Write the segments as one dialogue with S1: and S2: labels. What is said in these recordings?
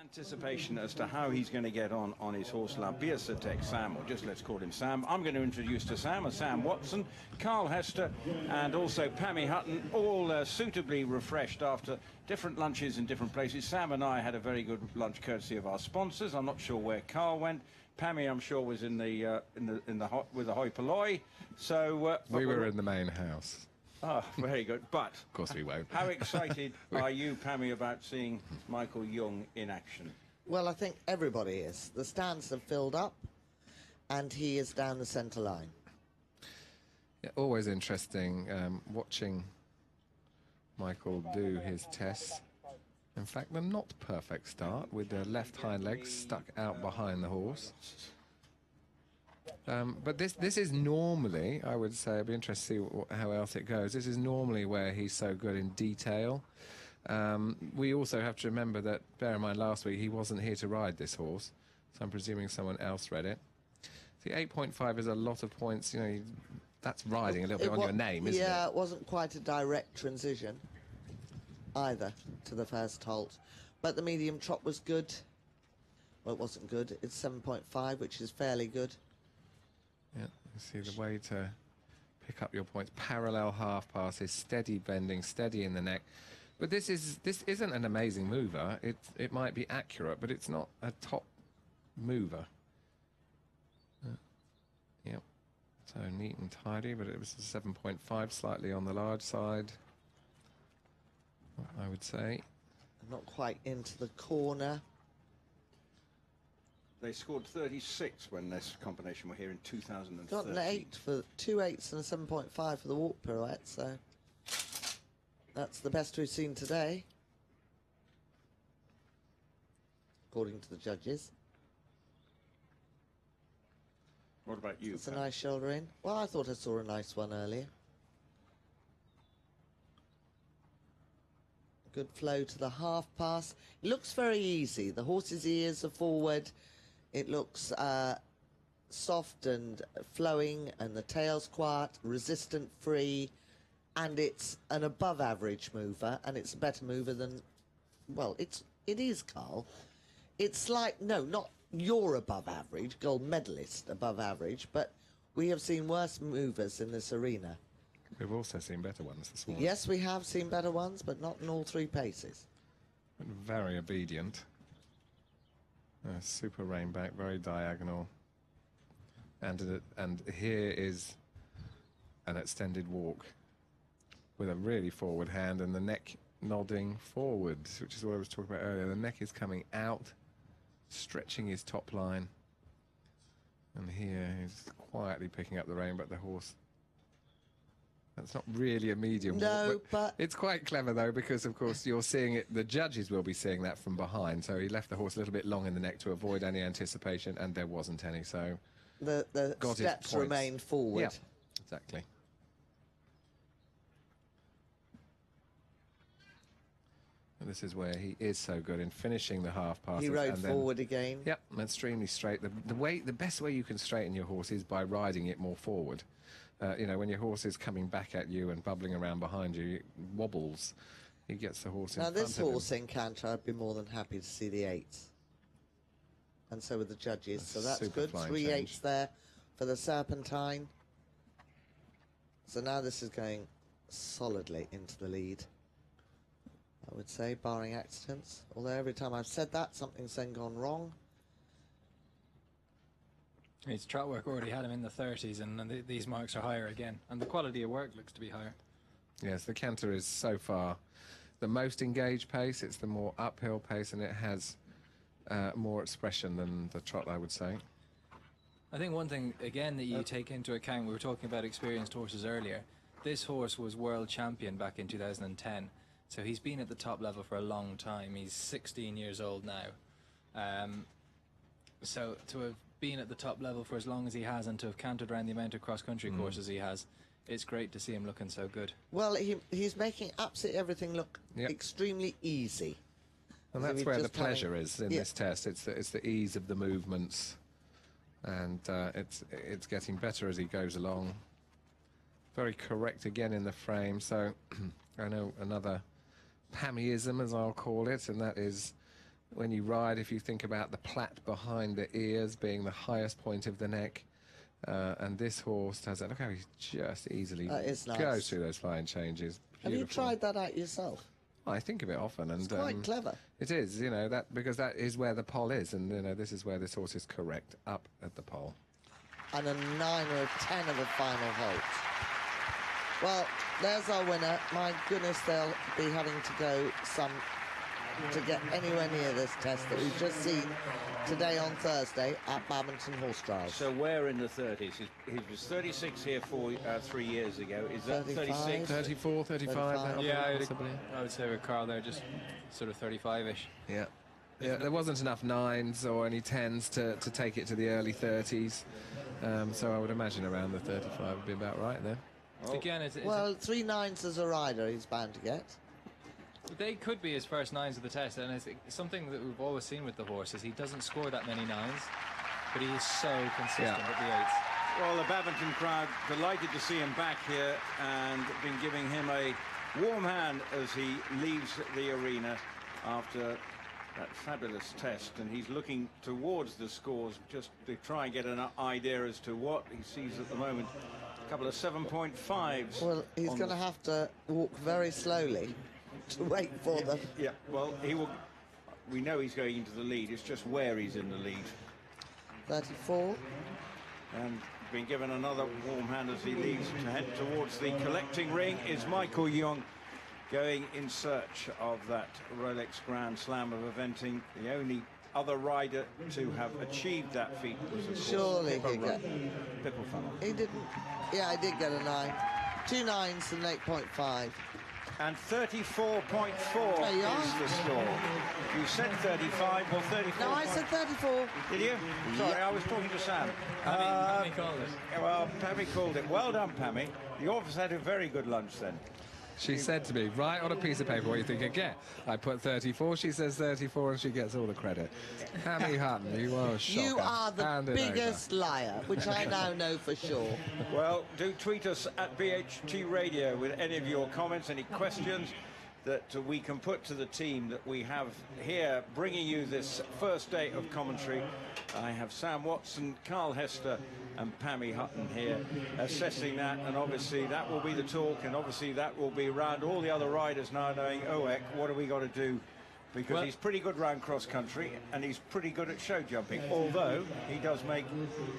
S1: Anticipation as to how he's going to get on his horse La Biersatek, Sam, or just let's call him Sam. I'm going to introduce to Sam Sam Watson, Carl Hester, and also Pammy Hutton, all suitably refreshed after different lunches in different places. Sam and I had a very good lunch courtesy of our sponsors. I'm not sure where Carl went. Pammy, I'm sure, was with the hoi polloi. So
S2: we were in the main house.
S1: Oh, very good. But
S2: of course we won't.
S1: How excited are you, Pammy, about seeing Michael Jung in action?
S3: Well, I think everybody is. The stands have filled up, and he is down the centre line.
S2: Yeah, always interesting watching Michael do his tests. In fact, the not perfect start with the left hind legs stuck out behind the horse. But this is normally, I would say, I'd be interested to see how else it goes. This is normally where he's so good in detail. We also have to remember that, bear in mind, last week he wasn't here to ride this horse, so I'm presuming someone else read it. The 8.5 is a lot of points. You know, that's riding a little bit on your name, isn't it?
S3: Yeah, it wasn't quite a direct transition either to the first halt, but the medium trot was good. Well, it wasn't good. It's 7.5, which is fairly good.
S2: Yeah, you see the way to pick up your points. Parallel half passes, steady bending, steady in the neck. But this isn't an amazing mover. It might be accurate, but it's not a top mover. Yep. So neat and tidy, but it was a 7.5, slightly on the large side, I would say.
S3: Not quite into the corner.
S1: They scored 36 when this combination were here in 2013.
S3: Got an 8 for 2 8s and a 7.5 for the walk pirouette, so that's the best we've seen today, according to the judges.
S1: What about you?
S3: It's a nice shoulder in. Well, I thought I saw a nice one earlier. Good flow to the half pass. It looks very easy. The horse's ears are forward. It looks soft and flowing, and the tail's quiet, resistant, free, and it's an above-average mover, and it's a better mover than, well, it is, Carl. It's like, no, not your above average, gold medalist above average, but we have seen worse movers in this arena.
S2: We've also seen better ones this morning.
S3: Yes, we have seen better ones, but not in all three paces.
S2: Very obedient. Super rein back, very diagonal. And here is an extended walk with a really forward hand and the neck nodding forwards, which is what I was talking about earlier. The neck is coming out, stretching his top line. And here he's quietly picking up the rein, but the horse... That's not really a medium walk, but it's quite clever, though, because, of course, you're seeing it. The judges will be seeing that from behind. So he left the horse a little bit long in the neck to avoid any anticipation, and there wasn't any. So
S3: the steps remained forward.
S2: Yeah, exactly. And this is where he is so good in finishing the half passes.
S3: He rode forward again.
S2: Yep, extremely straight. The best way you can straighten your horse is by riding it more forward. You know, when your horse is coming back at you and bubbling around behind you, it wobbles. He gets the horse in front of him.
S3: Now, this horse encounter, I'd be more than happy to see the 8s. And so with the judges. So that's good. 3 8s there for the Serpentine. So now this is going solidly into the lead, I would say, barring accidents. Although every time I've said that, something's then gone wrong.
S4: His trot work already had him in the 30s, and these marks are higher again. And the quality of work looks to be higher.
S2: Yes, the canter is so far the most engaged pace. It's the more uphill pace, and it has more expression than the trot, I would say.
S4: I think one thing, again, that you take into account, we were talking about experienced horses earlier. This horse was world champion back in 2010. So he's been at the top level for a long time. He's 16 years old now. So to have been at the top level for as long as he has and to have cantered around the amount of cross-country courses he has, it's great to see him looking so good.
S3: Well, he's making absolutely everything look extremely easy.
S2: And that's where the pleasure is in this test. It's the ease of the movements, and it's getting better as he goes along. Very correct again in the frame. So I know another Panizzon, as I'll call it, and that is when you ride, if you think about the plait behind the ears being the highest point of the neck. And this horse has that. Look how he just easily
S3: That is nice.
S2: goes through those flying changes.
S3: Have you
S2: Beautiful.
S3: tried that out yourself?
S2: I think of it often, and
S3: It's quite clever.
S2: it is, you know, that because that is where the pole is, and you know this is where this horse is correct, up at the pole.
S3: And a 9 or a 10 of a final halt. Well, there's our winner. My goodness, they'll be having to go to get anywhere near this test that we've just seen today on Thursday at Badminton Horse Trials.
S1: So we're in the 30s. He was 36 here 3 years ago. Is that 36?
S2: 34, 35.
S3: 35.
S4: Yeah,
S2: possibly.
S4: I would say with Carl there, just sort of 35-ish.
S2: Yeah. Yeah, there wasn't enough 9s or any 10s to take it to the early 30s. So I would imagine around the 35 would be about right then.
S1: Oh.
S4: Again,
S3: Well, 3 9s as a rider he's bound to get.
S4: they could be his first 9s of the test, and it's something that we've always seen with the horse is he doesn't score that many 9s, but he is so consistent at the 8s.
S1: Well, the Badminton crowd delighted to see him back here and been giving him a warm hand as he leaves the arena after that fabulous test, and he's looking towards the scores just to try and get an idea as to what he sees at the moment. A couple of 7.5s.
S3: Well, he's going to have to walk very slowly to wait for them.
S1: Yeah, well, he will. We know he's going into the lead. It's just where he's in the lead.
S3: 34.
S1: And being given another warm hand as he leaves to head towards the collecting ring is Michael Jung, going in search of that Rolex Grand Slam of eventing. The only other rider to have achieved that feat was, of course,
S3: Surely he'll get.
S1: Pipple.
S3: He didn't. Yeah, I did get a 9. 2 9s and 8.5.
S1: And 34.4
S3: There you are.
S1: is the score. You said 35 or 34.
S3: No, I said 34.
S1: Did you? Sorry,
S3: Yep.
S1: I was talking to Sam.
S4: Pammy called it.
S1: Well, Pammy called it. Well done, Pammy. You obviously had a very good lunch then.
S2: She said to me, write on a piece of paper what you think I get. I put 34, she says 34, and she gets all the credit. Hammy Hutton, you are a shocker.
S3: You are the
S2: Hand it
S3: biggest liar, which I now know for sure.
S1: Well, do tweet us at BHT Radio with any of your comments, any questions that we can put to the team that we have here bringing you this first day of commentary. I have Sam Watson, Carl Hester and Pammy Hutton here assessing that, and obviously that will be the talk, and obviously that will be around all the other riders now knowing, Owen, what have we got to do? Because
S4: Well,
S1: he's pretty good round cross country and he's pretty good at show jumping, although he does make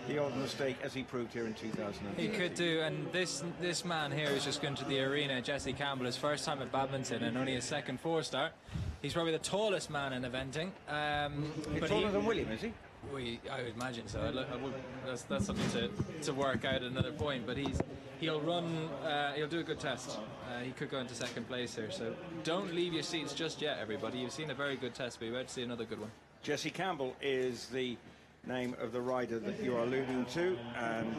S1: the odd mistake as he proved here in 2008.
S4: He could do, and this man here is just going to the arena, Jesse Campbell, his first time at Badminton and only his second 4-star. He's probably the tallest man in eventing.
S1: He's
S4: but
S1: taller than William, is he?
S4: I would imagine so. That's something to work out at another point. But he'll run. He'll do a good test. He could go into second place here. So don't leave your seats just yet, everybody. You've seen a very good test, but you're about to see another good one.
S1: Jesse Campbell is the name of the rider that you are alluding to, and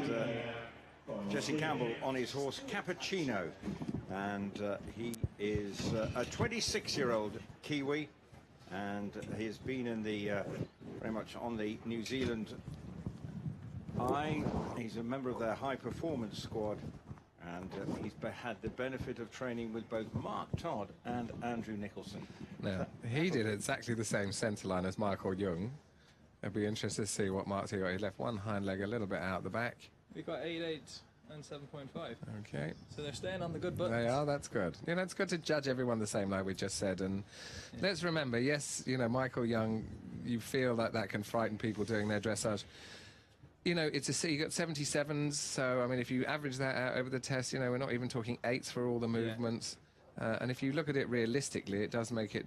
S1: Jesse Campbell on his horse Cappuccino, and he is a 26-year-old Kiwi, and he's been in the very much on the New Zealand eye. He's a member of their high performance squad, and he's had the benefit of training with both Mark Todd and Andrew Nicholson.
S2: Now, he did exactly the same centre line as Michael Jung. It'd be interesting to see what Mark's got. He left one hind leg a little bit out the back.
S4: We got 8.8 and 7.5.
S2: Okay.
S4: So they're staying on the good buttons.
S2: They are, that's good. You know, it's good to judge everyone the same, like we just said. And let's remember, yes, you know, Michael Jung, you feel that that can frighten people doing their dressage. You know, it's you got 77s, so, I mean, if you average that out over the test, you know, we're not even talking 8s for all the movements. And if you look at it realistically, it does make it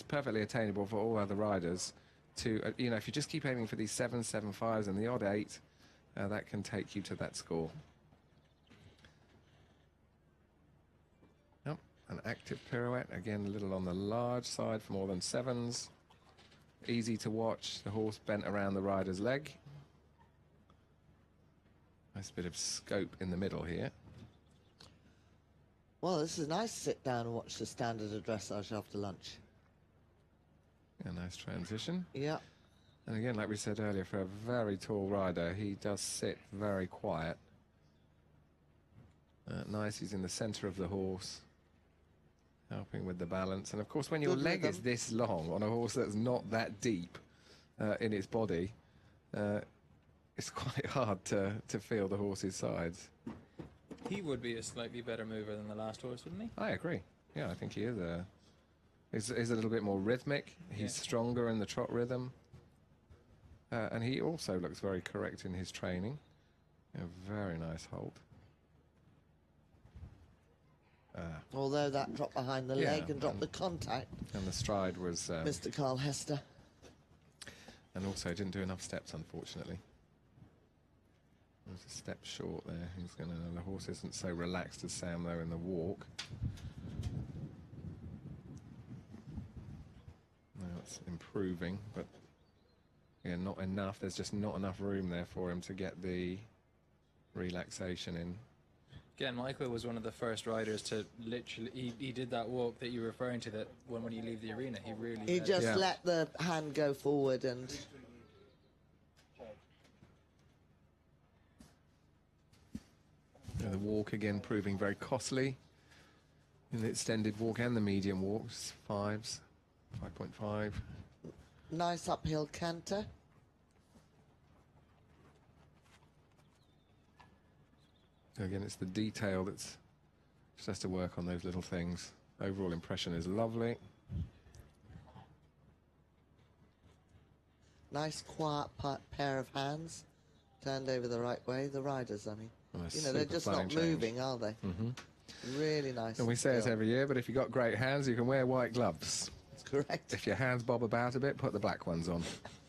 S2: perfectly attainable for all other riders to, you know, if you just keep aiming for these 7s, 7.5s and the odd 8, that can take you to that score. Yep, an active pirouette, again, a little on the large side for more than 7s. Easy to watch, the horse bent around the rider's leg. Nice bit of scope in the middle here.
S3: Well, this is nice to sit down and watch the standard of dressage after lunch.
S2: A nice transition.
S3: Yeah.
S2: And again, like we said earlier, for a very tall rider, he does sit very quiet. Nice, he's in the centre of the horse. helping with the balance. And of course, when your
S3: Good
S2: leg is
S3: rhythm.
S2: this long on a horse that's not that deep in its body, it's quite hard to feel the horse's sides.
S4: He would be a slightly better mover than the last horse, wouldn't he?
S2: I agree. Yeah, I think he is is a little bit more rhythmic. He's stronger in the trot rhythm. And he also looks very correct in his training. A very nice hold.
S3: Although that drop behind the leg and dropped the contact,
S2: And the stride was...
S3: Mr. Carl Hester.
S2: and also didn't do enough steps, unfortunately. There's a step short there. The horse isn't so relaxed as Sam, though, in the walk. Now it's improving, but yeah, not enough. There's just not enough room there for him to get the relaxation in.
S4: Again, Michael was one of the first riders to literally, he did that walk that you're referring to, that when you leave the arena, he really
S3: He
S4: let
S3: just
S2: Yeah.
S3: let the hand go forward and...
S2: Yeah, the walk again proving very costly in the extended walk and the medium walks. 5s, 5.5.
S3: Nice uphill canter.
S2: Again, it's the detail that's just has to work on those little things. Overall impression is lovely.
S3: Nice quiet pair of hands. Turned over the right way. The riders, I mean.
S2: Nice,
S3: You know, they're
S2: super
S3: just
S2: flying
S3: not
S2: change.
S3: moving, are they? Really nice.
S2: And we say it
S3: skill.
S2: every year, but if you've got great hands, you can wear white gloves.
S3: Correct.
S2: If your hands bob about a bit, put the black ones on.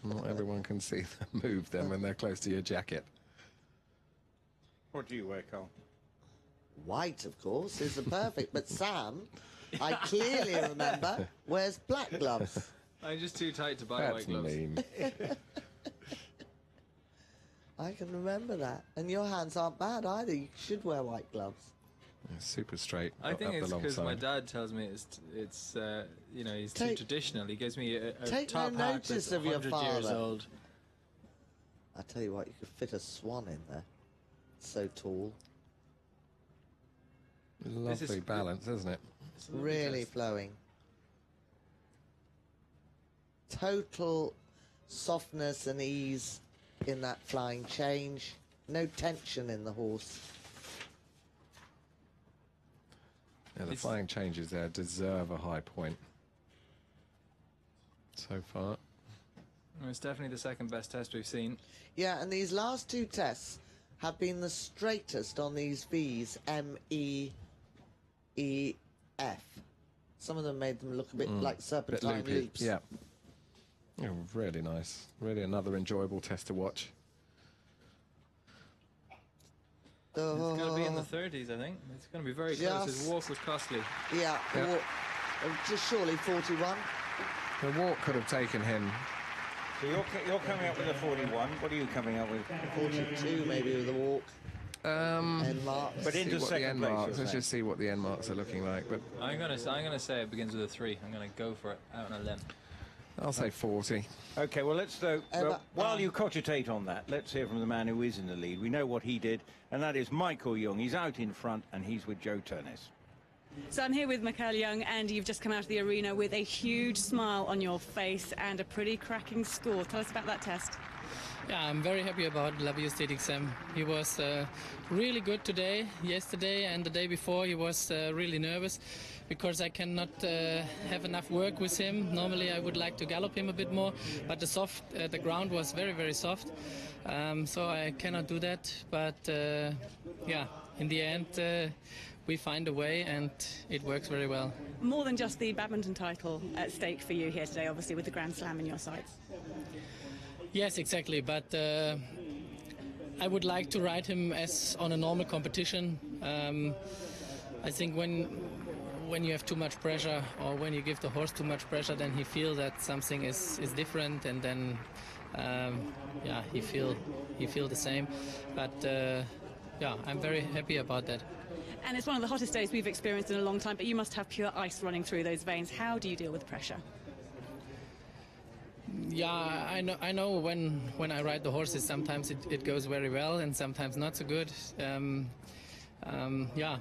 S2: Not everyone can see them, move them when they're close to your jacket.
S1: What do you wear, Carl?
S3: White, of course, is the perfect. But Sam, I clearly remember, wears black gloves.
S4: I'm just too tight to buy
S2: That's
S4: white gloves.
S2: mean.
S3: I can remember that. And your hands aren't bad either. You should wear white gloves.
S2: Yeah, super straight.
S4: I think
S2: up
S4: it's
S2: the long
S4: because my
S2: side.
S4: dad tells me it's you know, he's too
S3: Take-
S4: traditional. He gives me a
S3: take
S4: top
S3: no
S4: hat
S3: notice
S4: that's
S3: of your
S4: 100 years
S3: father.
S4: old.
S3: I tell you what, you could fit a swan in there. So tall.
S2: Lovely balance, isn't it?
S4: It's a lovely
S3: Really
S4: test.
S3: flowing. Total softness and ease in that flying change. No tension in the horse.
S2: Yeah, the
S4: It's-
S2: flying changes there deserve a high point. So far.
S4: Well, it's definitely the second best test we've seen.
S3: Yeah, and these last two tests have been the straightest on these V's, M, E, E, F. Some of them made them look a bit like
S2: Bit
S3: serpentine
S2: loopy.
S3: loops.
S2: Yeah. Yeah, really nice. Really another enjoyable test to watch.
S4: It's going to be in the 30s, I think. It's going to be very close. His
S3: Just-
S4: walk was costly.
S3: Yeah,
S2: Yeah.
S3: just surely 41.
S2: The walk could have taken him.
S1: So you're coming up with a 41. What are you coming up with?
S3: 42 maybe with the walk. End marks.
S1: But
S2: See
S1: into
S2: what the
S1: second
S2: end
S1: place,
S2: marks.
S1: you're
S2: Let's
S1: saying?
S2: just see what the end marks are looking like. But
S4: I'm gonna say it begins with a 3. I'm gonna go for it out on a limb.
S2: I'll say 40.
S1: Okay, well, let's
S3: Emma,
S1: while you cogitate on that, let's hear from the man who is in the lead. We know what he did, and that is Michael Jung. He's out in front, and he's with Joe Turnes.
S5: So I'm here with Michael Jung, and you've just come out of the arena with a huge smile on your face and a pretty cracking score. Tell us about that test.
S6: Yeah, I'm very happy about Libby State exam. He was really good today, yesterday, and the day before. He was really nervous because I cannot have enough work with him. Normally, I would like to gallop him a bit more, but the ground was very, very soft, so I cannot do that. But yeah, in the end, we find a way, and it works very well.
S5: More than just the badminton title at stake for you here today, obviously, with the Grand Slam in your sights.
S6: Yes, exactly. But I would like to ride him as on a normal competition. I think when you have too much pressure, or when you give the horse too much pressure, then he feels that something is different, and then yeah, he feel the same. But yeah, I'm very happy about that.
S5: And it's one of the hottest days we've experienced in a long time, but you must have pure ice running through those veins. How do you deal with pressure?
S6: Yeah, I know when I ride the horses, sometimes it goes very well and sometimes not so good. Yeah,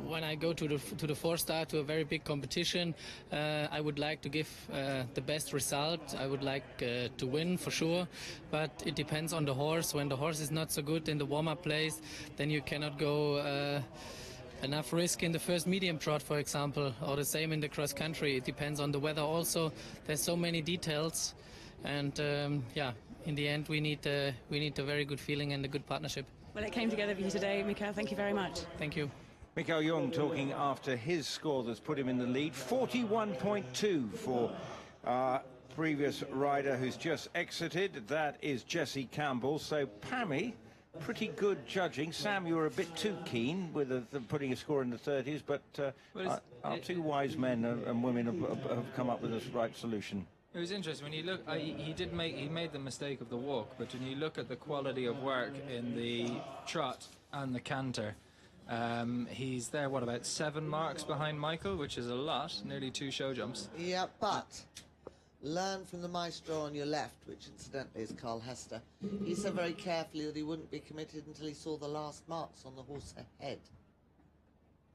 S6: when I go to the 4-star, to a very big competition, I would like to give the best result. I would like to win for sure, but it depends on the horse. When the horse is not so good in the warm-up place, then you cannot go enough risk in the first medium trot, for example, or the same in the cross country. It depends on the weather also. There's so many details, and yeah, in the end we need a very good feeling and a good partnership.
S5: Well, it came together for you today, Mikael. Thank you very much.
S6: Thank you.
S1: Mikael Jung talking after his score that's put him in the lead, 41.2 for our previous rider who's just exited. That is Jessie Campbell. So Pammy, pretty good judging. Sam, you were a bit too keen with putting a score in the 30s, but our two wise men and women have come up with the right solution.
S4: It was interesting when you look. He made the mistake of the walk, but when you look at the quality of work in the trot and the canter, he's there. What, about 7 marks behind Michael, which is a lot, nearly 2 show jumps.
S3: Yeah, but learn from the maestro on your left, which incidentally is Carl Hester. He said very carefully that he wouldn't be committed until he saw the last marks on the horse ahead.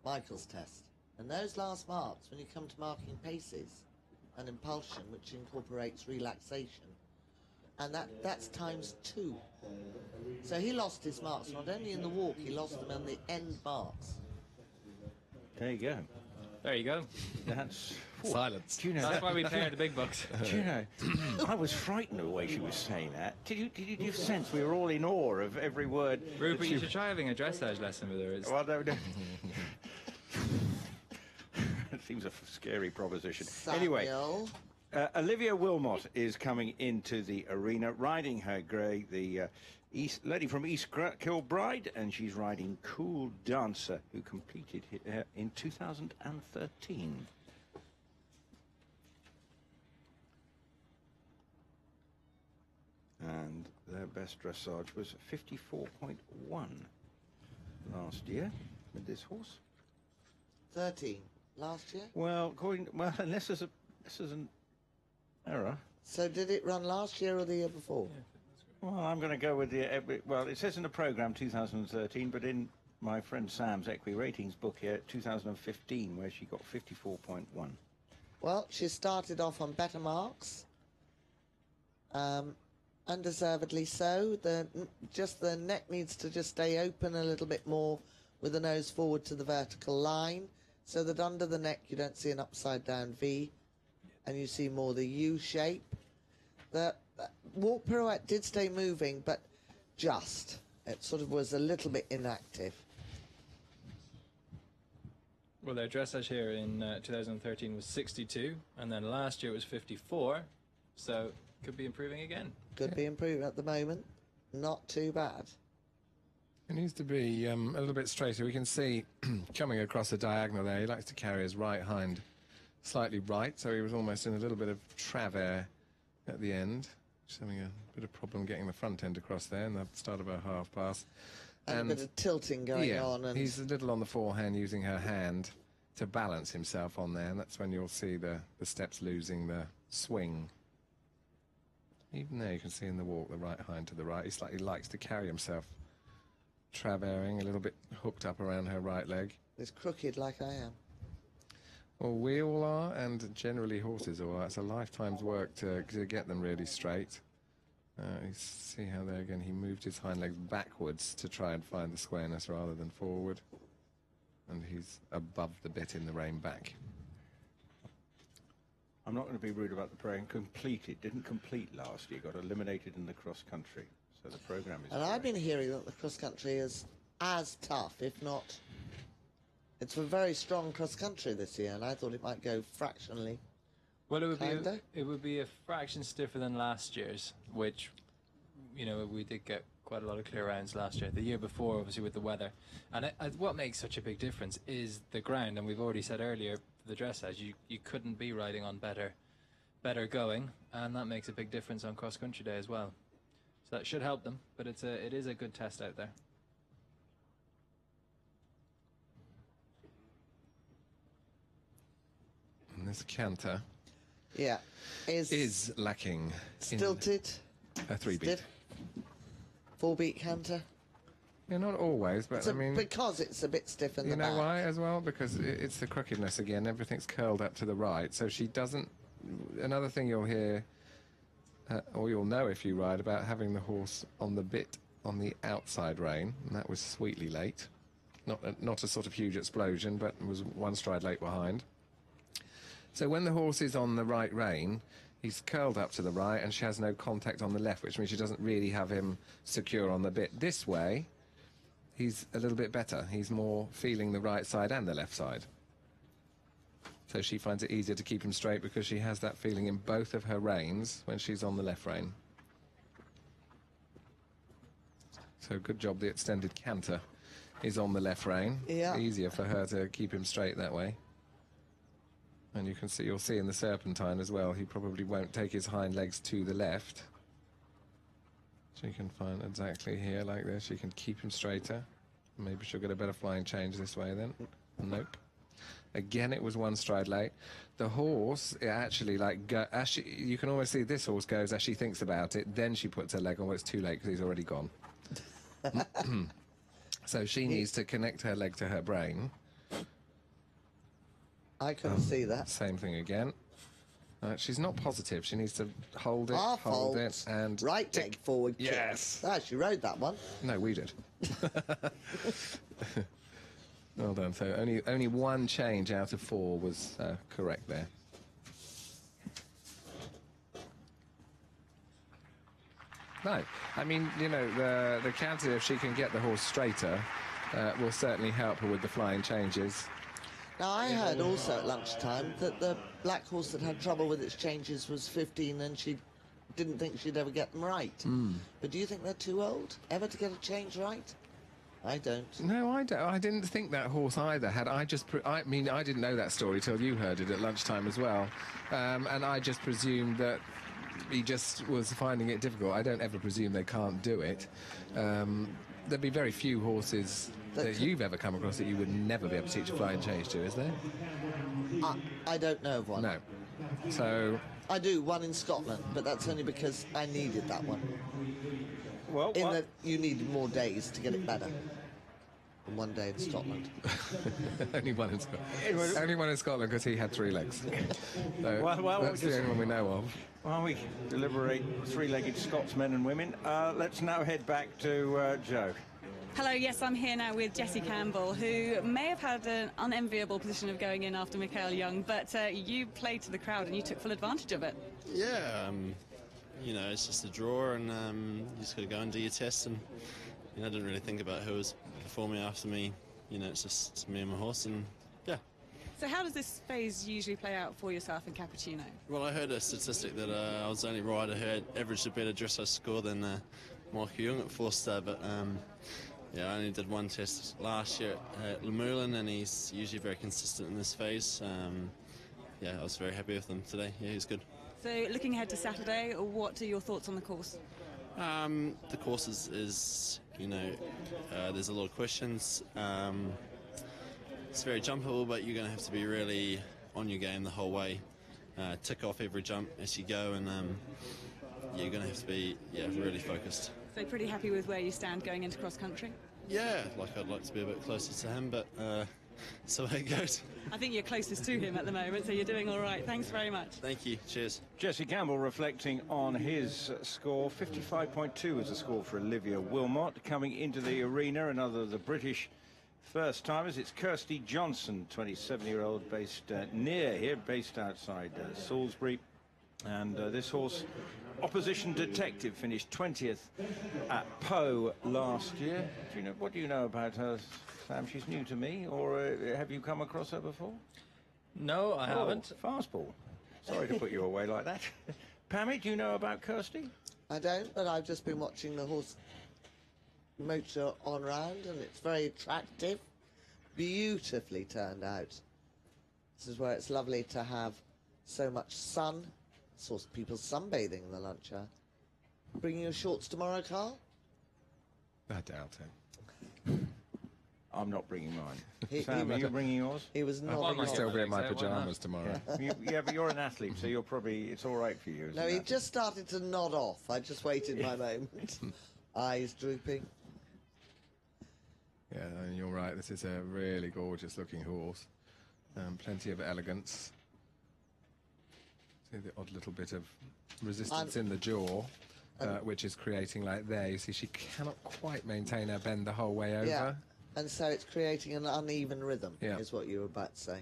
S3: Michael's test. And those last marks, when you come to marking paces and impulsion, which incorporates relaxation, and that's ×2. So he lost his marks not only in the walk, he lost them on the end marks.
S1: There you go.
S4: There you go.
S1: That's
S2: silence.
S1: Do you know
S4: that's why we pay her the big bucks.
S1: Do you know, I was frightened the way she was saying that. Did you sense we were all in awe of every word?
S4: Rupert, you should try having a dressage lesson with her.
S1: Well, no. It seems a scary proposition. Anyway, Olivia Wilmont is coming into the arena, riding her grey, the lady from East Kilbride, and she's riding Cool Dancer, who competed in 2013. And their best dressage was 54.1 last year with this horse.
S3: 13 last year?
S1: Well, unless there's an error.
S3: So did it run last year or the year before?
S1: Yeah, well, I'm going to go with the... well, it says in the programme 2013, but in my friend Sam's Equi Ratings book here, 2015, where she got 54.1.
S3: Well, she started off on better marks. Undeservedly so. Just the neck needs to just stay open a little bit more with the nose forward to the vertical line, so that under the neck you don't see an upside down V and you see more the U shape. The walk pirouette did stay moving, but just. It sort of was a little bit inactive.
S4: Well, their dressage here in 2013 was 62, and then last year it was 54, so could be improving again.
S3: Could be improving at the moment. Not too bad.
S2: It needs to be a little bit straighter. We can see coming across the diagonal there, he likes to carry his right hind slightly right, so he was almost in a little bit of travers at the end. Just having a bit of problem getting the front end across there in the start of her half pass.
S3: And a bit of tilting going on. And
S2: he's a little on the forehand using her hand to balance himself on there, and that's when you'll see the steps losing the swing. Even there you can see in the walk the right hind to the right. He slightly likes to carry himself traversing, a little bit hooked up around her right leg.
S3: It's crooked like I am.
S2: Well, we all are, and generally horses are. It's a lifetime's work to get them really straight. You see how there again he moved his hind legs backwards to try and find the squareness rather than forward. And he's above the bit in the rein back.
S1: I'm not going to be rude about the program. Didn't complete last year. Got eliminated in the cross country. So the program is...
S3: And I've been hearing that the cross country is as tough, if not... It's a very strong cross country this year, and I thought it might go fractionally.
S4: Well, it would be a fraction stiffer than last year's, which, you know, we did get quite a lot of clear rounds last year. The year before, obviously, with the weather. And what makes such a big difference is the ground. And we've already said earlier, the dressage, you couldn't be riding on better going, and that makes a big difference on cross country day as well. So that should help them, but it is a good test out there.
S2: And this canter
S3: is
S2: lacking
S3: stilted.
S2: a 3-beat.
S3: 4-beat canter.
S2: Yeah, not always, but I mean...
S3: Because it's a bit stiff in the back.
S2: You know why as well? Because it's the crookedness again. Everything's curled up to the right, so she doesn't... Another thing you'll hear, or you'll know if you ride, about having the horse on the bit on the outside rein, and that was sweetly late. Not a sort of huge explosion, but was one stride late behind. So when the horse is on the right rein, he's curled up to the right, and she has no contact on the left, which means she doesn't really have him secure on the bit. This way, he's a little bit better. He's more feeling the right side and the left side. So she finds it easier to keep him straight because she has that feeling in both of her reins when she's on the left rein. So good job the extended canter is on the left rein.
S3: Yeah.
S2: Easier for her to keep him straight that way. And you can see, you'll see in the Serpentine as well, he probably won't take his hind legs to the left. So you can find exactly here like this. You can keep him straighter. Maybe she'll get a better flying change this way then. Nope. Again, it was one stride late. The horse, it actually, like, you can almost see this horse goes as she thinks about it. Then she puts her leg on. Well, it's too late because he's already gone. So she needs to connect her leg to her brain.
S3: I couldn't see that.
S2: Same thing again. She's not positive. She needs to hold it,
S3: Half
S2: hold
S3: halt,
S2: it, and
S3: right leg forward kick.
S2: Yes.
S3: Ah, she rode that one.
S2: No, we did. Well done. So only one change out of 4 was correct there. No, I mean, you know, the canter, if she can get the horse straighter, will certainly help her with the flying changes.
S3: Now, I heard also at lunchtime that the black horse that had trouble with its changes was 15 and she didn't think she'd ever get them right. But do you think they're too old ever to get a change right? I don't.
S2: No, I don't. I didn't think that horse either. I mean, I didn't know that story till you heard it at lunchtime as well. And I just presumed that he just was finding it difficult. I don't ever presume they can't do it. There'd be very few horses that you've ever come across that you would never be able to teach a flying change to, is there?
S3: I don't know of one.
S2: No. So...
S3: I do, one in Scotland, but that's only because I needed that one.
S1: Well,
S3: in that you needed more days to get it better than one day in Scotland.
S2: Only one in Scotland. Only one in Scotland because he had 3 legs. So that's the only one we know of.
S1: While we deliberate three-legged Scots men and women, let's now head back to Joe.
S5: Hello, yes, I'm here now with Jessie Campbell, who may have had an unenviable position of going in after Michael Jung, but you played to the crowd and you took full advantage of it.
S7: Yeah, you know, it's just a draw and you just got to go and do your test, and you know, I didn't really think about who was performing after me. You know, it's just me and my horse, and yeah.
S5: So how does this phase usually play out for yourself in Cappuccino?
S7: Well, I heard a statistic that I was the only rider who had averaged a better dressage score than Michael Jung at 4-star, but yeah, I only did one test last year at Lamulin, and he's usually very consistent in this phase. Yeah, I was very happy with him today. Yeah, he was good.
S5: So looking ahead to Saturday, what are your thoughts on the course?
S7: The course is you know, there's a lot of questions. It's very jumpable, but you're going to have to be really on your game the whole way. Tick off every jump as you go, and you're going to have to be really focused.
S5: So pretty happy with where you stand going into cross-country?
S7: Yeah, like I'd like to be a bit closer to him, but so it goes.
S5: I think you're closest to him at the moment, so you're doing all right. Thanks very much.
S7: Thank you. Cheers.
S1: Jesse Campbell reflecting on his score. 55.2 was the score for Olivia Wilmont. Coming into the arena, another of the British first-timers. It's Kirsty Johnston, 27-year-old, based near here, based outside Salisbury. And this horse, Opposition Detective, finished 20th at Pau last year. What do you know about her, Sam? She's new to me, or have you come across her before?
S4: No, I haven't.
S1: Fastball. Sorry to put you away like that. Pammy, do you know about Kirsty?
S3: I don't, but I've just been watching the horse motor on round, and it's very attractive, beautifully turned out. This is where it's lovely to have so much sun. Saw people sunbathing in the lunch hour. Bringing your shorts tomorrow, Carl?
S2: I doubt it.
S1: I'm not bringing mine. Sam, are you bringing yours?
S3: He was not.
S2: I might still be in my pyjamas tomorrow.
S1: Yeah, but you're an athlete, so you're probably, it's all right for you.
S3: No, he just started to nod off. I just waited my moment. Eyes drooping.
S2: Yeah, and you're right. This is a really gorgeous-looking horse. Plenty of elegance. See the odd little bit of resistance in the jaw, which is creating like there. You see, she cannot quite maintain her bend the whole way over.
S3: Yeah, and so it's creating an uneven rhythm,
S2: Yeah.
S3: is what you were about to say.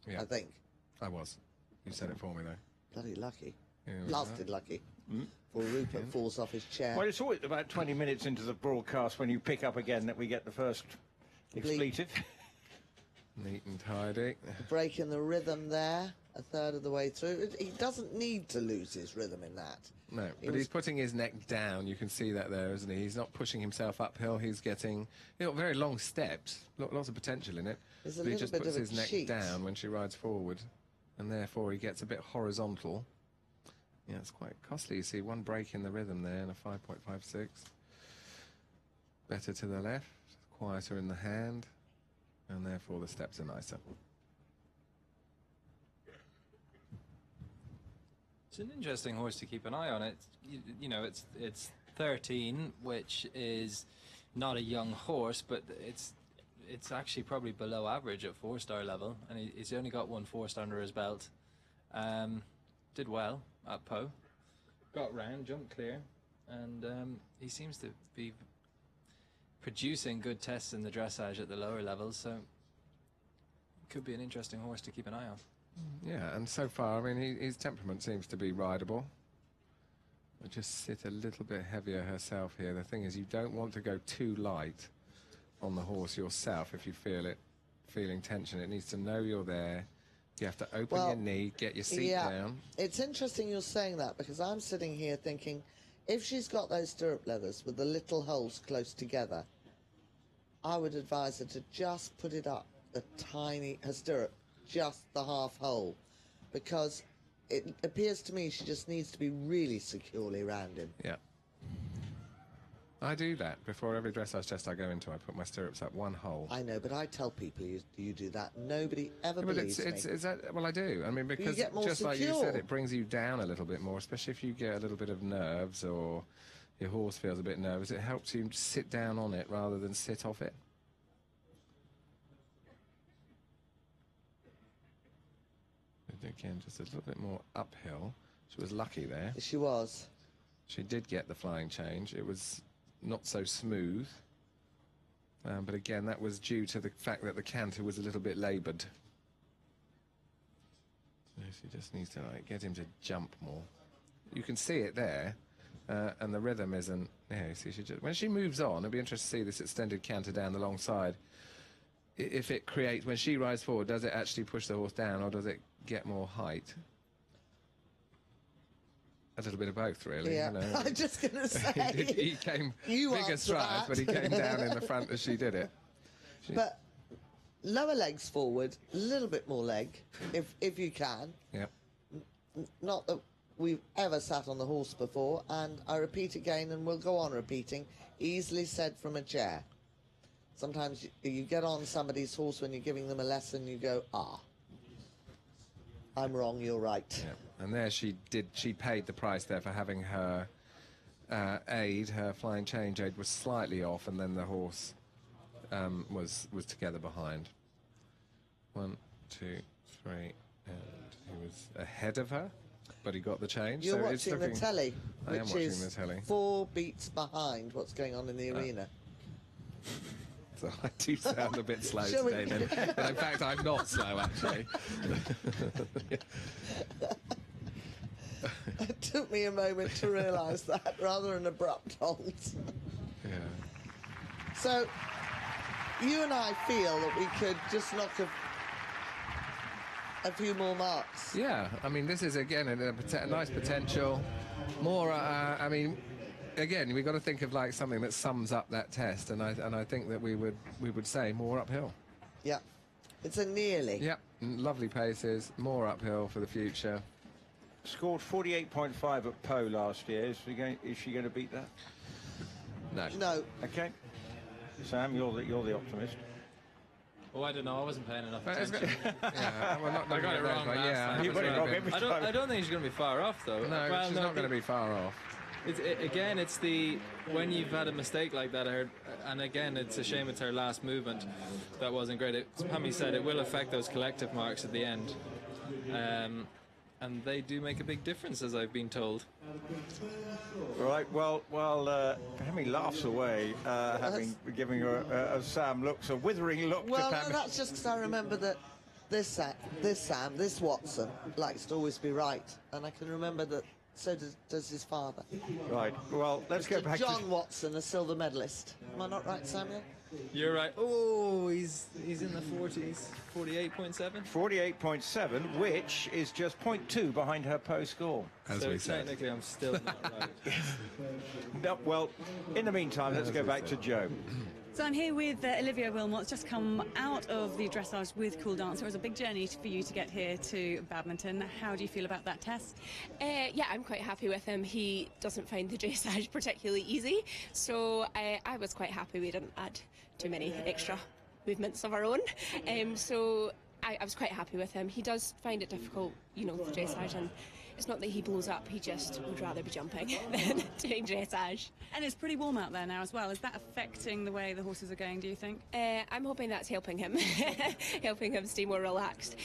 S2: Yeah.
S3: I think.
S2: I was. You said it for me, though.
S3: Bloody lucky.
S2: Yeah,
S3: Blasted lucky. Before Rupert falls off his chair.
S1: Well, it's always about 20 minutes into the broadcast when you pick up again that we get the first expletive.
S2: Neat and tidy.
S3: Breaking the rhythm there, a third of the way through. He doesn't need to lose his rhythm in that.
S2: No, but he's putting his neck down. You can see that there, isn't he? He's not pushing himself uphill. He's getting, very long steps. Lots of potential in it.
S3: There's a
S2: But he
S3: little
S2: just
S3: bit
S2: puts
S3: of a
S2: his neck
S3: cheat.
S2: down when she rides forward, and therefore he gets a bit horizontal. Yeah, it's quite costly. You see one break in the rhythm there and a 5.56. Better to the left, quieter in the hand, and therefore the steps are nicer.
S4: It's an interesting horse to keep an eye on. It's 13, which is not a young horse, but it's actually probably below average at 4-star level, and he's only got 1 4-star under his belt. Did well at Po, got round, jumped clear, and he seems to be producing good tests in the dressage at the lower levels, so could be an interesting horse to keep an eye on.
S2: Yeah, and so far, I mean, his temperament seems to be rideable. I'll just sit a little bit heavier herself here. The thing is, you don't want to go too light on the horse yourself if you feeling tension. It needs to know you're there. You have to open your knee, get your seat down.
S3: It's interesting you're saying that, because I'm sitting here thinking, if she's got those stirrup leathers with the little holes close together, I would advise her to just put it up her stirrup, just the half hole, because it appears to me she just needs to be really securely round him.
S2: Yeah. I do that before every dressage test I go into. I put my stirrups up one hole.
S3: I know, but I tell people you do that. Nobody ever
S2: But
S3: believes me.
S2: well, I do. I mean, because
S3: get more
S2: just like you
S3: secure.
S2: said, it brings you down a little bit more, especially if you get a little bit of nerves or your horse feels a bit nervous. It helps you sit down on it rather than sit off it. Again, just a little bit more uphill. She was lucky there.
S3: She was.
S2: She did get the flying change. It was not so smooth. But again, that was due to the fact that the canter was a little bit laboured. So she just needs to get him to jump more. You can see it there, and the rhythm isn't. Yeah, you see, when she moves on, it'll be interesting to see this extended canter down the long side. If it creates, when she rides forward, does it actually push the horse down, or does it get more height? A little bit of both, really.
S3: Yeah,
S2: you know.
S3: I'm just going to say.
S2: he came
S3: You
S2: bigger
S3: answer
S2: strides,
S3: that.
S2: but he came down in the front as she did it.
S3: But lower legs forward, a little bit more leg, if you can.
S2: Yeah.
S3: Not that we've ever sat on the horse before, and I repeat again, and we'll go on repeating, easily said from a chair. Sometimes you get on somebody's horse when you're giving them a lesson, you go, I'm wrong, you're right.
S2: Yeah. And there she paid the price there for having her aid, her flying change aid was slightly off, and then the horse was together behind. 1, 2, 3, and he was ahead of her, but he got the change.
S3: You're
S2: so
S3: watching
S2: it's looking,
S3: the telly,
S2: I am
S3: which
S2: watching
S3: is
S2: the telly.
S3: 4 beats behind what's going on in the arena.
S2: So I do sound a bit slow
S3: Shall we-
S2: today, then. But in fact, I'm not slow, actually.
S3: It took me a moment to realise that, rather an abrupt halt.
S2: Yeah.
S3: So, you and I feel that we could just knock a few more marks.
S2: Yeah, I mean, this is, again, a nice potential. More, I mean, again, we've got to think of like something that sums up that test, and I think that we would say more uphill.
S3: Yeah, it's a nearly.
S2: Yeah, lovely paces, more uphill for the future.
S1: Scored 48.5 at Po last year. Is she going to beat that?
S2: No.
S3: No.
S1: Okay. Sam, you're the optimist.
S4: Oh, I don't know. I wasn't paying enough
S2: It's
S4: attention.
S2: Yeah, well, not
S4: I got it wrong last time.
S1: You got it wrong every time.
S4: I don't think she's going to be far off, though.
S2: No,
S4: Well,
S2: she's not going to be far off.
S4: Again, it's the when you've had a mistake like that. I heard, and again, it's a shame it's her last movement that wasn't great. As Pammy said, it will affect those collective marks at the end, and they do make a big difference, as I've been told.
S1: Right, well, Pammy laughs away, giving her a Sam looks, a withering look to
S3: Well,
S1: Pammy.
S3: no, that's just because I remember that this Watson likes to always be right, and I can remember that so does his father.
S1: Right, well, let's go back
S3: John
S1: to...
S3: Watson, a silver medalist. Am I not right, Samuel?
S4: You're right. Oh, he's in the 40s, 48.7.
S1: 48.7, which is just 0.2 behind her post score.
S2: As
S4: So
S2: we said.
S4: technically, I'm still not right.
S1: No, well, in the meantime, let's go back to Joe.
S5: So I'm here with Olivia Wilmont, just come out of the dressage with Cool Dancer. It was a big journey for you to get here to Badminton. How do you feel about that test?
S8: Yeah, I'm quite happy with him. He doesn't find the dressage particularly easy, so I was quite happy we didn't add too many extra movements of our own. So I was quite happy with him. He does find it difficult, the dressage, and it's not that he blows up, he just would rather be jumping than doing dressage.
S5: And it's pretty warm out there now as well. Is that affecting the way the horses are going, do you think?
S8: I'm hoping that's helping him, helping him stay more relaxed.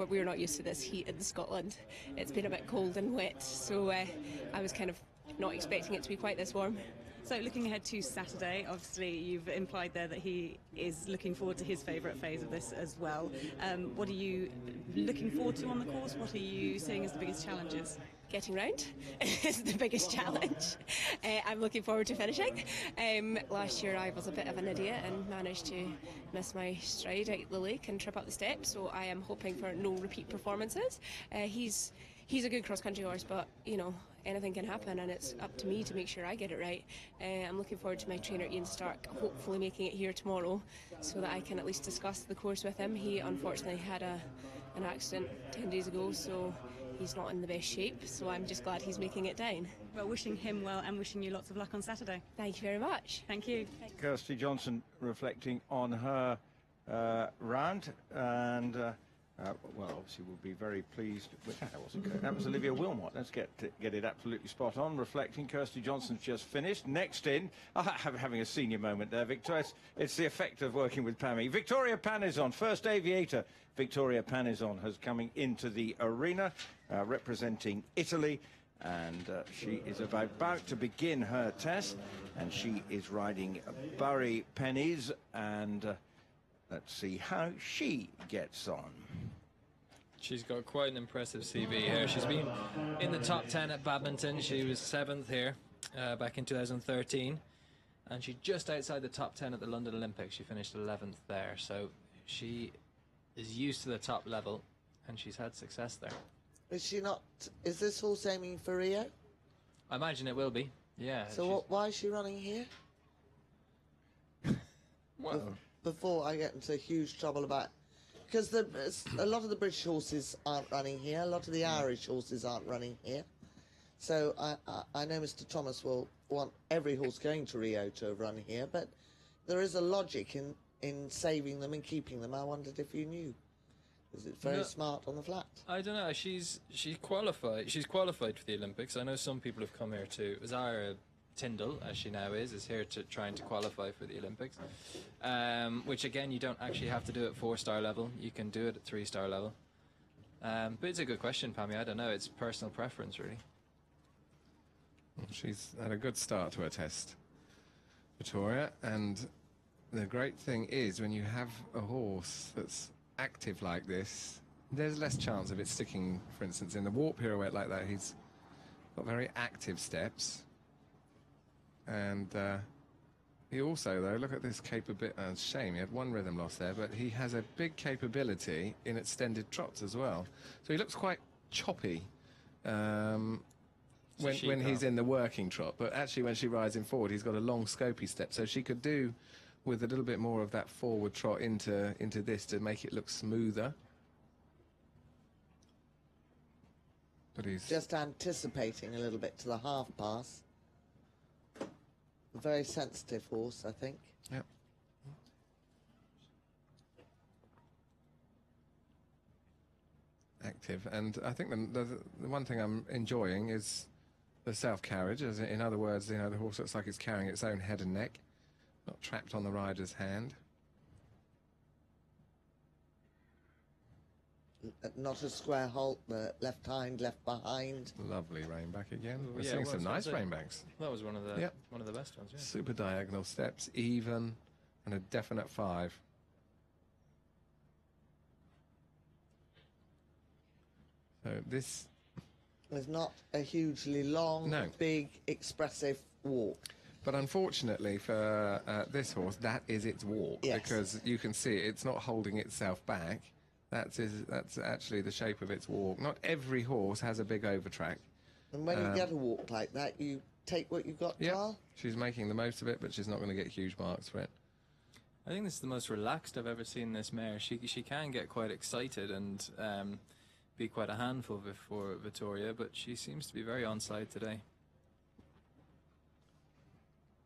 S8: We're not used to this heat in Scotland. It's been a bit cold and wet, so I was kind of not expecting it to be quite this warm.
S5: So looking ahead to Saturday, obviously you've implied there that he is looking forward to his favourite phase of this as well. What are you looking forward to on the course? What are you seeing as the biggest challenges?
S8: Getting round is the biggest challenge. I'm looking forward to finishing. Last year I was a bit of an idiot and managed to miss my stride out the lake and trip up the steps, so I am hoping for no repeat performances. He's a good cross-country horse, but anything can happen, and it's up to me to make sure I get it right. I'm looking forward to my trainer Ian Stark hopefully making it here tomorrow so that I can at least discuss the course with him. He unfortunately had an accident 10 days ago, so he's not in the best shape, so I'm just glad he's making it down.
S5: Well, wishing him well and wishing you lots of luck on Saturday.
S8: Thank you very much.
S5: Thank you.
S1: Kirsty Johnston reflecting on her round, and well, obviously we'll be very pleased with that. That was Olivia Wilmont. Let's get it absolutely spot on. Reflecting, Kirsty Johnston's just finished. Next in, having a senior moment there, Victoria. It's the effect of working with Pammy. Victoria Panizzon, first aviator. Victoria Panizzon has coming into the arena, representing Italy, and she is about to begin her test, and she is riding Barry Pennies, and let's see how she gets on.
S4: She's got quite an impressive CV here. She's been in the top 10 at Badminton. She was 7th here back in 2013, and she's just outside the top 10 at the London Olympics. She finished 11th there, so she is used to the top level, and she's had success there.
S3: Is she not? Is this horse aiming for Rio?
S4: I imagine it will be, yeah.
S3: So why is she running here?
S4: Well,
S3: before I get into huge trouble about... Because a lot of the British horses aren't running here, a lot of the Irish horses aren't running here. So I know Mr. Thomas will want every horse going to Rio to have run here, but there is a logic in saving them and keeping them. I wondered if you knew. Is it very smart on the flat?
S4: I don't know. She's qualified. She's qualified for the Olympics. I know some people have come here too. Zara Tyndall, as she now is here trying to qualify for the Olympics, which again you don't actually have to do at 4-star level. You can do it at 3-star level. But it's a good question, Pammy. I don't know. It's personal preference, really.
S2: She's had a good start to her test, Victoria, and the great thing is when you have a horse that's active like this, there's less chance of it sticking. For instance, in the warp pirouette like that, he's got very active steps. And he also, though, look at this capability. Shame, he had one rhythm loss there, but he has a big capability in extended trots as well. So he looks quite choppy when he's in the working trot. But actually, when she rides him forward, he's got a long, scopy step. So she could do with a little bit more of that forward trot into this to make it look smoother. But he's
S3: just anticipating a little bit to the half pass. A very sensitive horse, I think.
S2: Yep. Active, and I think the one thing I'm enjoying is the self-carriage, as in other words, you know, the horse looks like it's carrying its own head and neck, not trapped on the rider's hand.
S3: Not a square halt, the left hind left behind.
S2: Lovely rein back again.
S4: Ooh,
S2: We're
S4: yeah,
S2: seeing
S4: well,
S2: some
S4: I was
S2: nice
S4: gonna say,
S2: rein backs.
S4: That was one of the
S2: Yep.
S4: best ones. Yeah.
S2: Super diagonal steps, even, and a definite 5. So this,
S3: There's not a hugely long,
S2: No.
S3: big, expressive walk.
S2: but unfortunately for this horse, that is its walk,
S3: Yes.
S2: because you can see it's not holding itself back. That's actually the shape of its walk. Not every horse has a big overtrack.
S3: And when you get a walk like that, you take what you got,
S2: Yeah,
S3: Carl.
S2: she's making the most of it, but she's not going to get huge marks for it.
S4: I think this is the most relaxed I've ever seen this mare. She can get quite excited and be quite a handful before Vittoria, but she seems to be very on side today.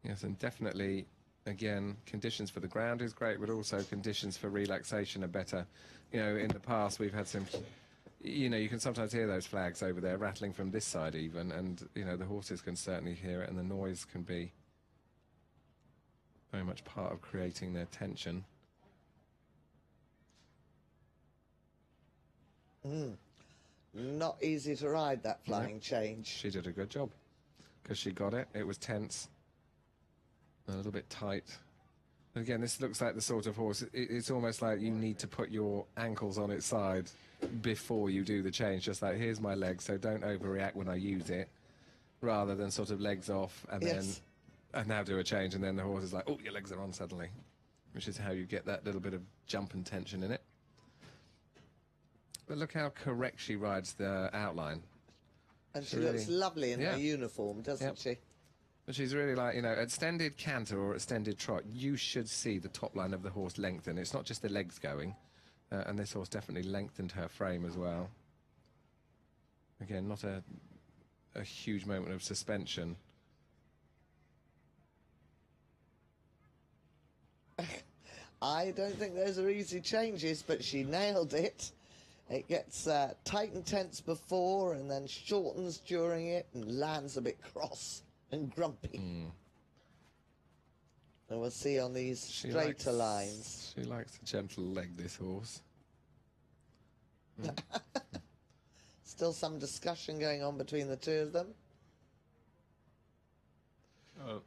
S2: Yes, and definitely, again, conditions for the ground is great, but also conditions for relaxation are better. You know, in the past we've had some, you know, you can sometimes hear those flags over there rattling from this side even, and, you know, the horses can certainly hear it, and the noise can be very much part of creating their tension.
S3: Not easy to ride, that flying change.
S2: She did a good job, because she got it. It was tense, a little bit tight. And again, this looks like the sort of horse, it's almost like you need to put your ankles on its side before you do the change, just like, here's my leg, so don't overreact when I use it, rather than sort of legs off and then, and now do a change, and then the horse is like, oh, your legs are on suddenly, which is how you get that little bit of jump and tension in it. But look how correct she rides the outline.
S3: And she
S2: really
S3: looks lovely in
S2: Yeah.
S3: her uniform, doesn't
S2: Yep.
S3: she?
S2: But she's really like, you know, extended canter or extended trot, you should see the top line of the horse lengthen. It's not just the legs going. And this horse definitely lengthened her frame as well. Again, not a huge moment of suspension.
S3: I don't think those are easy changes, but she nailed it. It gets tight and tense before and then shortens during it and lands a bit cross and grumpy. And we'll see on these straighter lines.
S2: She likes to gentle leg, this horse.
S3: Still some discussion going on between the two of them.
S4: Oh,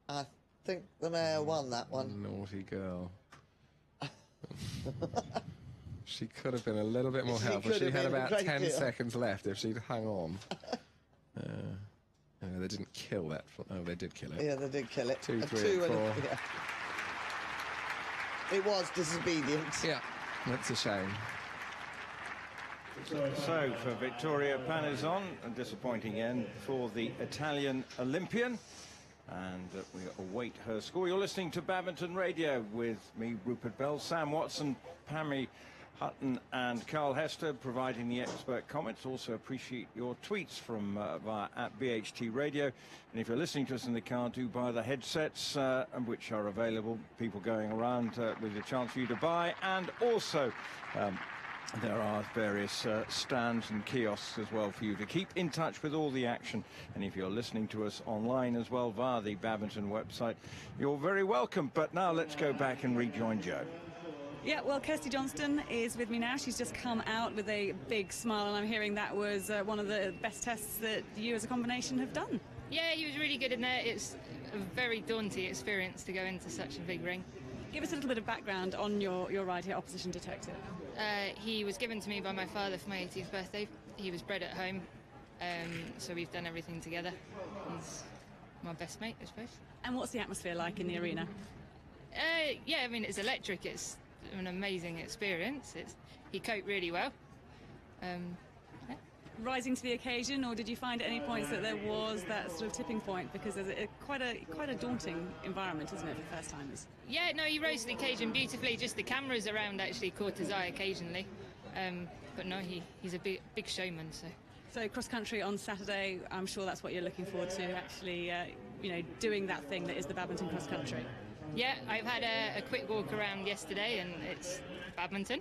S3: I think the mare won that one.
S2: Naughty girl. She could have been a little bit more
S3: She
S2: helpful.
S3: could
S2: She
S3: have
S2: had
S3: been a
S2: about
S3: great
S2: 10
S3: deal.
S2: seconds left if she'd hung on. They didn't kill that. Oh, they did kill it.
S3: Yeah, they did kill it.
S2: 2,
S3: A
S2: 3,
S3: 2
S2: and
S3: and a-
S2: 4.
S3: yeah. It was disobedient.
S2: Yeah, that's a shame.
S1: So for Vittoria Panizzon, a disappointing end for the Italian Olympian, and we await her score. You're listening to Badminton Radio with me, Rupert Bell, Sam Watson, Pammy Hutton and Carl Hester providing the expert comments. Also appreciate your tweets from via @BHT Radio. And if you're listening to us in the car, do buy the headsets, which are available. People going around with a chance for you to buy. And also there are various stands and kiosks as well for you to keep in touch with all the action. And if you're listening to us online as well via the Badminton website, you're very welcome. But now let's go back and rejoin Joe.
S5: Yeah, well, Kirsty Johnston is with me now. She's just come out with a big smile, and I'm hearing that was one of the best tests that you as a combination have done.
S9: Yeah, he was really good in there. It's a very daunting experience to go into such a big ring.
S5: Give us a little bit of background on your ride here, Opposition Detective.
S9: He was given to me by my father for my 80th birthday. He was bred at home, so we've done everything together. He's my best mate, I suppose.
S5: And what's the atmosphere like in the arena?
S9: Yeah, I mean, it's electric. It's an amazing experience. He coped really well. Yeah.
S5: Rising to the occasion, or did you find at any points that there was that sort of tipping point? Because there's quite a daunting environment, isn't it, for first timers?
S9: Yeah, no, he rose to the occasion beautifully. Just the cameras around actually caught his eye occasionally. But no, he's a big showman.
S5: So cross country on Saturday, I'm sure that's what you're looking forward to, actually, doing that thing that is the badminton cross country.
S9: Yeah, I've had a quick walk around yesterday, and it's badminton.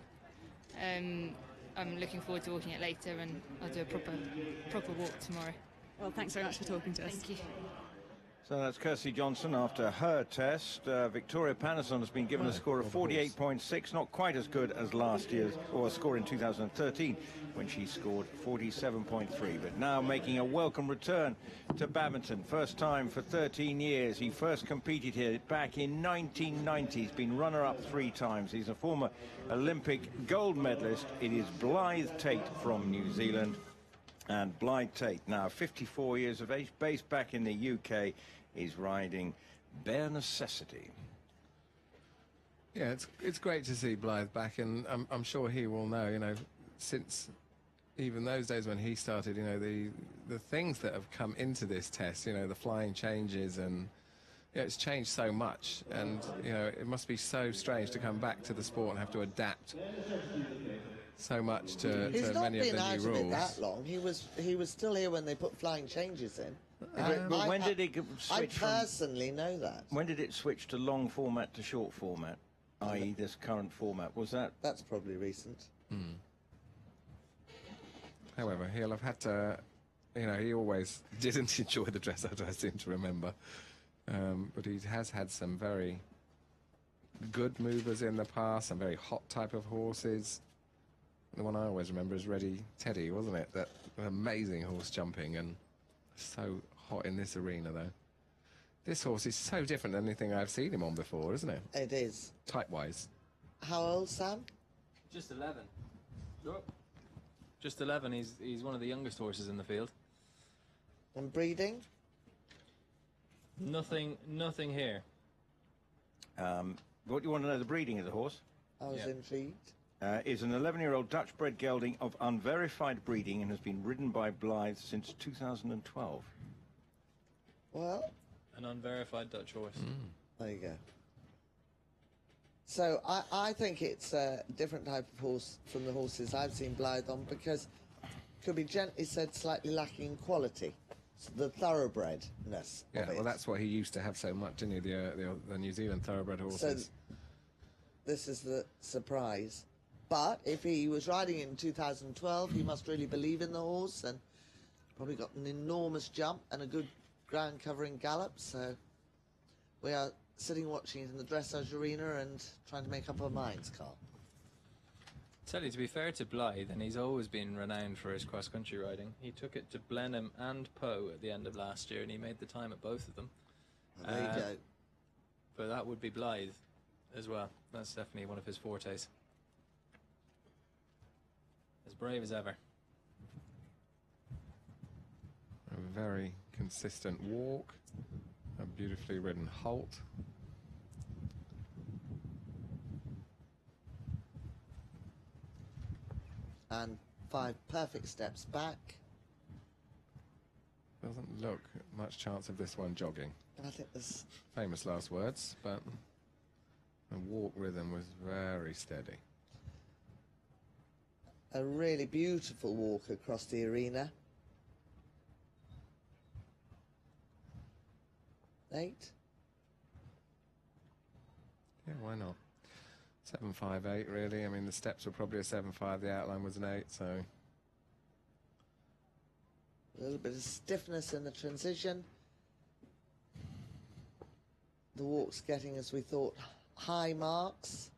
S9: I'm looking forward to walking it later, and I'll do a proper walk tomorrow.
S5: Well, thanks very much for talking to us.
S9: Thank you.
S1: So that's Kirsty Johnston after her test. Victoria Panizzon has been given a score of 48.6, not quite as good as last year's, or a score in 2013 when she scored 47.3. But now making a welcome return to badminton. First time for 13 years. He first competed here back in 1990. He's been runner-up 3 times. He's a former Olympic gold medalist. It is Blyth Tait from New Zealand. And Blyth Tait, now 54 years of age, based back in the UK, is riding Bare Necessity.
S2: Yeah, it's great to see Blyth back, and I'm sure he will know, you know, since even those days when he started, you know, the things that have come into this test, you know, the flying changes, and yeah, it's changed so much, and you know, it must be so strange to come back to the sport and have to adapt so much to many of the new rules.
S3: He's not been out of it that long. He was still here when they put flying changes in.
S1: But when did it switch?
S3: I personally know that.
S1: When did it switch to long format to short format, i.e. this current format? Was that?
S3: That's probably recent.
S2: Mm. However, he'll have had to, you know, he always didn't enjoy the dressage, I seem to remember. But he has had some very good movers in the past, some very hot type of horses. The one I always remember is Ready Teddy, wasn't it? That amazing horse jumping, and so hot in this arena, though. This horse is so different than anything I've seen him on before, isn't it?
S3: It is.
S2: Type-wise.
S3: How old, Sam?
S4: Just 11. Just 11. He's one of the youngest horses in the field.
S3: And breeding?
S4: Nothing here.
S1: What do you want to know? The breeding of the horse?
S3: I was intrigued.
S1: Is an 11-year-old Dutch bred gelding of unverified breeding and has been ridden by Blyth since 2012.
S3: Well,
S4: An unverified Dutch horse.
S3: there you go. So I think it's a different type of horse from the horses I've seen Blyth on, because could be gently said slightly lacking in quality. The thoroughbredness.
S2: Yeah,
S3: of it.
S2: well, that's what he used to have so much, didn't he? The New Zealand thoroughbred horses.
S3: So this is the surprise. But if he was riding in 2012, he must really believe in the horse, and probably got an enormous jump and a good ground covering gallop. So we are sitting watching it in the dressage arena and trying to make up our minds, Carl.
S4: Tell you, to be fair to Blyth, and he's always been renowned for his cross-country riding, he took it to Blenheim and Poe at the end of last year, and he made the time at both of them.
S3: Well, there you go.
S4: But that would be Blyth as well. That's definitely one of his fortes. As brave as ever.
S2: A very consistent walk. A beautifully ridden halt.
S3: And 5 perfect steps back.
S2: Doesn't look much chance of this one jogging.
S3: I think there's
S2: Famous last words, but the walk rhythm was very steady.
S3: a really beautiful walk across the arena. 8.
S2: Yeah, why not? 7.58 really. I mean, the steps were probably a 7.5. The outline was an 8, so
S3: A little bit of stiffness in the transition. The walk's getting, as we thought, high marks.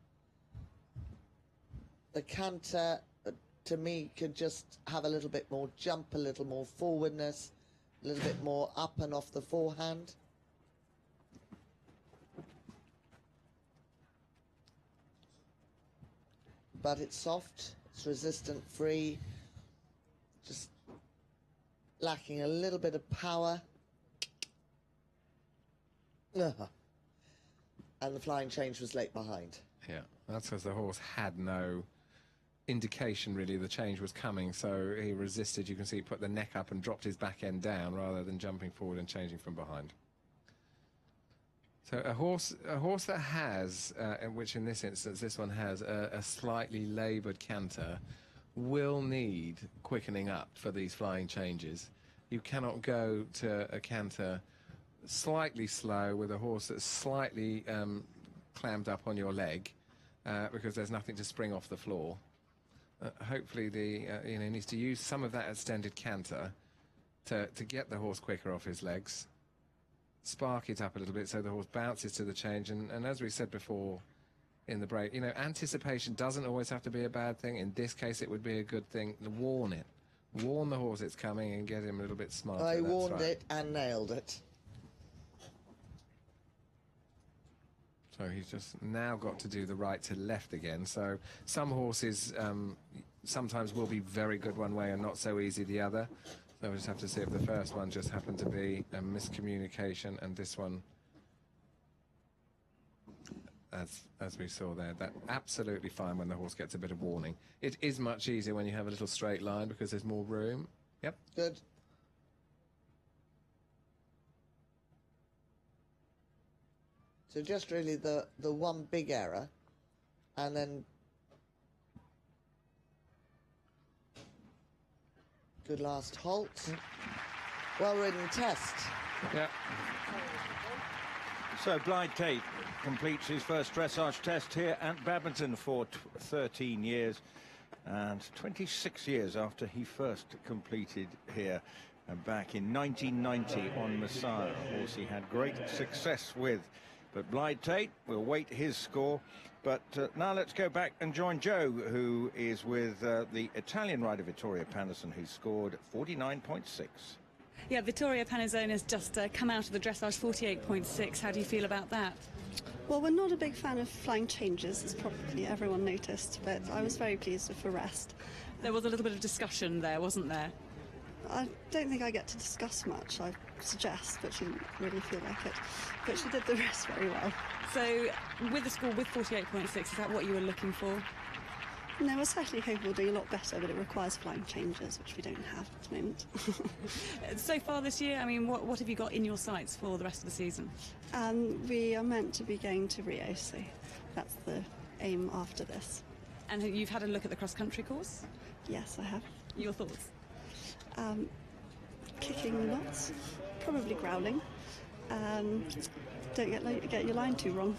S3: The canter, to me, could just have a little bit more jump, a little more forwardness, a little bit more up and off the forehand. But it's soft, it's resistant free, just lacking a little bit of power. And the flying change was late behind.
S2: yeah, that's because the horse had no indication really the change was coming, so he resisted. You can see he put the neck up and dropped his back end down rather than jumping forward and changing from behind. So a horse that has, which in this instance this one has, a slightly laboured canter, will need quickening up for these flying changes. You cannot go to a canter slightly slow with a horse that's slightly clammed up on your leg, because there's nothing to spring off the floor. Hopefully he needs to use some of that extended canter to get the horse quicker off his legs, spark it up a little bit so the horse bounces to the change. And as we said before in the break, you know, anticipation doesn't always have to be a bad thing. In this case, it would be a good thing. Warn it. Warn the horse it's coming and get him a little bit smarter.
S3: I warned it and nailed it.
S2: So he's just now got to do the right to left again. So some horses sometimes will be very good one way and not so easy the other. So we'll just have to see if the first one just happened to be a miscommunication, and this one, as we saw there, that absolutely fine when the horse gets a bit of warning. It is much easier when you have a little straight line because there's more room. Yep.
S3: Good. So just really the one big error, and then good last halt. Well ridden test.
S2: Yeah.
S1: So Blyth Tait completes his first dressage test here at Badminton for 13 years and 26 years after he first completed here back in 1990 on Messiah, a horse he had great success with. But Blyth Tait will wait his score. But now let's go back and join Joe, who is with the Italian rider Vittoria Panizzon, who scored 49.6.
S5: Yeah, Vittoria Panizzon has just come out of the dressage 48.6. How do you feel about that?
S10: Well, we're not a big fan of flying changes, as probably everyone noticed, but I was very pleased with the rest.
S5: There was a little bit of discussion there, wasn't there?
S10: I don't think I get to discuss much, I suggest, but she didn't really feel like it. But she did the rest very well.
S5: So, with the score with 48.6, is that what you were looking for?
S10: No, I certainly hope we'll do a lot better, but it requires flying changes, which we don't have at the moment.
S5: So far this year, I mean, what have you got in your sights for the rest of the season?
S10: We are meant to be going to Rio, so that's the aim after this.
S5: And you've had a look at the cross-country course?
S10: Yes, I have.
S5: Your thoughts?
S10: Kicking lots, probably growling. Don't get your line too wrong.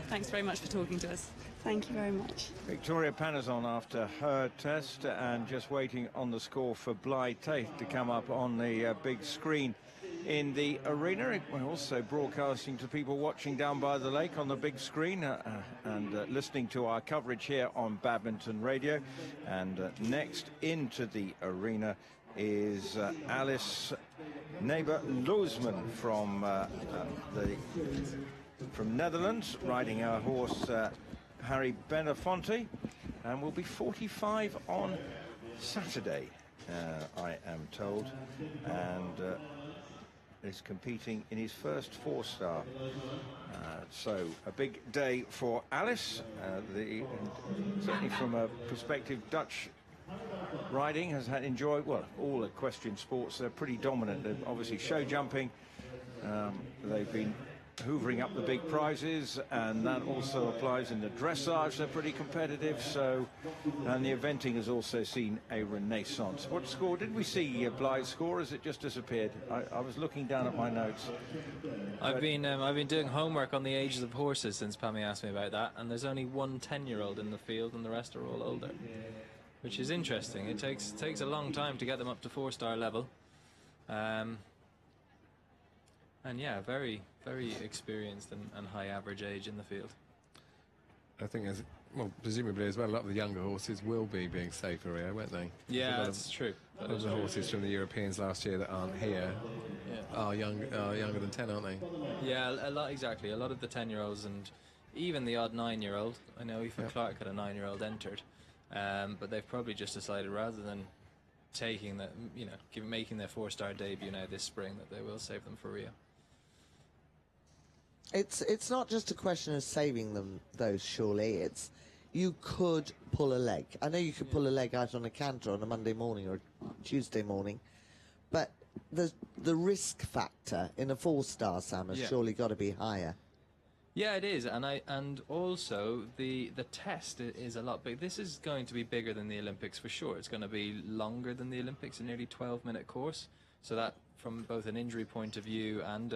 S5: Thanks very much for talking to us.
S10: Thank you very much.
S1: Vittoria Panizzon after her test, and just waiting on the score for Blyth Tait to come up on the big screen in the arena. We're also broadcasting to people watching down by the lake on the big screen and listening to our coverage here on Badminton Radio. And next into the arena is Alice Naber-Lozeman from Netherlands, riding our horse Harry Belafonte, and will be 45 on Saturday, I am told, and is competing in his first four-star. So a big day for Alice. Certainly from a perspective, Dutch riding has had enjoyed, well, all equestrian sports, they're pretty dominant. They're obviously show jumping, they've been hoovering up the big prizes, and that also applies in the dressage. They're pretty competitive. So, and the eventing has also seen a renaissance. What score did we see? Blythe's score? Has it just disappeared? I was looking down at my notes.
S4: I've been doing homework on the ages of horses since Pammy asked me about that, and there's only one 10-year-old in the field, and the rest are all older, which is interesting. It takes a long time to get them up to four-star level. And yeah, very, very experienced and high average age in the field.
S2: I think, presumably as well, a lot of the younger horses will be being safe for Rio, won't they?
S4: Yeah, that's true.
S2: A lot of the horses from the Europeans last year that aren't here are younger than 10, aren't they?
S4: Yeah, a lot, exactly. A lot of the 10-year-olds and even the odd 9-year-old. I know Aoife Clark had a 9-year-old entered, but they've probably just decided rather than taking the, making their four-star debut now this spring, that they will save them for Rio.
S3: It's not just a question of saving them, though, surely. It's you could pull a leg. I know you could pull a leg out on a canter on a Monday morning or a Tuesday morning, but the risk factor in a four-star, Sam, has surely got to be higher.
S4: Yeah, it is, and also the test is a lot big. This is going to be bigger than the Olympics for sure. It's going to be longer than the Olympics, a nearly 12-minute course. So that, from both an injury point of view and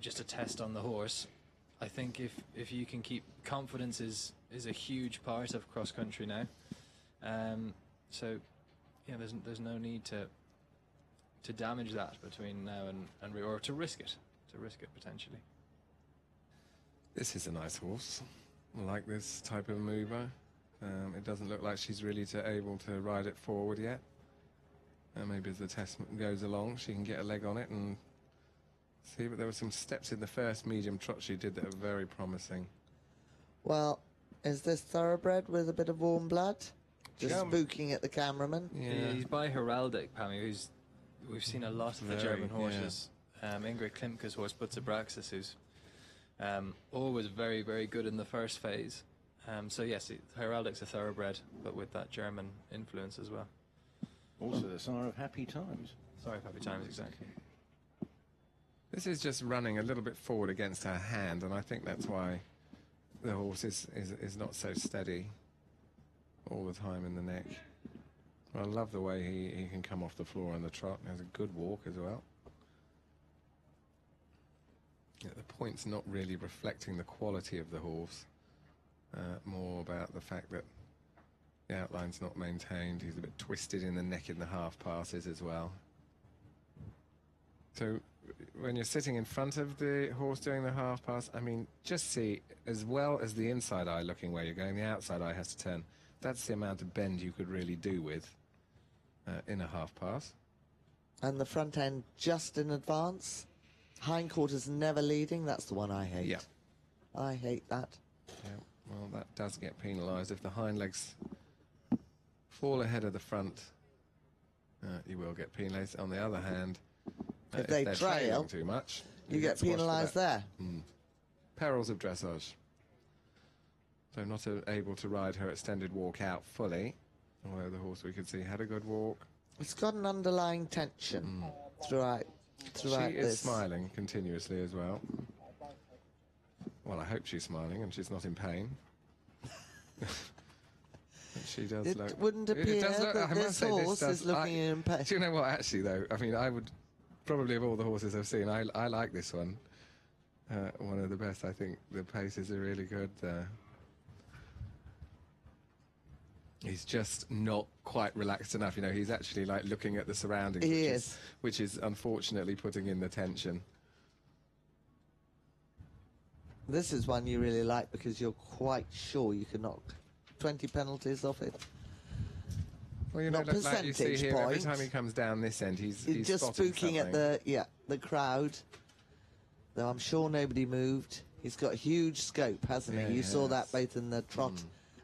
S4: just a test on the horse, I think if you can keep confidence is a huge part of cross country now. So yeah, there's no need to to damage that between now and or to risk it potentially.
S2: This is a nice horse. I like this type of mover. It doesn't look like she's really able to ride it forward yet. Maybe as the test goes along, she can get a leg on it and see. But there were some steps in the first medium trot she did that are very promising.
S3: Well, is this thoroughbred with a bit of warm blood? Just spooking at the cameraman?
S4: Yeah. He's by Heraldic, Pammy, we've seen a lot of the German horses. Ingrid Klimke's horse, Butzebraxis, who's always very, very good in the first phase. So yes, Heraldic's a thoroughbred, but with that German influence as well.
S1: Also the sire of Happy Times.
S4: Sire of Happy Times, exactly.
S2: This is just running a little bit forward against her hand, and I think that's why the horse is not so steady all the time in the neck. I love the way he can come off the floor on the trot. He has a good walk as well. Yeah, the point's not really reflecting the quality of the horse. More about the fact that the outline's not maintained. He's a bit twisted in the neck in the half passes as well. So when you're sitting in front of the horse doing the half pass, I mean, just see, as well as the inside eye looking where you're going, the outside eye has to turn. That's the amount of bend you could really do with in a half pass.
S3: And the front end just in advance. Hindquarters never leading. That's the one I hate.
S2: Yeah.
S3: I hate that.
S2: Yeah. Well, that does get penalised. If the hind legs fall ahead of the front, you will get penalised. On the other hand,
S3: if they
S2: they're
S3: trail
S2: too much,
S3: you get penalised there.
S2: Perils of dressage. So not able to ride her extended walk out fully, although the horse we could see had a good walk.
S3: It's got an underlying tension throughout
S2: she is smiling continuously as well. Well, I hope she's smiling and she's not in pain. She does
S3: it
S2: look...
S3: wouldn't appear that this horse is looking in pain.
S2: Do you know what, actually, though? I mean, I would... Probably of all the horses I've seen, I like this one. One of the best. I think the paces are really good there. He's just not quite relaxed enough. You know, he's actually like looking at the surroundings, which is unfortunately putting in the tension.
S3: This is one you really like because you're quite sure you can knock 20 penalties off it.
S2: Well, you know, like you see here, every time he comes down this end, he's
S3: just spooking at the crowd. Though I'm sure nobody moved. He's got huge scope, hasn't he? You saw that both in the trot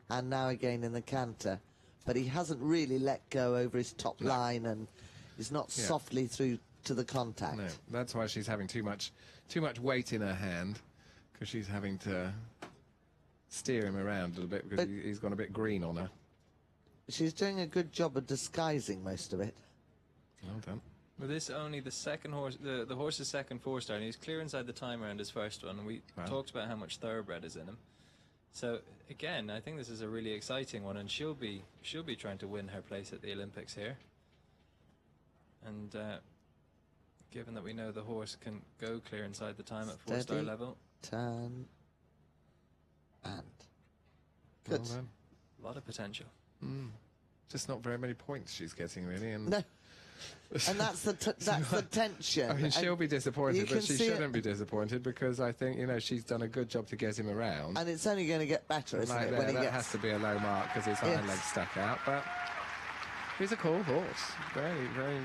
S3: and now again in the canter. But he hasn't really let go over his top line, and he's not softly through to the contact.
S2: No, that's why she's having too much weight in her hand, because she's having to steer him around a little bit because he's gone a bit green on her.
S3: She's doing a good job of disguising most of it.
S2: Well done.
S4: Well, this only the second horse, the horse's second four-star, and he's clear inside the time around his first one. And we talked about how much thoroughbred is in him. So again, I think this is a really exciting one, and she'll be trying to win her place at the Olympics here. And given that we know the horse can go clear inside the time at four-star level,
S3: turn and good.
S2: Well,
S4: a lot of potential.
S2: Just not very many points she's getting, really. And
S3: no. And that's the tension.
S2: I mean, she'll be disappointed, but she shouldn't be disappointed, because I think, you know, she's done a good job to get him around.
S3: And it's only going to get better, isn't it? When
S2: that has to be a low mark because his hind leg stuck out. But he's a cool horse, very, very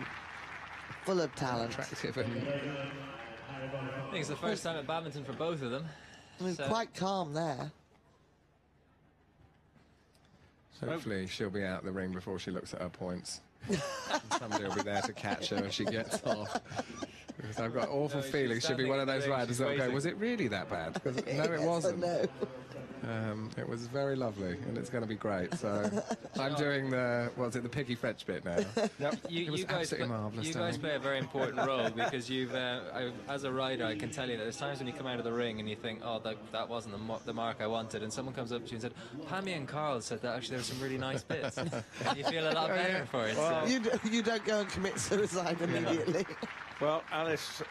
S3: full of talent,
S2: attractive.
S4: I think it's the first time at Badminton for both of them.
S3: I mean, quite calm there.
S2: Hopefully she'll be out the ring before she looks at her points. Somebody will be there to catch her when she gets off. Because I've got awful feelings she'll be one of those riders that will go, was it really that bad? Because no, it wasn't.
S3: No.
S2: It was very lovely, and it's going to be great. So I'm doing the piggy fetch bit now.
S4: Yep. You guys play a very important role, because you've, as a rider, I can tell you that there's times when you come out of the ring and you think, oh, that wasn't the mark I wanted, and someone comes up to you and said, Pammy and Carl said that actually there were some really nice bits. And you feel a lot better for it.
S3: Well, you don't go and commit suicide immediately.
S1: Well, Alice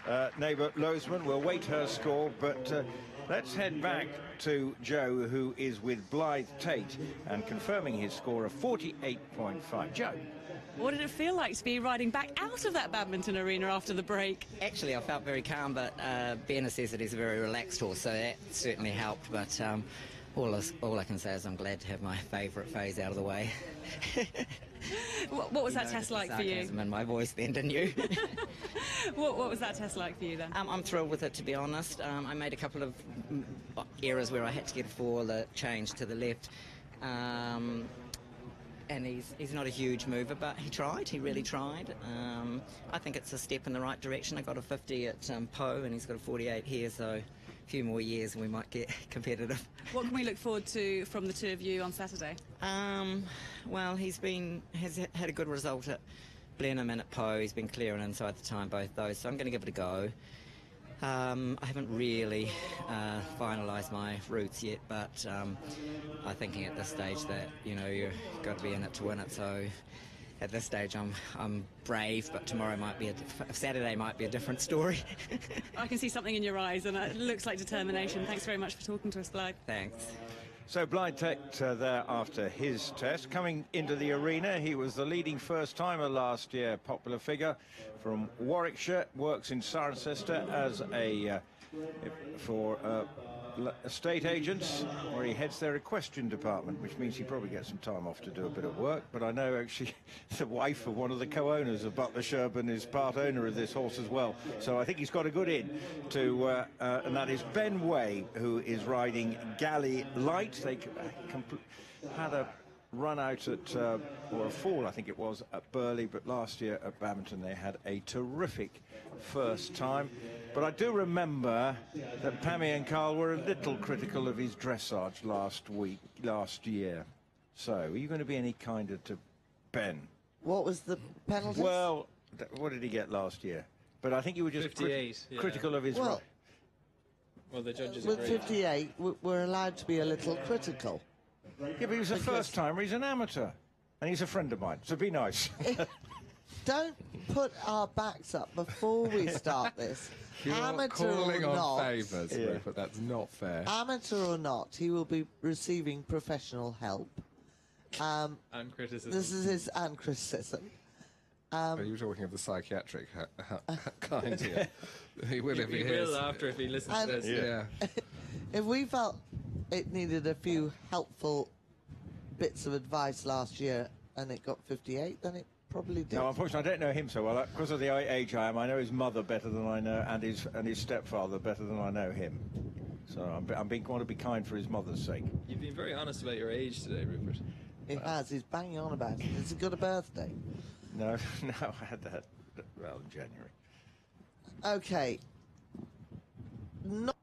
S1: Naber-Lozeman will wait her score, but let's head back to Joe, who is with Blyth Tait and confirming his score of 48.5. Joe.
S5: What did it feel like to be riding back out of that badminton arena after the break?
S11: Actually, I felt very calm, but Ben says that he's a very relaxed horse, so that certainly helped. But all I can say is I'm glad to have my favourite phase out of the way.
S5: What was that test like for you?
S11: In my voice then, didn't you?
S5: What was that test like for you then?
S11: I'm thrilled with it, to be honest. I made a couple of errors where I had to get for the change to the left. And he's not a huge mover, but he tried. He really tried. I think it's a step in the right direction. I got a 50 at Poe, and he's got a 48 here, so a few more years and we might get competitive.
S5: What can we look forward to from the two of you on Saturday?
S11: Well, has had a good result at Blenheim and at Poe. He's been clear and inside the time, both those, so I'm going to give it a go. I haven't really finalised my routes yet, but I'm thinking at this stage that, you know, you've got to be in it to win it. So at this stage, I'm brave, but tomorrow Saturday might be a different story.
S5: I can see something in your eyes, and it looks like determination. Thanks very much for talking to us, Blyth.
S11: Thanks.
S1: So Blyth Tait there after his test. Coming into the arena, he was the leading first-timer last year, popular figure from Warwickshire, works in Cirencester as for estate agents, where he heads their equestrian department, which means he probably gets some time off to do a bit of work. But I know actually the wife of one of the co-owners of Butler Sherburn is part owner of this horse as well. So I think he's got a good in to, and that is Ben Way, who is riding Galley Light. They had a run out at, or a fall, I think it was, at Burley, but last year at Badminton they had a terrific first time. But I do remember that Pammy and Carl were a little critical of his dressage last year. So, are you going to be any kinder to Ben?
S3: What was the penalty?
S1: Well, what did he get last year? But I think you were just
S4: 58,
S1: critical of his
S3: well,
S4: well, the judges
S3: with
S4: agreed.
S3: 58, we're allowed to be a little critical.
S1: Yeah, but he was a first-timer, he's an amateur. And he's a friend of mine, so be nice.
S3: Don't put our backs up before we start this.
S2: You're
S3: Amateur
S2: calling
S3: or
S2: on
S3: not,
S2: favours, Rupert. That's not fair.
S3: amateur or not, he will be receiving professional help.
S4: And criticism.
S3: This is his and criticism.
S2: Are you talking of the psychiatric kind here? He will if he hears.
S4: will after if he listens to this.
S2: Yeah.
S3: If we felt it needed a few helpful bits of advice last year and it got 58, then it probably did.
S1: No, unfortunately, I don't know him so well. Because of the age I am, I know his mother better than I know, and his stepfather better than I know him. So I'm being want to be kind for his mother's sake.
S4: You've been very honest about your age today, Rupert.
S3: He has. He's banging on about it. Has he got a birthday?
S1: No, I had that, well, in January.
S3: Okay. Not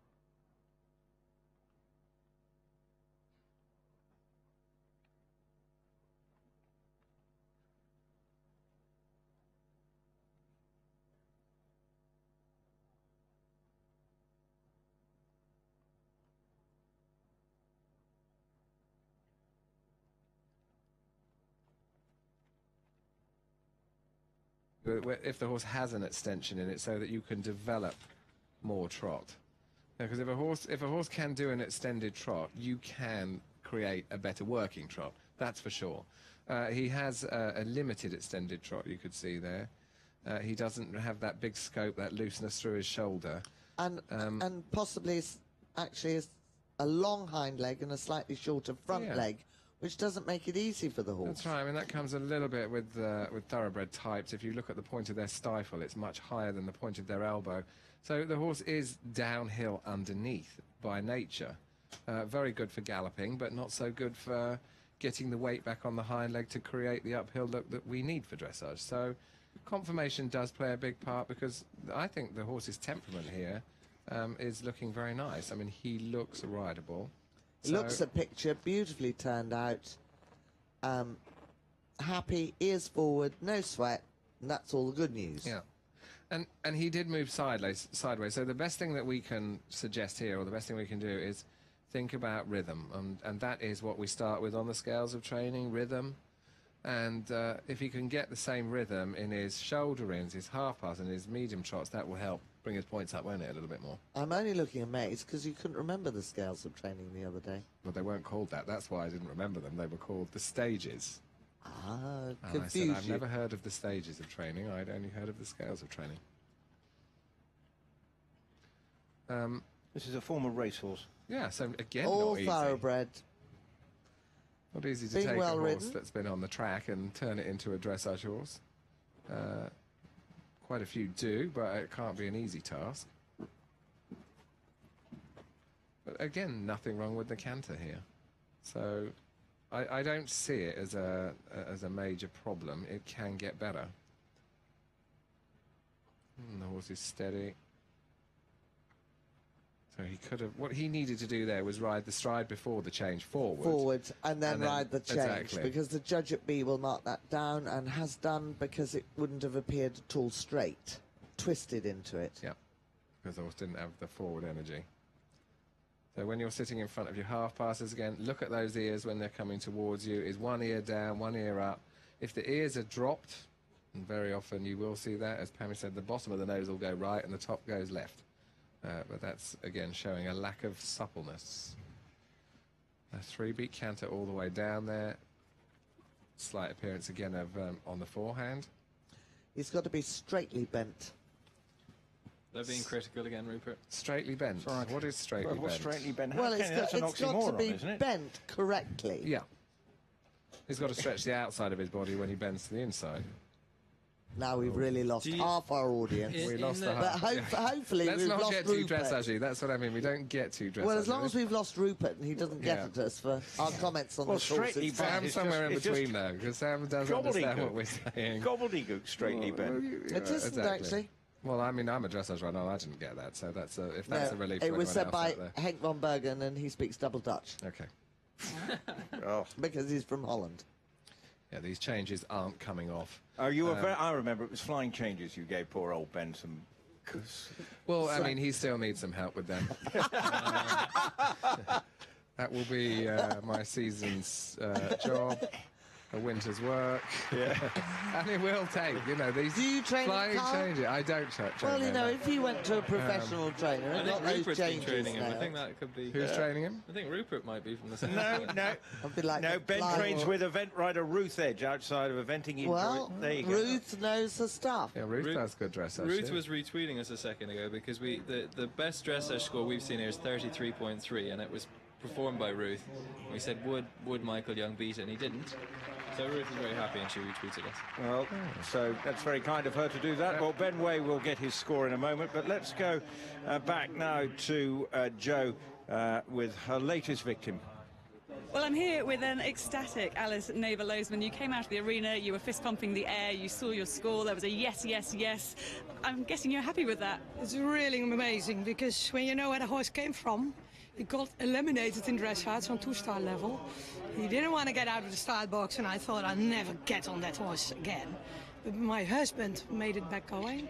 S2: if the horse has an extension in it, so that you can develop more trot. Because if a horse can do an extended trot, you can create a better working trot. That's for sure. He has a limited extended trot, you could see there. He doesn't have that big scope, that looseness through his shoulder.
S3: and possibly actually a long hind leg and a slightly shorter front leg, which doesn't make it easy for the horse.
S2: That's right. I mean, that comes a little bit with thoroughbred types. If you look at the point of their stifle, it's much higher than the point of their elbow. So the horse is downhill underneath by nature. Very good for galloping, but not so good for getting the weight back on the hind leg to create the uphill look that we need for dressage. So conformation does play a big part, because I think the horse's temperament here is looking very nice. I mean, he looks rideable.
S3: Looks a picture, beautifully turned out. Happy, ears forward, no sweat, and that's all the good news.
S2: Yeah. And he did move sideways. So the best thing that we can suggest here, or the best thing we can do, is think about rhythm. And that is what we start with on the scales of training, rhythm. And if he can get the same rhythm in his shoulder ins, his half pass and his medium trots, that will help bring his points up, won't it, a little bit more?
S3: I'm only looking amazed because you couldn't remember the scales of training the other day.
S2: Well, they weren't called that. That's why I didn't remember them. They were called the stages. And I said,
S3: confuse
S2: I've
S3: you.
S2: never heard of the stages of training. I'd only heard of the scales of training.
S1: This is a former racehorse.
S2: Yeah, so again,
S3: All
S2: not easy.
S3: thoroughbred.
S2: Not easy to
S3: Being
S2: take
S3: well
S2: a horse
S3: ridden.
S2: that's been on the track and turn it into a dressage horse. Quite a few do, but it can't be an easy task. But again, nothing wrong with the canter here. So I don't see it as a major problem. It can get better. And the horse is steady. So he could have... What he needed to do there was ride the stride before the change forward.
S3: And then ride the change.
S2: Exactly.
S3: Because the judge at B will mark that down and has done, because it wouldn't have appeared at all straight. Twisted into it.
S2: Yeah, because the horse didn't have the forward energy. So when you're sitting in front of your half passes again, look at those ears when they're coming towards you. Is one ear down, one ear up? If the ears are dropped, and very often you will see that, as Pammy said, the bottom of the nose will go right and the top goes left. But that's, again, showing a lack of suppleness. A 3-beat canter all the way down there. Slight appearance again of on the forehand.
S3: He's got to be straightly bent.
S4: They're being critical again, Rupert.
S2: Straightly bent.
S1: Right.
S2: What is straightly bent?
S1: What's straightly bent?
S3: Well,
S1: That's an
S3: it's got to
S1: oxymoron,
S3: be
S1: isn't it?
S3: bent correctly.
S2: Yeah. He's got to stretch the outside of his body when he bends to the inside.
S3: Now we've really lost half our audience.
S2: We lost the
S3: But
S2: half.
S3: hopefully
S2: Let's
S3: we've
S2: not
S3: lost
S2: get too
S3: Rupert.
S2: dressage. That's what I mean. We don't get too dressage.
S3: Well, as long as we've lost Rupert and he doesn't get
S2: Yeah.
S3: at us for our comments on
S1: Well,
S3: the course.
S1: straightly
S3: it's
S1: bent
S3: fine.
S2: Sam's
S1: It's
S2: somewhere
S1: just-
S2: in
S1: it's
S2: between,
S1: just
S2: though, because Sam doesn't understand what we're saying.
S1: Gobbledygook, straightly bent.
S3: It isn't actually.
S2: Well, I mean, I'm a dressage runner. I didn't get that, so that's if that's a relief.
S3: It
S2: to
S3: was said
S2: anyone
S3: by
S2: else out
S3: Henk van Bergen, and he speaks double Dutch
S2: there. Okay.
S1: Oh.
S3: because he's from Holland.
S2: Yeah, these changes aren't coming off.
S1: Oh, you were I remember it was flying changes you gave poor old Ben some.
S2: Well, I mean, he still needs some help with them. That will be my season's job, a winter's work.
S1: Yeah.
S2: And it will take, these
S3: Do you train
S2: flying
S3: Carl?
S2: changes. I don't train
S3: Well,
S2: them.
S3: if you went to a professional trainer
S4: I
S3: and
S4: think
S3: got those
S4: Rupert's been
S3: changes
S4: training him. I
S3: now,
S4: think that could be...
S2: Who's training him?
S4: I think Rupert might be from the same
S1: No, no.
S3: I'd be like
S1: No,
S3: the
S1: Ben
S3: fly-
S1: trains with event rider Ruth Edge outside of eventing in.
S3: Well,
S1: There you go.
S3: Ruth knows her stuff.
S2: Yeah, Ruth
S4: Ruth-
S2: does good dressage.
S4: Ruth
S2: yeah.
S4: was retweeting us a second ago because the best dressage score we've seen here is 33.3, and it was performed by Ruth. We said, would Michael Young beat it? And he didn't. So Ruth is very happy and she retweeted us.
S1: Well, so that's very kind of her to do that. Well, Ben Way will get his score in a moment, but let's go back now to Jo with her latest victim.
S5: Well, I'm here with an ecstatic Alice Naber-Lozeman. You came out of the arena, you were fist pumping the air, you saw your score, there was a yes, yes, yes. I'm guessing you're happy with that.
S12: It's really amazing because when you know where the horse came from, he got eliminated in dressage on 2-star level. He didn't want to get out of the start box, and I thought I'd never get on that horse again. But my husband made it back going.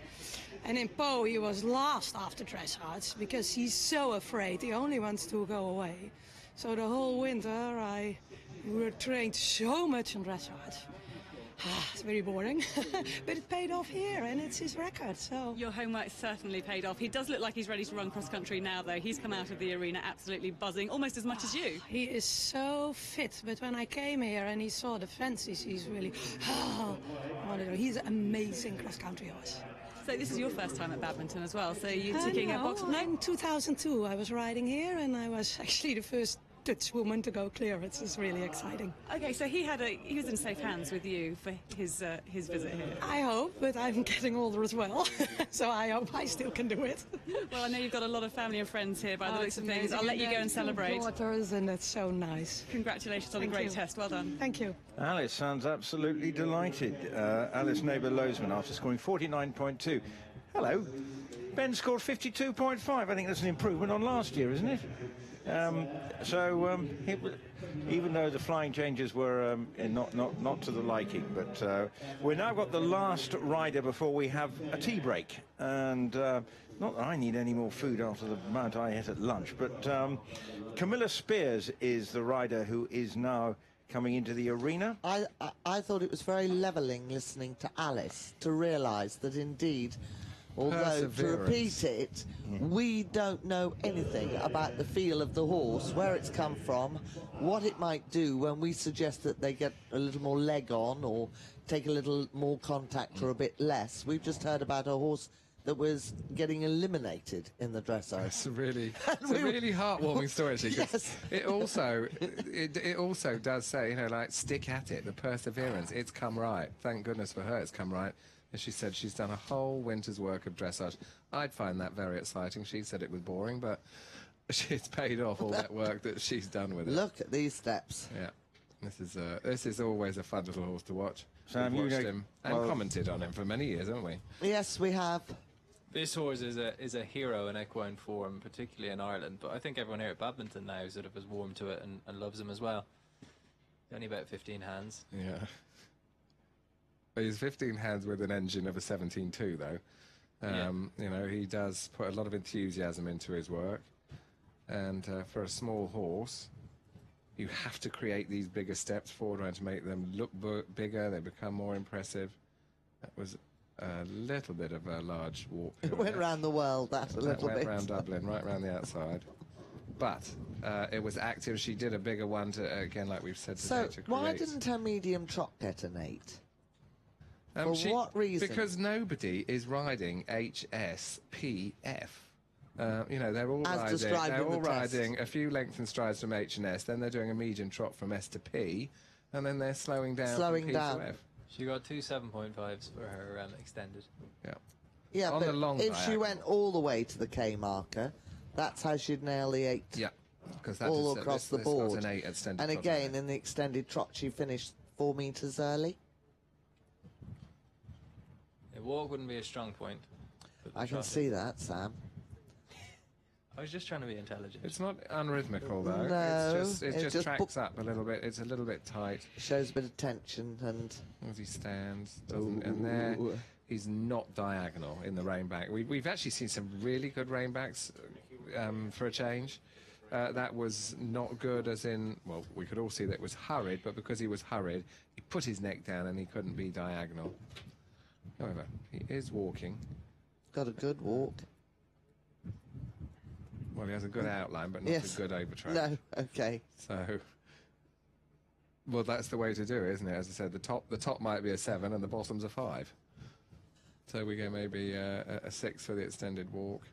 S12: And in Po, he was last after dressage because he's so afraid. He only wants to go away. So the whole winter, we were trained so much on dressage. It's very boring, but it paid off here, and it's his record, so...
S5: Your homework certainly paid off. He does look like he's ready to run cross-country now, though. He's come out of the arena absolutely buzzing, almost as much as you.
S12: He is so fit, but when I came here and he saw the fences, he's really... he's an amazing cross-country horse.
S5: So this is your first time at Badminton as well, so you're ticking a box.
S12: No, in 2002 I was riding here, and I was actually the first Dutch woman to go clear. It's really exciting.
S5: Okay, so he was in safe hands with you for his visit here.
S12: I hope, but I'm getting older as well, so I hope I still can do it.
S5: Well, I know you've got a lot of family and friends here by the looks
S12: it's
S5: of things.
S12: amazing.
S5: I'll let you go and
S12: Two
S5: celebrate.
S12: daughters, and that's so nice.
S5: Congratulations on a
S12: Thank
S5: great
S12: you.
S5: test. Well done.
S12: Thank you.
S1: Alice sounds absolutely delighted. Alice Naber-Lozeman after scoring 49.2. Hello. Ben scored 52.5. I think that's an improvement on last year, isn't it? Even though the flying changes were not to the liking, but we've now got the last rider before we have a tea break, and not that I need any more food after the amount I ate at lunch, but Camila Spears is the rider who is now coming into the arena.
S3: I thought it was very levelling listening to Alice to realise that indeed Although, to repeat it, we don't know anything about the feel of the horse, where it's come from, what it might do when we suggest that they get a little more leg on or take a little more contact or a bit less. We've just heard about a horse that was getting eliminated in the dressage.
S2: It's a really heartwarming story, actually. 'Cause it also does say, you know, like, stick at it, the perseverance. It's come right. Thank goodness for her, it's come right. As she said, she's done a whole winter's work of dressage. I'd find that very exciting. She said it was boring, but she's paid off all that work that she's done with it.
S3: Look at these steps.
S2: Yeah, this is always a fun little horse to watch.
S1: Sam,
S2: We've watched him and commented on him for many years, haven't we?
S3: Yes, we have.
S4: This horse is a hero in equine form, particularly in Ireland, but I think everyone here at Badminton now sort of is warm to it and loves him as well. Only about 15 hands.
S2: Yeah. He's 15 hands with an engine of a 17.2, though. You know, he does put a lot of enthusiasm into his work. And for a small horse, you have to create these bigger steps forward and to make them look bigger. They become more impressive. That was a little bit of a large walk.
S3: It went round the world, a little bit.
S2: Went round Dublin, right round the outside. But it was active. She did a bigger one, again, like we've said today, to create.
S3: Why didn't her medium trot get an 8? For what reason?
S2: Because nobody is riding HSPF. You know, they're all riding a few lengths and strides from H and S, then they're doing a medium trot from S to P, and then they're slowing down from P to F.
S4: She got 2 7.5s for her extended.
S2: Yeah.
S3: Yeah,
S2: on
S3: but
S2: the long
S3: if she went all the way to the K marker, that's how she'd nail the 8.
S2: Yeah, because
S3: all across the board.
S2: An 8 extended
S3: and again, in the extended trot, she finished 4 metres early.
S4: A walk wouldn't be a strong point.
S3: I can see that, Sam.
S4: I was just trying to be intelligent.
S2: It's not unrhythmical, though.
S3: No,
S2: it just tracks up a little bit. It's a little bit tight.
S3: Shows a bit of tension and...
S2: As he stands, and there he's not diagonal in the rein-back. We've actually seen some really good rein-backs for a change. That was not good, as in, well, we could all see that it was hurried, but because he was hurried, he put his neck down and he couldn't be diagonal. However, he is walking.
S3: Got a good walk.
S2: Well, he has a good outline, but not a good overtrack.
S3: No, okay.
S2: So, well, that's the way to do it, isn't it? As I said, the top might be a 7 and the bottom's a 5. So we go maybe a 6 for the extended walk.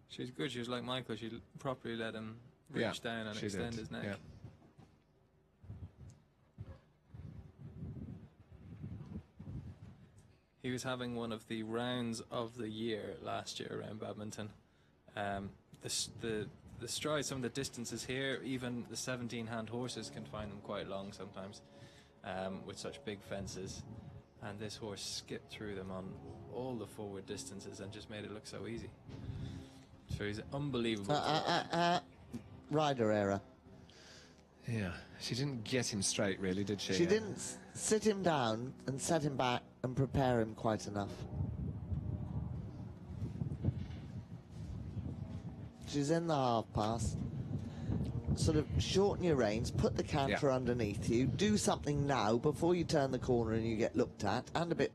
S4: She's good. She was like Michael. She properly let him reach down and extend his neck.
S2: Yeah.
S4: He was having one of the rounds of the year last year around Badminton. The stride, some of the distances here, even the 17-hand horses can find them quite long sometimes with such big fences. And this horse skipped through them on all the forward distances and just made it look so easy. So he's unbelievable.
S3: Rider error.
S2: Yeah, she didn't get him straight, really, did she?
S3: She didn't sit him down and set him back and prepare him quite enough. She's in the half pass. Sort of shorten your reins, put the canter underneath you, do something now before you turn the corner and you get looked at, and a bit.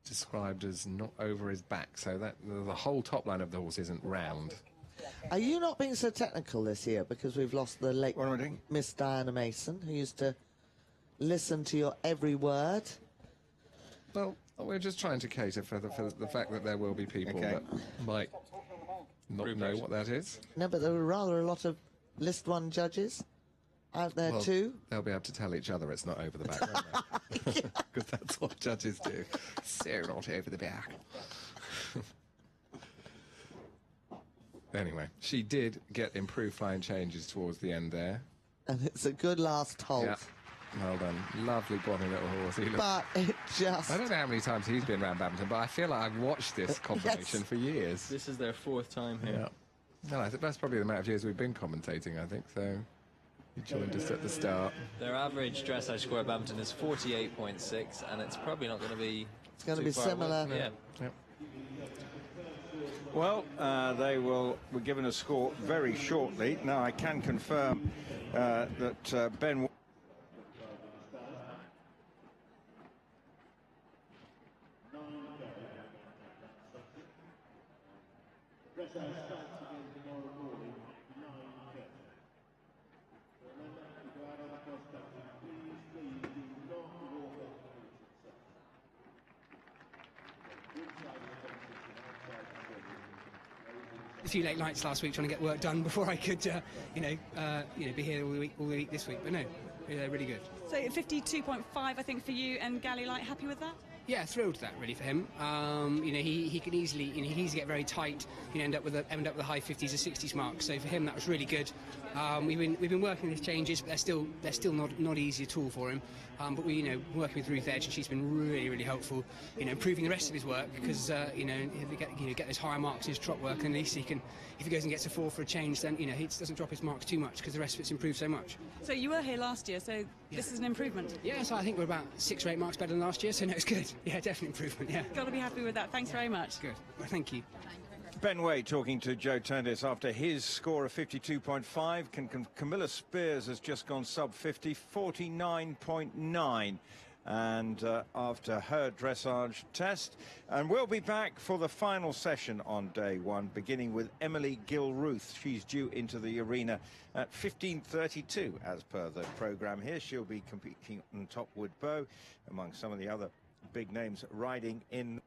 S2: Described as not over his back, so that the whole top line of the horse isn't round.
S3: Are you not being so technical this year because we've lost the late Miss Diana Mason, who used to listen to your every word?
S2: Well, we're just trying to cater for the fact that there will be people that might not know what that is.
S3: No, but there were rather a lot of List 1 judges out there too.
S2: They'll be able to tell each other it's not over the back, won't they? Because that's what judges do. So not over the back. Anyway, she did get improved flying changes towards the end there.
S3: And it's a good last halt.
S2: Yeah. Well done. Lovely, bonny little horse. He looks,
S3: But it just...
S2: I don't know how many times he's been around Badminton, but I feel like I've watched this combination for years.
S4: This is their 4th time here.
S2: Yeah. No, I think that's probably the amount of years we've been commentating, I think, so he joined us at the start.
S4: Their average dressage score at Badminton is 48.6, and it's probably not going to be...
S3: It's going to be similar.
S4: Yeah.
S2: Yep.
S1: Well, they will be given a score very shortly. Now, I can confirm that Ben...
S13: A few late nights last week trying to get work done before I could, be here all the week this week. But no, really good.
S5: So 52.5, I think, for you and Galley Light. Happy with that?
S13: Yeah, thrilled with that really for him. He can easily, he can easily get very tight. End up with the high 50s or 60s mark. So for him, that was really good. We've been working these changes, but they're still not easy at all for him. But we, working with Ruth Edge, and she's been really helpful. Improving the rest of his work because if he get those higher marks in his trot work, and at least he can, if he goes and gets a 4 for a change, then he doesn't drop his marks too much because the rest of it's improved so much.
S5: So you were here last year, so this is an improvement.
S13: Yeah, so I think we're about 6 or 8 marks better than last year, so no, it's good. Yeah, definitely improvement, yeah.
S5: Got to be happy with that. Thanks very much.
S13: Good. Well, thank you.
S1: Ben Way talking to Joe Turntis after his score of 52.5. Camila Spears has just gone sub-50, 49.9. And after her dressage test. And we'll be back for the final session on day 1, beginning with Emily Gilruth. She's due into the arena at 15:32 as per the programme here. She'll be competing on top wood bow among some of the other big names riding in.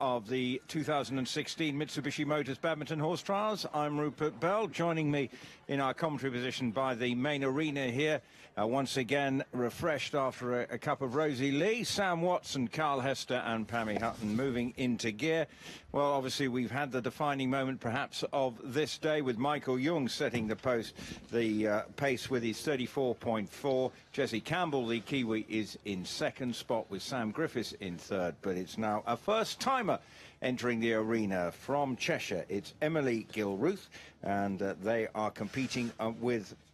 S1: of the 2016 Mitsubishi Motors Badminton Horse Trials. I'm Rupert Bell, joining me in our commentary position by the main arena here. Once again, refreshed after a cup of Rosie Lee, Sam Watson, Carl Hester and Pammy Hutton moving into gear. Well, obviously, we've had the defining moment, perhaps, of this day with Michael Jung setting the pace with his 34.4. Jesse Campbell, the Kiwi, is in second spot with Sam Griffiths in third, but it's now a first-timer entering the arena from Cheshire. It's Emily Gilruth, and they are competing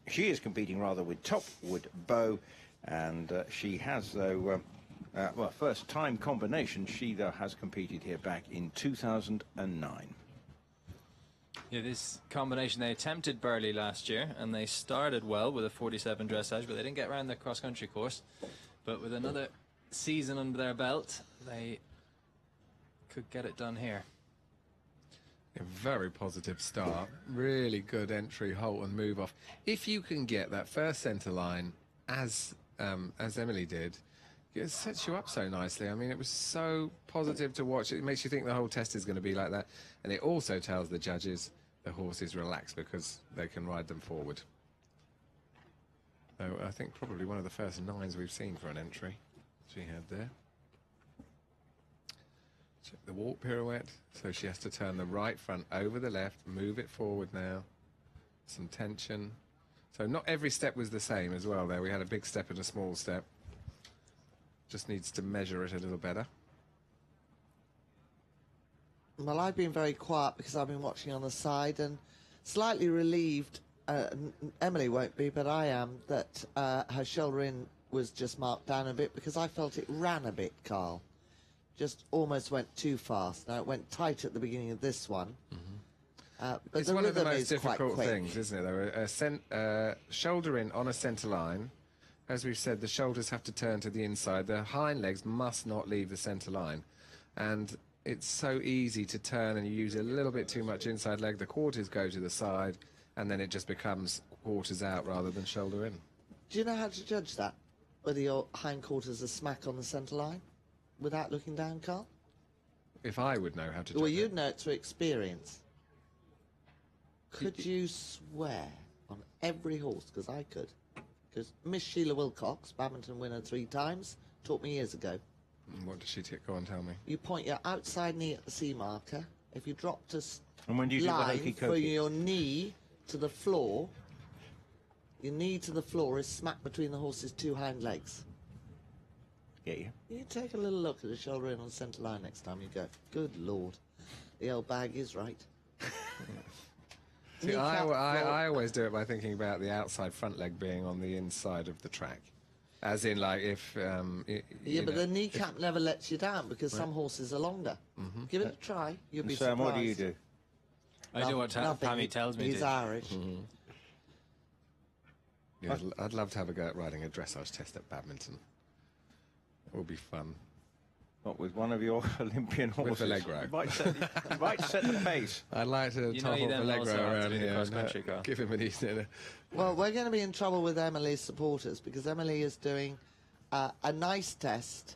S1: she is competing rather with Topwood Bow, and she has, though, well, first-time combination. She, though, has competed here back in 2009.
S4: Yeah, this combination, they attempted Burley last year, and they started well with a 47 dressage, but they didn't get around the cross-country course. But with another season under their belt, they could get it done here.
S2: A very positive start, really good entry, halt and move off. If you can get that first centre line, as Emily did, it sets you up so nicely. I mean, it was so positive to watch. It makes you think the whole test is going to be like that. And it also tells the judges the horse is relaxed because they can ride them forward. So I think probably one of the first nines we've seen for an entry she had there. Check the walk pirouette. So she has to turn the right front over the left, move it forward now. Some tension. So not every step was the same as well there. We had a big step and a small step. Just needs to measure it a little better.
S3: Well, I've been very quiet because I've been watching on the side and slightly relieved, Emily won't be, but I am, that her shoulder in was just marked down a bit because I felt it ran a bit, Carl. Just almost went too fast. Now, it went tight at the beginning of this one. But
S2: it's one of the most difficult things, isn't it? A shoulder in on a centre line. As we've said, the shoulders have to turn to the inside. The hind legs must not leave the centre line. And it's so easy to turn and you use a little bit too much inside leg. The quarters go to the side, and then it just becomes quarters out rather than shoulder in.
S3: Do you know how to judge that? Whether your hindquarters are smack on the centre line? Without looking down, Carl?
S2: If I would know how to judge
S3: Well, you'd know it through experience. Could you swear on every horse? Because I could. Because Miss Sheila Wilcox, badminton winner 3 times, taught me years ago.
S2: What does she go on, tell me?
S3: You point your outside knee at the C marker. If you drop to
S1: and when do you
S3: line
S1: do the
S3: for your knee to the floor, your knee to the floor is smack between the horse's 2 hind legs.
S1: Get you.
S3: You take a little look at the shoulder in on the centre line next time you go. Good Lord. The old bag is right.
S2: See, I always do it by thinking about the outside front leg being on the inside of the track. As in, like, if...
S3: yeah, but the kneecap never lets you down because some horses are longer. Give it a try. You'll be surprised.
S1: Sam, what do you do?
S4: I do what Pammy tells me to.
S3: He's Irish.
S2: Yeah, I'd love to have a go at riding a dressage test at Badminton. It would be fun.
S1: What, with one of your Olympian horses?
S2: With Allegro.
S1: You might set the pace.
S2: I'd like to top up Allegro around here and give him an easy...
S3: Well, we're going to be in trouble with Emily's supporters because Emily is doing a nice test.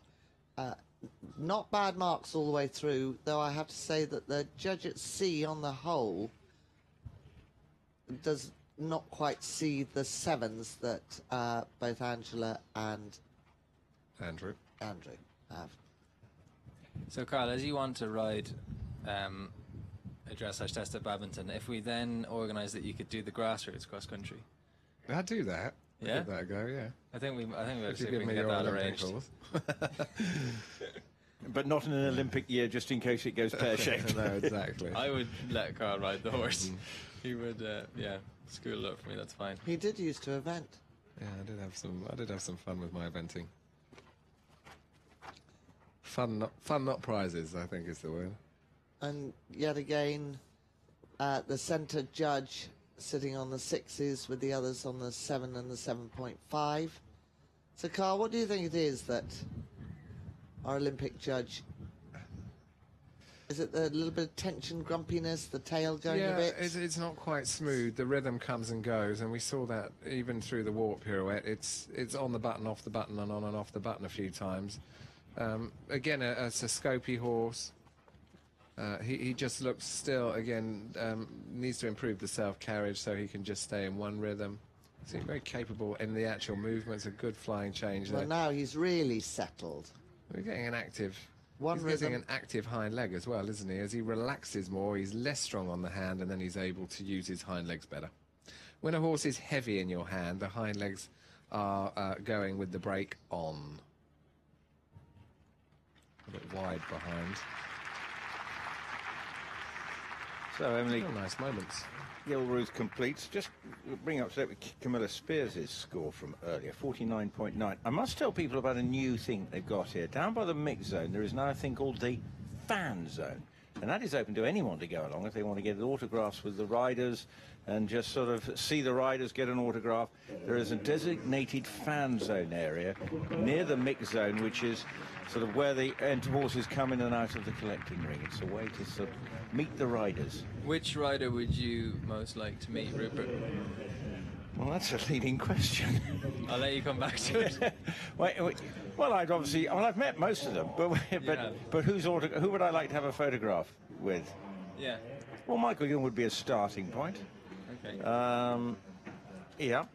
S3: Not bad marks all the way through, though I have to say that the judge at C on the whole does not quite see the 7s that both Angela and
S2: Andrew
S3: have.
S4: So, Carl, as you want to ride a dressage test at Badminton, if we then organise that you could do the grassroots cross country,
S2: I'd do that.
S4: Yeah,
S2: give that a go. Yeah,
S4: I think we have to see if we can get that arranged.
S1: But not in an Olympic year, just in case it goes pear-shaped.
S2: No, exactly.
S4: I would let Carl ride the horse. He would, yeah, school it up for me. That's fine.
S3: He did used to event.
S2: Yeah, I did have some fun with my eventing. Fun, not prizes, I think is the word.
S3: And yet again, the centre judge sitting on the 6s with the others on the 7 and the 7.5. So, Carl, what do you think it is that our Olympic judge... Is it a little bit of tension, grumpiness, the tail going a bit?
S2: Yeah, it's not quite smooth. The rhythm comes and goes, and we saw that even through the walk pirouette. It's on the button, off the button, and on and off the button a few times. Again, it's a scopy horse. He just looks still, again, needs to improve the self-carriage so he can just stay in one rhythm. He's very capable in the actual movements, a good flying change there.
S3: Well, now he's really settled.
S2: We're getting an active...
S3: One
S2: he's
S3: rhythm.
S2: getting an active hind leg as well, isn't he? As he relaxes more, he's less strong on the hand, and then he's able to use his hind legs better. When a horse is heavy in your hand, the hind legs are going with the brake on. A bit wide behind.
S1: So, Emily,
S2: nice moments.
S1: Gilruth completes. Just bring up to date with Camila Spears' score from earlier, 49.9. I must tell people about a new thing they've got here. Down by the mix zone, there is now a thing called the fan zone. And that is open to anyone to go along if they want to get autographs with the riders and just sort of see the riders get an autograph. There is a designated fan zone area near the mix zone, which is sort of where the horses come in and out of the collecting ring. It's a way to sort of meet the riders.
S4: Which rider would you most like to meet, Rupert?
S1: Well, that's a leading question.
S4: I'll let you come back to it.
S1: Well, I've met most of them, but who would I like to have a photograph with?
S4: Yeah.
S1: Well, Michael Jung would be a starting point.
S4: Okay.
S1: Yeah.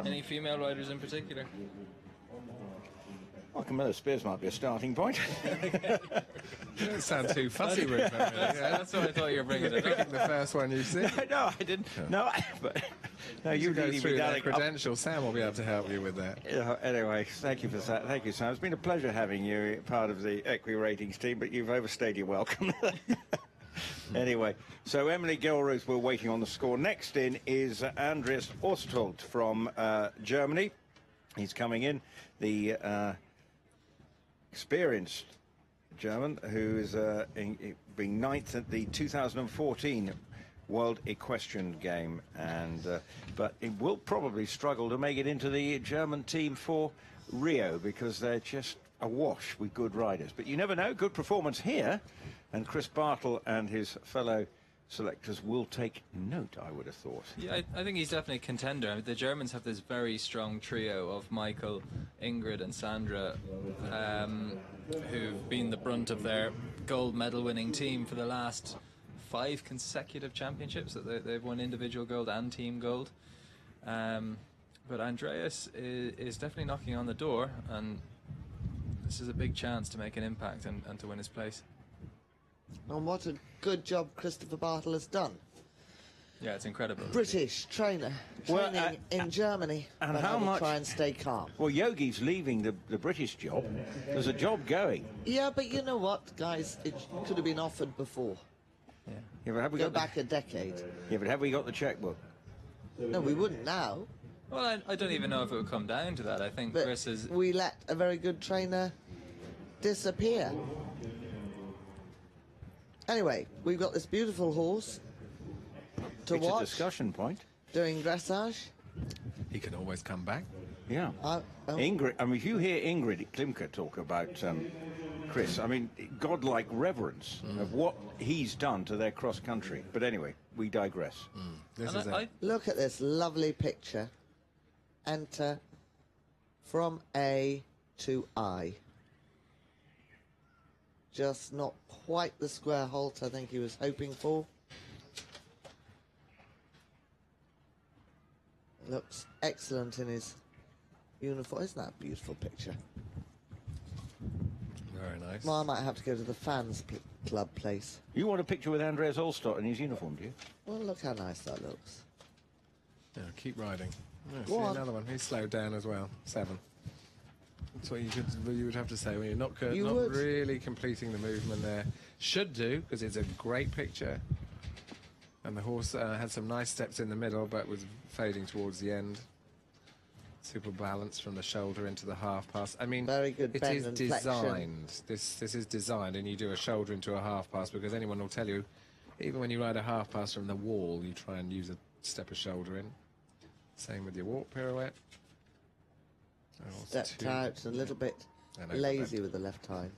S4: Any female riders in particular?
S1: Well, Camila Spears might be a starting point.
S2: You don't sound too fussy, Rupert. Really.
S4: That's what I thought you were bringing it
S2: Picking the first one you see.
S1: No, I didn't. No, but you
S2: go
S1: leading
S2: through
S1: me down
S2: that credential. Sam will be able to help you with that.
S1: Anyway, thank you for that. Thank you, Sam. It's been a pleasure having you part of the Equi Ratings team, but you've overstayed your welcome. Anyway, so Emily Gilruth, we're waiting on the score. Next in is Andreas Ostholt from Germany. He's coming in. The experienced German who is being ninth at the 2014 World Equestrian Game, and but it will probably struggle to make it into the German team for Rio because they're just awash with good riders. But you never know, good performance here, and Chris Bartle and his fellow selectors will take note, I would have thought.
S4: Yeah, I think he's definitely a contender. I mean, the Germans have this very strong trio of Michael, Ingrid and Sandra, who've been the brunt of their gold medal winning team for the last 5 consecutive championships. That they've won individual gold and team gold. But Andreas is definitely knocking on the door, and this is a big chance to make an impact and to win his place.
S3: And what a good job Christopher Bartle has done.
S4: Yeah, it's incredible.
S3: British trainer, training in Germany,
S1: and
S3: but
S1: how much?
S3: Try and stay calm.
S1: Well, Yogi's leaving the British job. There's a job going.
S3: Yeah, but you know what, guys? It could have been offered before.
S1: Yeah, but have we
S3: Go
S1: got
S3: back a decade.
S1: Yeah, but have we got the checkbook?
S3: No, we wouldn't now.
S4: Well, I don't even know if it would come down to that. I think
S3: But
S4: Chris is...
S3: we let a very good trainer disappear. Anyway, we've got this beautiful horse to
S1: It's
S3: watch.
S1: a discussion point.
S3: Doing dressage.
S2: He can always come back.
S1: Yeah. Ingrid, I mean, if you hear Ingrid Klimke talk about Chris, I mean, godlike reverence of what he's done to their cross country. But anyway, we digress.
S3: Look at this lovely picture. Enter from A to I. Just not quite the square halt I think he was hoping for. Looks excellent in his uniform. Isn't that a beautiful picture?
S2: Very nice.
S3: Well, I might have to go to the fans club place.
S1: You want a picture with Andreas Ostholt in his uniform, do you?
S3: Well, look how nice that looks.
S2: Yeah, keep riding. Yeah,
S3: Go
S2: see
S3: on.
S2: another one. He's slowed down as well. 7. That's what you would have to say when you're not
S3: would.
S2: really completing the movement there. Should do, because it's a great picture. And the horse had some nice steps in the middle, but was fading towards the end. Super balance from the shoulder into the half pass. I mean,
S3: very good
S2: it
S3: bend
S2: is
S3: and
S2: designed. This is designed, and you do a shoulder into a half pass because anyone will tell you, even when you ride a half pass from the wall, you try and use a step of shoulder in. Same with your walk pirouette.
S3: Stepped out a little bit lazy with the left hind.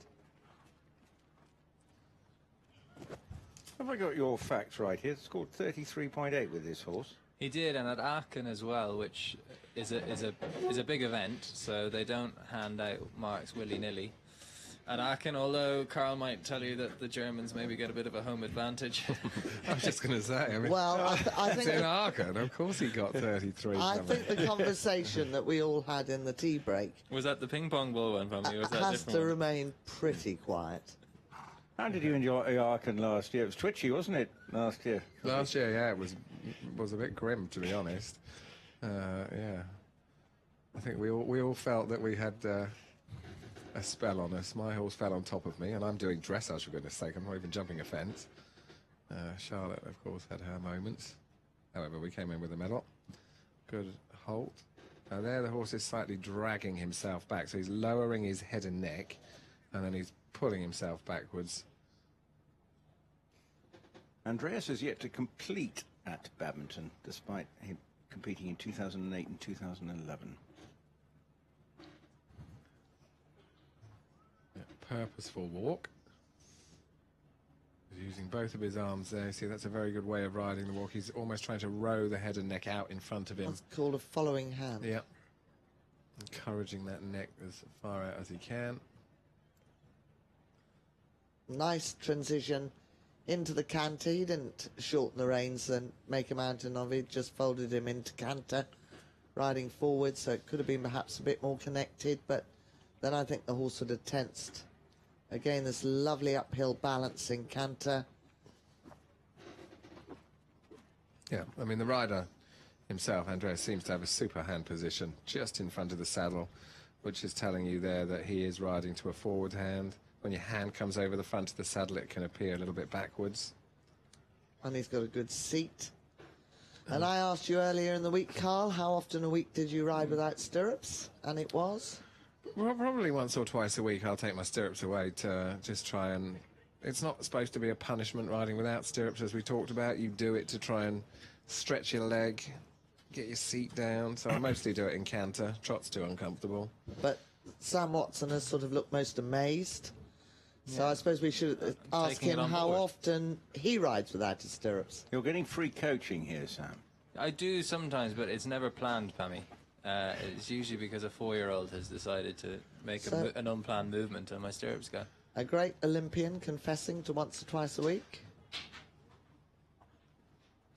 S1: Have I got your facts right here? It's scored 33.8 with this horse.
S4: He did, and at Aachen as well, which is a big event, so they don't hand out marks willy-nilly. And Aachen, although Carl might tell you that the Germans maybe get a bit of a home advantage.
S2: I was just going to say, I mean,
S3: Well, I think
S2: in Aachen, of course he got 33.
S3: I think the conversation that we all had in the tea break
S4: Was that the ping pong ball one from you? Was that
S3: has
S4: different
S3: to
S4: one?
S3: remain pretty quiet.
S1: How did you enjoy Aachen last year? It was twitchy, wasn't it, last year?
S2: Last year, yeah, it was a bit grim, to be honest. Yeah, I think we all felt that we had a spell on us. My horse fell on top of me, and I'm doing dressage, for goodness sake. I'm not even jumping a fence. Charlotte, of course, had her moments. However, we came in with a medal. Good halt. Now there, the horse is slightly dragging himself back, so he's lowering his head and neck, and then he's pulling himself backwards.
S1: Andreas has yet to complete at Badminton, despite him competing in 2008 and 2011.
S2: Purposeful walk. He's using both of his arms there. See, that's a very good way of riding the walk. He's almost trying to row the head and neck out in front of him.
S3: It's called a following hand.
S2: Yep. Encouraging that neck as far out as he can.
S3: Nice transition into the canter. He didn't shorten the reins and make a mountain of it, just folded him into canter, riding forward, so it could have been perhaps a bit more connected, but then I think the horse would have tensed. Again, this lovely uphill balance in canter.
S2: Yeah, I mean, the rider himself, Andreas, seems to have a super hand position just in front of the saddle, which is telling you there that he is riding to a forward hand. When your hand comes over the front of the saddle, it can appear a little bit backwards.
S3: And he's got a good seat. And I asked you earlier in the week, Carl, how often a week did you ride without stirrups? And it was?
S2: Well, probably once or twice a week I'll take my stirrups away to just try and... It's not supposed to be a punishment riding without stirrups, as we talked about. You do it to try and stretch your leg, get your seat down. So I mostly do it in canter. Trot's too uncomfortable.
S3: But Sam Watson has sort of looked most amazed. So I suppose we should ask him how often he rides without his stirrups.
S1: You're getting free coaching here, Sam.
S4: I do sometimes, but it's never planned, Pammy. It's usually because a 4-year-old has decided to make an unplanned movement and my stirrups go.
S3: A great Olympian confessing to once or twice a week.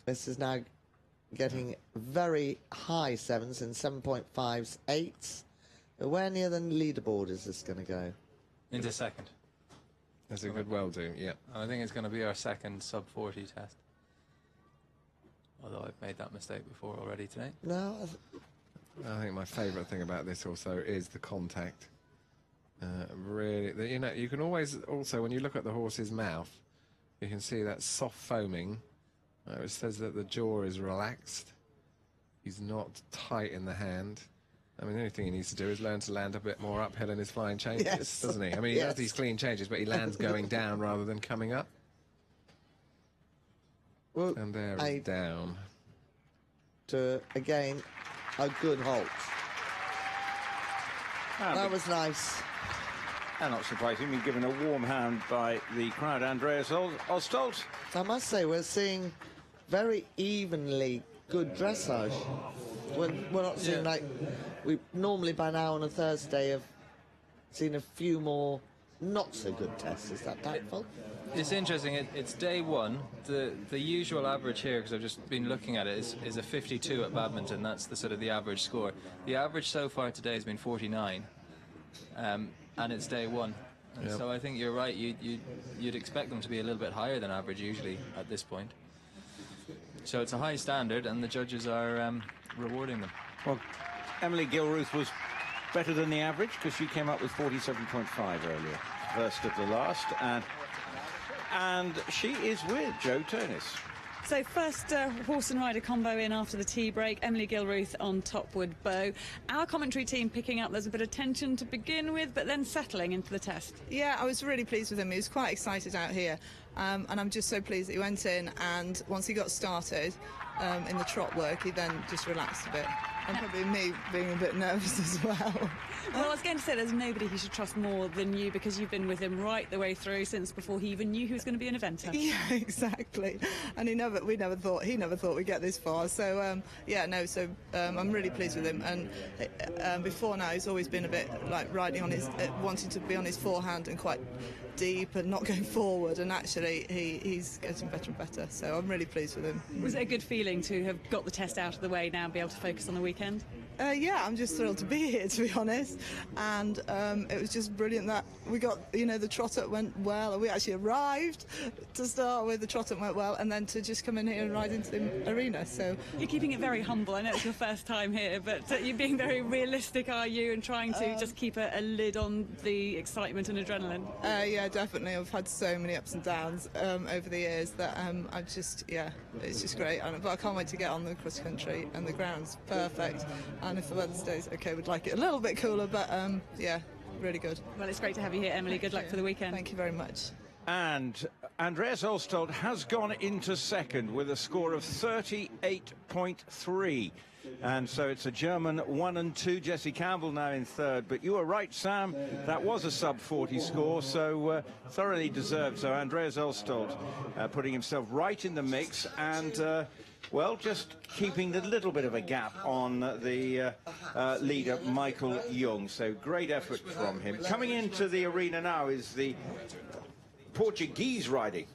S3: This is now getting very high 7s and 7.5s, 8s. Where near the leaderboard is this going to go?
S4: Into second.
S2: That's a good well do, yeah.
S4: I think it's going to be our second sub-40 test. Although I've made that mistake before already today.
S3: No,
S2: I think my favourite thing about this also is the contact. Really, you know, you can always also, when you look at the horse's mouth, you can see that soft foaming. It says that the jaw is relaxed. He's not tight in the hand. I mean, the only thing he needs to do is learn to land a bit more uphill in his flying changes, doesn't he? I mean, he has these clean changes, but he lands going down rather than coming up.
S3: Well,
S2: and there is down.
S3: To, again, a good halt. That was nice.
S1: And not surprisingly, given a warm hand by the crowd, Andreas Ostholt.
S3: I must say, we're seeing very evenly good dressage. We're not seeing like we normally by now on a Thursday have seen a few more not so good tests. Is that tactful?
S4: It's interesting. It's day one. The usual average here, because I've just been looking at it, is a 52 at Badminton. That's the sort of the average score. The average so far today has been 49, and it's day one. And so I think you're right. You'd expect them to be a little bit higher than average usually at this point. So it's a high standard, and the judges are rewarding them.
S1: Well, Emily Gilruth was better than the average because she came up with 47.5 earlier, first of the last, and she is with Joe Turness.
S5: So first horse and rider combo in after the tea break, Emily Gilruth on Topwood Bow. Our commentary team picking up there's a bit of tension to begin with, but then settling into the test.
S14: Yeah, I was really pleased with him. He was quite excited out here. And I'm just so pleased that he went in, and once he got started in the trot work, he then just relaxed a bit. And probably me being a bit nervous as well.
S5: Well, I was going to say there's nobody he should trust more than you, because you've been with him right the way through since before he even knew he was going to be an eventer.
S14: Yeah, exactly. And he never thought we'd get this far. So I'm really pleased with him. And before now, he's always been a bit like riding on his, wanting to be on his forehand and quite deep and not going forward. And actually, he's getting better and better. So I'm really pleased with him.
S5: Was it a good feeling to have got the test out of the way now and be able to focus on the weekend?
S14: Yeah, I'm just thrilled to be here, to be honest. And it was just brilliant that we got, the trot-up went well. We actually arrived to start with, the trot-up went well, and then to just come in here and ride into the arena. So
S5: you're keeping it very humble. I know it's your first time here, but you're being very realistic, are you, and trying to just keep a lid on the excitement and adrenaline?
S14: Yeah, definitely. I've had so many ups and downs over the years that it's just great. But I can't wait to get on the cross country, and the ground's perfect. And if the weather stays okay, we'd like it a little bit cooler, but really good.
S5: Well, it's great to have you here, Emily. Good luck for the weekend.
S14: Thank you very much.
S1: And Andreas Ostholt has gone into second with a score of 38.3. And so it's a German 1 and 2. Jesse Campbell now in third. But you were right, Sam. That was a sub-40 score, so thoroughly deserved. So Andreas Ostholt putting himself right in the mix and... just keeping a little bit of a gap on the leader, Michael Jung. So great effort from him. Coming into the arena now is the Portuguese riding.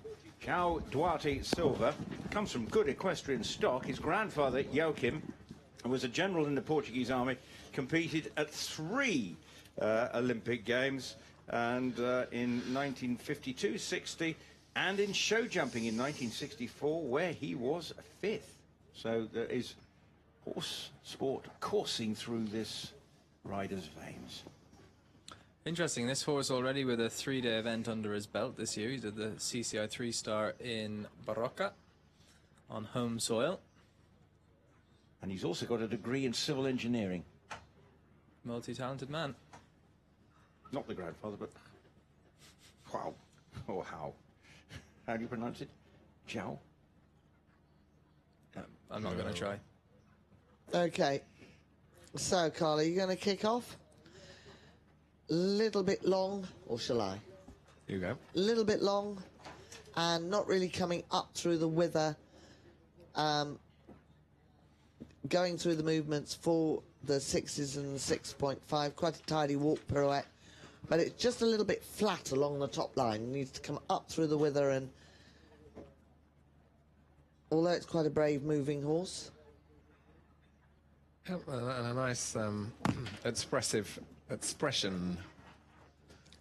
S1: Duarte Silva comes from good equestrian stock. His grandfather, Joachim, was a general in the Portuguese army, competed at 3 Olympic Games, and in 1952, 60, and in show jumping in 1964, where he was 5th. So there is horse sport coursing through this rider's veins.
S4: Interesting, this horse already with a 3-day event under his belt this year. He did the CCI 3-star in Barroca on home soil.
S1: And he's also got a degree in civil engineering.
S4: Multi-talented man.
S1: Not the grandfather, but... Wow. Oh, how? How do you pronounce it? Jiao?
S4: I'm not going to try.
S3: Okay. So, Carly, you going to kick off? Little bit long, or shall I?
S2: You go.
S3: Little bit long, and not really coming up through the wither. Going through the movements for the 6s and 6.5. Quite a tidy walk pirouette. But it's just a little bit flat along the top line. It needs to come up through the wither, and although it's quite a brave moving horse.
S2: And a nice expressive expression.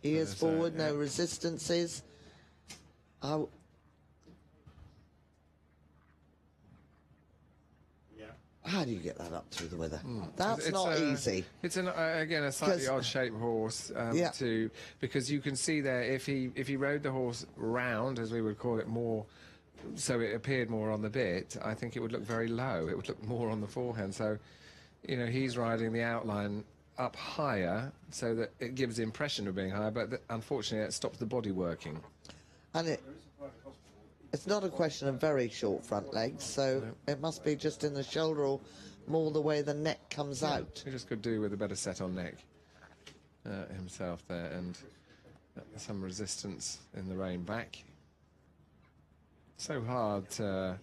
S3: Ears forward, no resistances. How do you get that up through the wither? That's not easy.
S2: It's again a slightly odd-shaped horse because you can see there if he rode the horse round, as we would call it, more, so it appeared more on the bit, I think it would look very low. It would look more on the forehand. So, he's riding the outline up higher so that it gives the impression of being higher, but unfortunately it stops the body working.
S3: And it's not a question of very short front legs, so it must be just in the shoulder or more the way the neck comes out.
S2: He just could do with a better set on neck himself there, and some resistance in the rein back. So hard to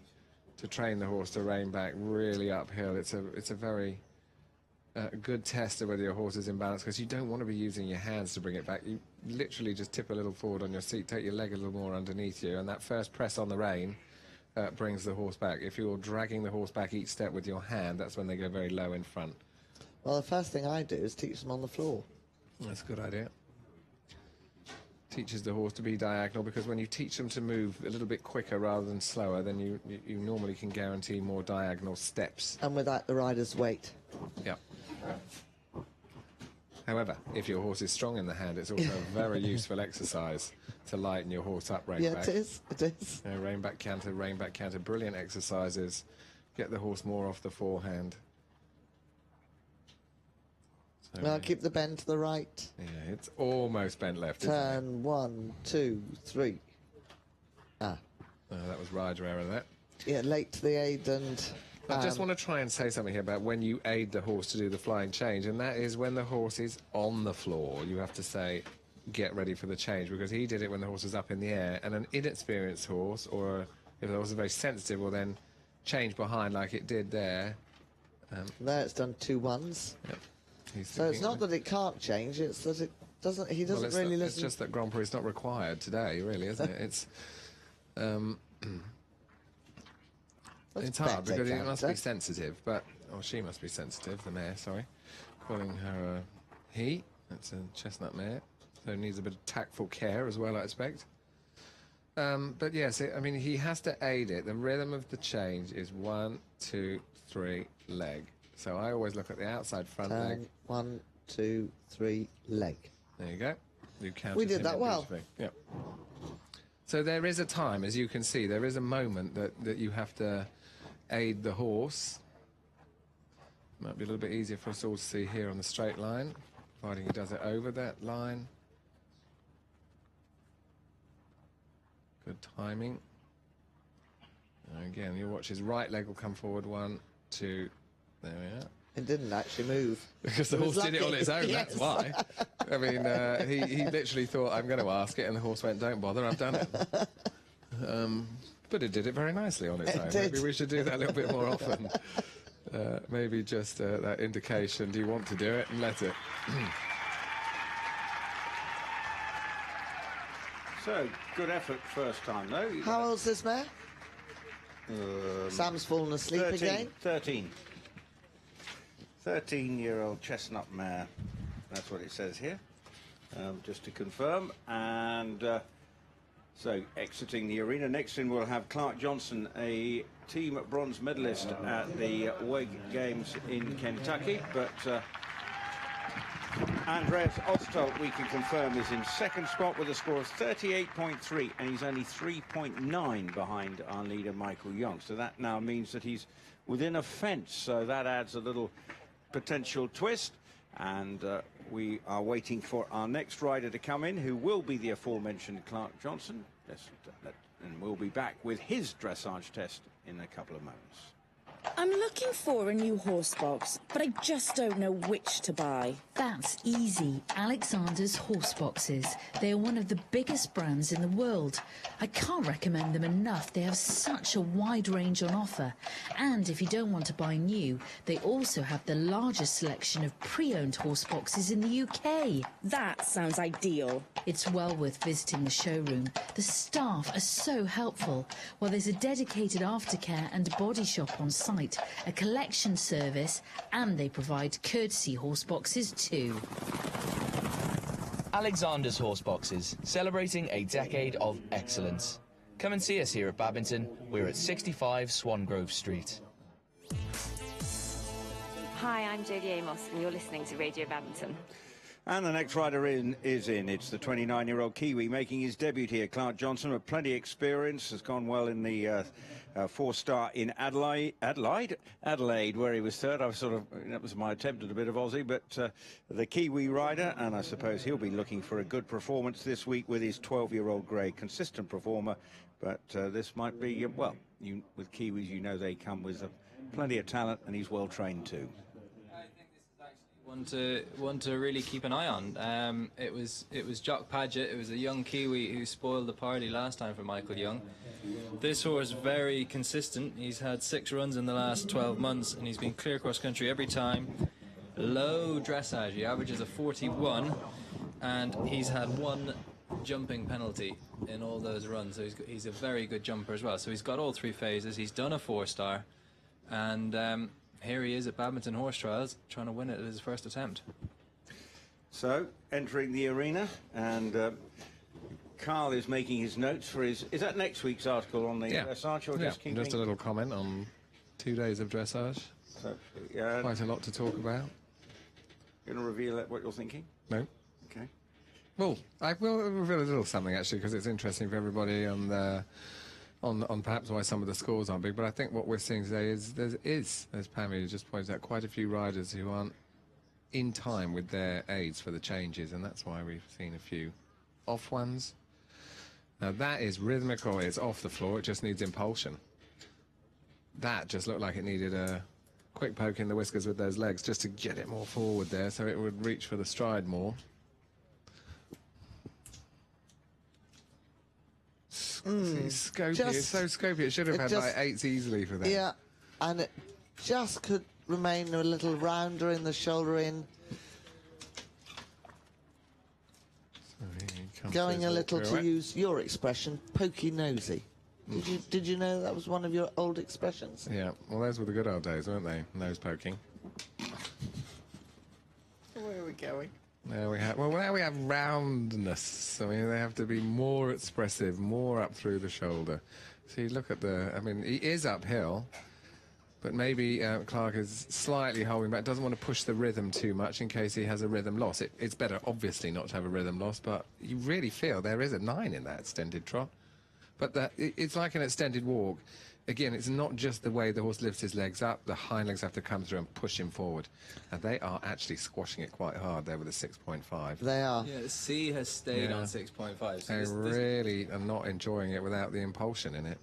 S2: train the horse to rein back really uphill. It's a very good test of whether your horse is in balance, because you don't want to be using your hands to bring it back. You literally just tip a little forward on your seat, take your leg a little more underneath you, and that first press on the rein brings the horse back. If you're dragging the horse back each step with your hand, that's when they go very low in front.
S3: Well, the first thing I do is teach them on the floor.
S2: That's a good idea. Teaches the horse to be diagonal, because when you teach them to move a little bit quicker rather than slower, then you normally can guarantee more diagonal steps.
S3: And without the rider's weight.
S2: Yeah. However, if your horse is strong in the hand, it's also a very useful exercise to lighten your horse up, rein back.
S3: Yeah, it is. It is.
S2: Rein back canter, brilliant exercises. Get the horse more off the forehand. So
S3: Now keep the bend to the right.
S2: Yeah, it's almost bent left.
S3: Turn 1, 2, 3. Ah.
S2: That was rider error there.
S3: Yeah, late to the aid and...
S2: I just want to try and say something here about when you aid the horse to do the flying change, and that is when the horse is on the floor. You have to say, get ready for the change, because he did it when the horse was up in the air, and an inexperienced horse, or if the horse is very sensitive, will then change behind like it did there.
S3: There it's done 2 ones.
S2: Yep.
S3: So it's not that it can't change, it's that it doesn't... He doesn't really listen...
S2: It's just that Grand Prix is not required today, really, isn't it? It's... it's hard because it must be sensitive, but... Or she must be sensitive, the mare, sorry. Calling her a he. That's a chestnut mare. So it needs a bit of tactful care as well, I expect. But yes, I mean, he has to aid it. The rhythm of the change is 1, 2, 3, leg. So I always look at the outside front leg.
S3: 1, 2, 3, leg.
S2: There you go. You counted.
S3: We did that well.
S2: Yep. So there is a time, as you can see, there is a moment that you have to aid the horse. Might be a little bit easier for us all to see here on the straight line, providing he does it over that line. Good timing. And again, you'll watch his right leg will come forward. 1, 2, there we are.
S3: It didn't actually move.
S2: Because the horse did it on its own, that's why. I mean, he literally thought, I'm going to ask it, and the horse went, don't bother, I've done it. But it did it very nicely on its own. Maybe we should do that a little bit more often. Maybe just that indication, do you want to do it, and let it.
S1: So, good effort first time, though.
S3: How old's this mare? Sam's fallen asleep
S1: 13,
S3: again.
S1: 13. 13-year-old chestnut mare. That's what it says here, just to confirm. And so, exiting the arena. Next in, we'll have Clark Johnson, a team bronze medalist at the WEG Games in Kentucky. But Andreas Ostholt, we can confirm, is in second spot with a score of 38.3, and he's only 3.9 behind our leader, Michael Jung. So that now means that he's within a fence. So that adds a little potential twist. And we are waiting for our next rider to come in, who will be the aforementioned Clark Johnson. And we'll be back with his dressage test in a couple of moments.
S15: I'm looking for a new horse box, but I just don't know which to buy.
S16: That's easy. Alexander's Horse Boxes. They are one of the biggest brands in the world. I can't recommend them enough. They have such a wide range on offer. And if you don't want to buy new, they also have the largest selection of pre-owned horse boxes in the UK.
S15: That sounds ideal.
S16: It's well worth visiting the showroom. The staff are so helpful. Well, there's a dedicated aftercare and body shop on site, a collection service, and they provide courtesy horse boxes too.
S17: Alexander's Horse Boxes, celebrating a decade of excellence. Come and see us here at Badminton. We're at 65 Swangrove Street.
S18: Hi, I'm Jodie Amos, and you're listening to Radio Badminton.
S1: And the next rider is in. It's the 29-year-old Kiwi making his debut here. Clark Johnson, with plenty of experience, has gone well in the four-star in Adelaide, where he was third. That was my attempt at a bit of Aussie, but the Kiwi rider, and I suppose he'll be looking for a good performance this week with his 12-year-old grey, consistent performer. But this might be, well, with Kiwis, you know they come with plenty of talent, and he's well trained too.
S4: One to really keep an eye on. It was Jock Paget. It was a young Kiwi who spoiled the party last time for Michael Jung. This horse very consistent. He's had 6 runs in the last 12 months, and he's been clear cross country every time. Low dressage. He averages a 41, and he's had 1 jumping penalty in all those runs. So he's a very good jumper as well. So he's got all 3 phases. He's done a 4-star, and here he is at Badminton Horse Trials, trying to win it at his first attempt.
S1: So, entering the arena, and Carl is making his notes for his... Is that next week's article on the dressage? Or
S2: just a little comment on 2 days of dressage.
S1: So,
S2: quite a lot to talk about.
S1: Going to reveal what you're thinking?
S2: No.
S1: Okay.
S2: Well, I will reveal a little something, actually, because it's interesting for everybody on perhaps why some of the scores aren't big, but I think what we're seeing today is, as Pammy just pointed out, quite a few riders who aren't in time with their aids for the changes, and that's why we've seen a few off ones. Now that is rhythmical, it's off the floor, it just needs impulsion. That just looked like it needed a quick poke in the whiskers with those legs just to get it more forward there so it would reach for the stride more. Scopy, it's so scopy, it should have had like 8s easily for that.
S3: Yeah, and it just could remain a little rounder in the shoulder in. Going a little, to use your expression, pokey nosy. Did you know that was one of your old expressions?
S2: Yeah, well those were the good old days, weren't they? Nose poking.
S3: Where are we going?
S2: Now we have roundness. I mean, they have to be more expressive, more up through the shoulder. See, look at I mean, he is uphill, but maybe Clark is slightly holding back, doesn't want to push the rhythm too much in case he has a rhythm loss. It's better, obviously, not to have a rhythm loss, but you really feel there is a 9 in that extended trot. But it's like an extended walk. Again, it's not just the way the horse lifts his legs up. The hind legs have to come through and push him forward. And they are actually squashing it quite hard there with a 6.5.
S3: They are.
S4: Yeah, C has stayed on 6.5. So
S2: they really are not enjoying it without the impulsion in it,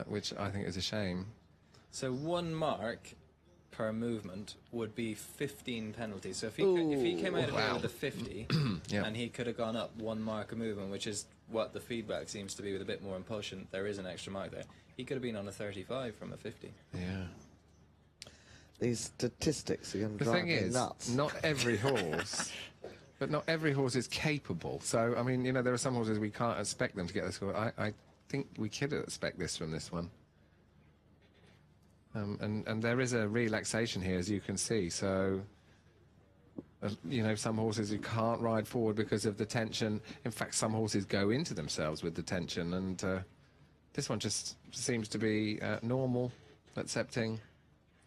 S2: which I think is a shame.
S4: So 1 mark per movement would be 15 penalties. So if he came out of here with a 50, and he could have gone up 1 mark a movement, which is what the feedback seems to be with a bit more impulsion, there is an extra mark there. He could have been on a 35 from a 50.
S2: Yeah.
S3: These statistics are going to
S2: drive me
S3: nuts.
S2: The thing is, not every horse, but not every horse is capable. So, I mean, you know, there are some horses we can't expect them to get the score. I think we could expect this from this one. And there is a relaxation here, as you can see. So, you know, some horses you can't ride forward because of the tension. In fact, some horses go into themselves with the tension, and this one just seems to be normal, accepting.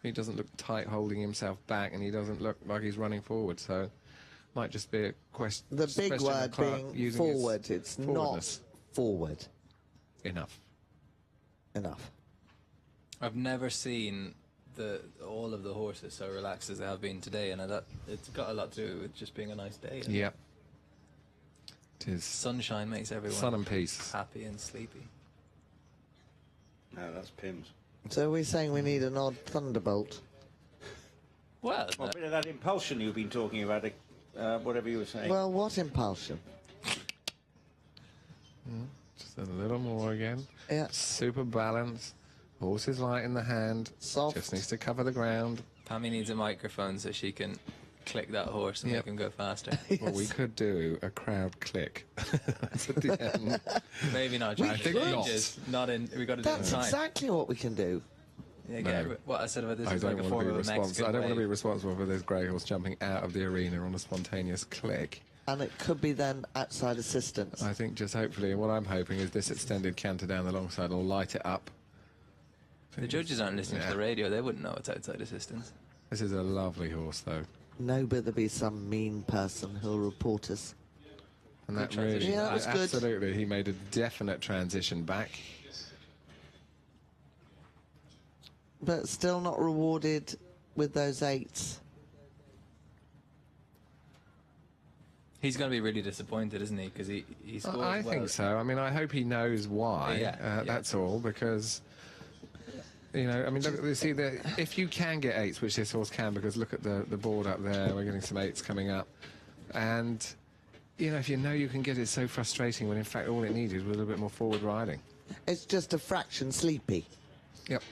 S2: He doesn't look tight holding himself back, and he doesn't look like he's running forward, so might just be a question.
S3: The big word being forward. It's not forward.
S2: Enough.
S4: I've never seen all of the horses so relaxed as they have been today, and it's got a lot to do with just being a nice day.
S2: Yeah. It is.
S4: Sunshine makes everyone
S2: sun and peace,
S4: happy and sleepy.
S1: No, that's Pimm's.
S3: So we're saying we need an odd thunderbolt.
S1: Well, a bit of that impulsion you've been talking about, whatever you were saying.
S3: Well, what impulsion?
S2: Just a little more again.
S3: Yeah.
S2: Super balanced. Horse is light in the hand.
S3: Soft.
S2: Just needs to cover the ground.
S4: Pammy needs a microphone so she can click that horse and make him go faster.
S2: Yes. Well, we could do a crowd click. That's at the end.
S4: Maybe not.
S2: I think
S4: not in. We got to do it in time.
S3: That's exactly what we can do.
S4: Yeah, what I said about this is
S2: I
S4: like a form of a Mexican
S2: I don't
S4: wave.
S2: want to be responsible for this grey horse jumping out of the arena on a spontaneous click.
S3: And it could be then outside assistance.
S2: I think just hopefully, what I'm hoping is this extended canter down the long side will light it up.
S4: The judges aren't listening to the radio. They wouldn't know it's outside assistance.
S2: This is a lovely horse, though.
S3: No, but there'll be some mean person who'll report us.
S2: And that really,
S3: yeah, that was good.
S2: Absolutely, he made a definite transition back.
S3: But still not rewarded with those 8s.
S4: He's going to be really disappointed, isn't he? Because he scored well.
S2: I think so. I mean, I hope he knows why. That's all, because... You know, I mean, look, you see, if you can get 8s, which this horse can, because look at the board up there, we're getting some 8s coming up. And, you know, if you know you can get it, so frustrating when, in fact, all it needed was a little bit more forward riding.
S3: It's just a fraction sleepy.
S2: Yep.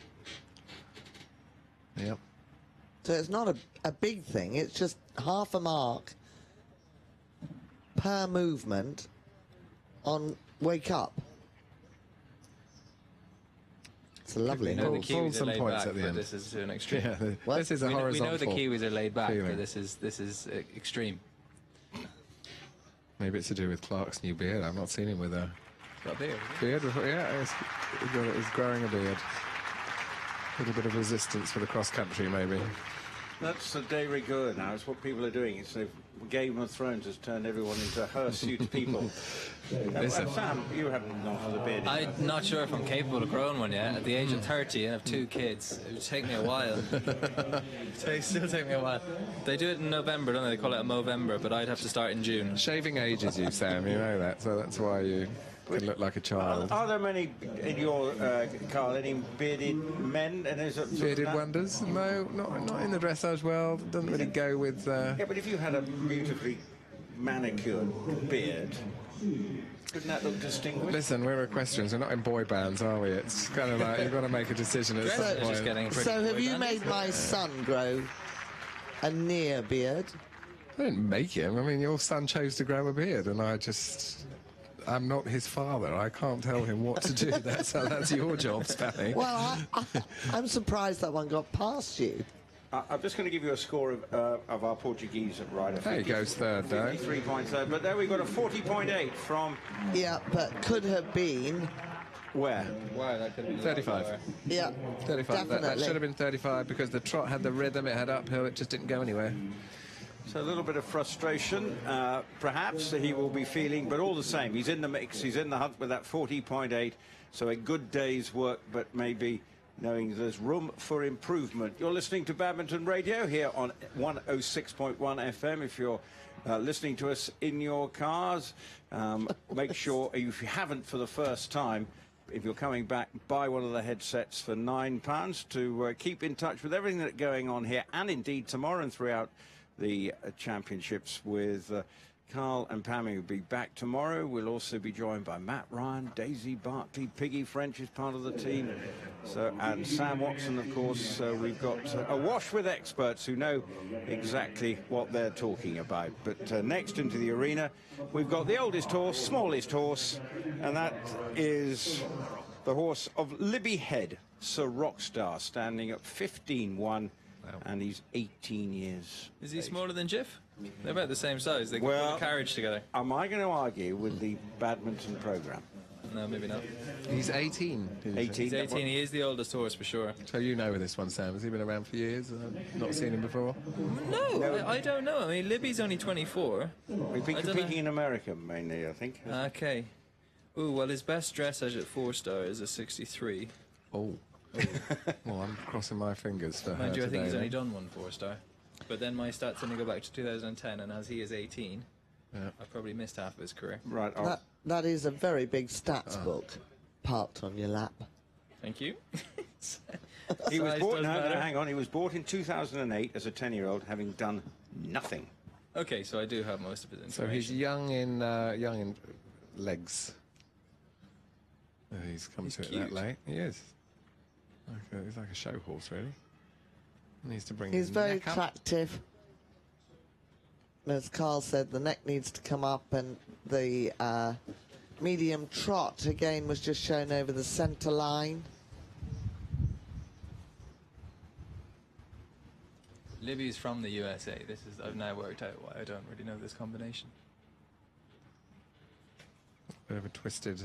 S3: So it's not a big thing, it's just half a mark per movement on wake up. It's a lovely
S4: the
S2: pull
S4: Kiwis
S2: some
S4: are laid
S2: points
S4: back,
S2: at the
S4: but
S2: end.
S4: this is to an extreme.
S2: Yeah, this is a horizontal.
S4: We know the Kiwis are laid back,
S2: feeling.
S4: but this is extreme.
S2: Maybe it's to do with Clark's new beard. I've not seen him with a
S4: got a beard.
S2: Beard? Yeah, he's growing a beard. A little bit of resistance for the cross country, maybe.
S1: That's the de rigueur now. It's what people are doing. It's the Game of Thrones has turned everyone into hirsute people. Sam, you haven't gone for the beard.
S4: I'm not sure if I'm capable of growing one yet. At the age of 30 and have 2 kids, it would take me a while. It still take me a while. They do it in November, don't they? They call it a Movember, but I'd have to start in June.
S2: Shaving ages you, Sam. You know that, so that's why you. can look like a child.
S1: Are there many in your Carl? Any bearded men? And is it
S2: Bearded wonders? No, not in the dressage world. Doesn't really go with.
S1: Yeah, but if you had a beautifully manicured beard, wouldn't that look distinguished?
S2: Listen, we're equestrians. We're not in boy bands, are we? It's kind of like you've got to make a decision at some point.
S3: So have you made my son grow a near beard?
S2: I didn't make him. I mean, your son chose to grow a beard, and I'm not his father. I can't tell him what to do. That's your job, Spanny.
S3: Well, I'm surprised that one got past you.
S1: I'm just going to give you a score of our Portuguese rider.
S2: There he goes third, though.
S1: 53 points third, but there we got a 40.8 from...
S3: Yeah, but could have been...
S1: Where?
S4: Wow, that could have been
S2: 35.
S3: Yeah,
S2: 35. That should have been 35 because the trot had the rhythm, it had uphill, it just didn't go anywhere.
S1: So a little bit of frustration, perhaps, he will be feeling, but all the same, he's in the mix, he's in the hunt with that 40.8, so a good day's work, but maybe knowing there's room for improvement. You're listening to Badminton Radio here on 106.1 FM. If you're listening to us in your cars, make sure, if you haven't for the first time, if you're coming back, buy one of the headsets for £9 to keep in touch with everything that's going on here, and indeed tomorrow and throughout the championships with Carl and Pammy will be back tomorrow. We'll also be joined by Matt Ryan, Daisy Barkley, Piggy French is part of the team, and Sam Watson, of course. We've got awash with experts who know exactly what they're talking about. But next into the arena, we've got the oldest horse, smallest horse, and that is the horse of Libby Head, Sir Rockstar, standing at 15-1. And he's 18 years.
S4: Is he smaller than Jiff? They're about the same size. They can put a carriage together.
S1: Am I going to argue with the badminton programme?
S4: No, maybe not.
S2: He's 18.
S1: 18.
S4: He's 18. He is the oldest horse for sure.
S2: So you know this one, Sam. Has he been around for years? Not seen him before?
S4: No, I don't know. I mean, Libby's only 24.
S1: We've been competing in America mainly, I think.
S4: Okay. Ooh, well, his best dressage at 4-star is a 63.
S2: Oh. Well, I'm crossing my fingers for her
S4: Mind you, I think
S2: today,
S4: he's only
S2: then.
S4: done one 4-star. But then my stats only go back to 2010, and as he is 18, I probably missed half of his career.
S1: Right.
S3: That is a very big stats book parked on your lap.
S4: Thank you.
S1: He was bought. No, hang on. He was bought in 2008 as a 10-year-old, having done nothing.
S4: Okay, so I do have most of his information.
S2: So he's young in legs. He's come to it that late. He is. He's like a show horse, really. Needs to bring.
S3: He's
S2: his
S3: very
S2: neck up.
S3: attractive. As Carl said, the neck needs to come up, and the medium trot again was just shown over the centre line.
S4: Libby's from the USA. I've now worked out why I don't really know this combination.
S2: Bit of a twisted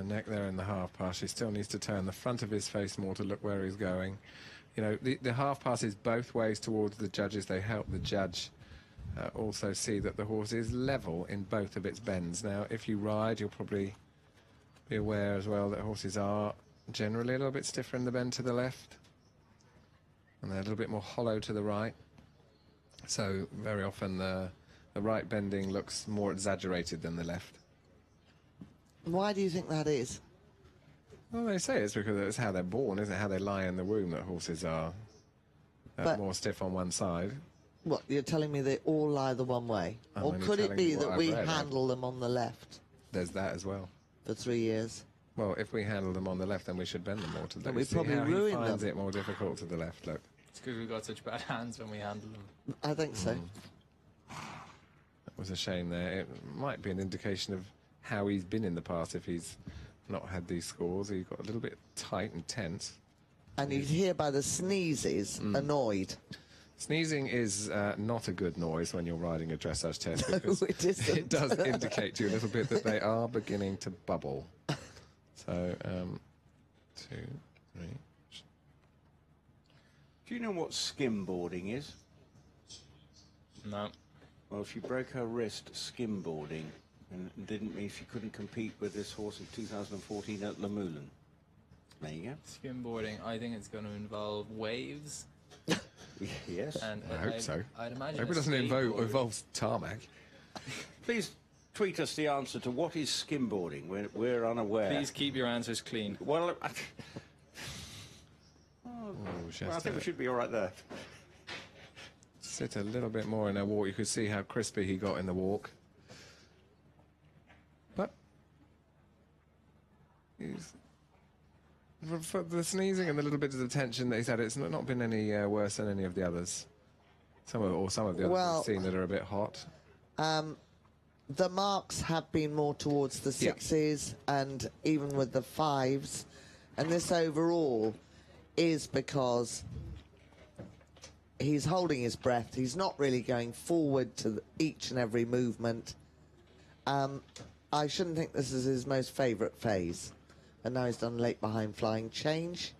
S2: neck there in the half pass. He still needs to turn the front of his face more to look where he's going. You know, the half pass is both ways towards the judges. They help the judge also see that the horse is level in both of its bends. Now, if you ride, you'll probably be aware as well that horses are generally a little bit stiffer in the bend to the left, and they're a little bit more hollow to the right. So very often the right bending looks more exaggerated than the left.
S3: Why do you think that is?
S2: Well, they say it's because it's how they're born, isn't it? How they lie in the womb that horses are more stiff on one side.
S3: What, you're telling me they all lie the one way?
S2: I'm
S3: Or
S2: only
S3: could it
S2: telling
S3: be
S2: you what
S3: that
S2: I've
S3: we
S2: read.
S3: handle them on the left
S2: There's that as well.
S3: for 3 years?
S2: Well, if we handle them on the left, then we should bend them more to the left.
S3: But we
S2: You see
S3: probably
S2: how he
S3: ruin
S2: finds
S3: them.
S2: it more difficult to the left, look.
S4: It's because we've got such bad hands when we handle them.
S3: I think so.
S2: That was a shame there. It might be an indication of how he's been in the past if he's not had these scores. He got a little bit tight and tense.
S3: And you'd hear by the sneezes, annoyed.
S2: Sneezing is not a good noise when you're riding a dressage test
S3: No,
S2: because
S3: it isn't.
S2: it does indicate to you a little bit that they are beginning to bubble. So, 2, 3.
S1: Do you know what skimboarding is?
S4: No.
S1: Well, she broke her wrist skimboarding, and it didn't mean she couldn't compete with this horse in 2014 at Le Moulin. There you go.
S4: Skimboarding, I think it's going to involve waves.
S1: Yes.
S2: I hope so.
S4: I'd imagine
S2: I hope it doesn't involve tarmac.
S1: Please tweet us the answer to what is skimboarding. We're unaware.
S4: Please keep your answers clean.
S1: Well, I think we should be all right there.
S2: Sit a little bit more in her walk. You could see how crispy he got in the walk. But for the sneezing and the little bit of the tension that he's had, it's not been any worse than any of the others. Some of the others we've seen that are a bit hot.
S3: The marks have been more towards the 6s and even with the 5s, and this overall is because he's holding his breath. He's not really going forward to each and every movement. I shouldn't think this is his most favourite phase. And now he's done late behind flying change.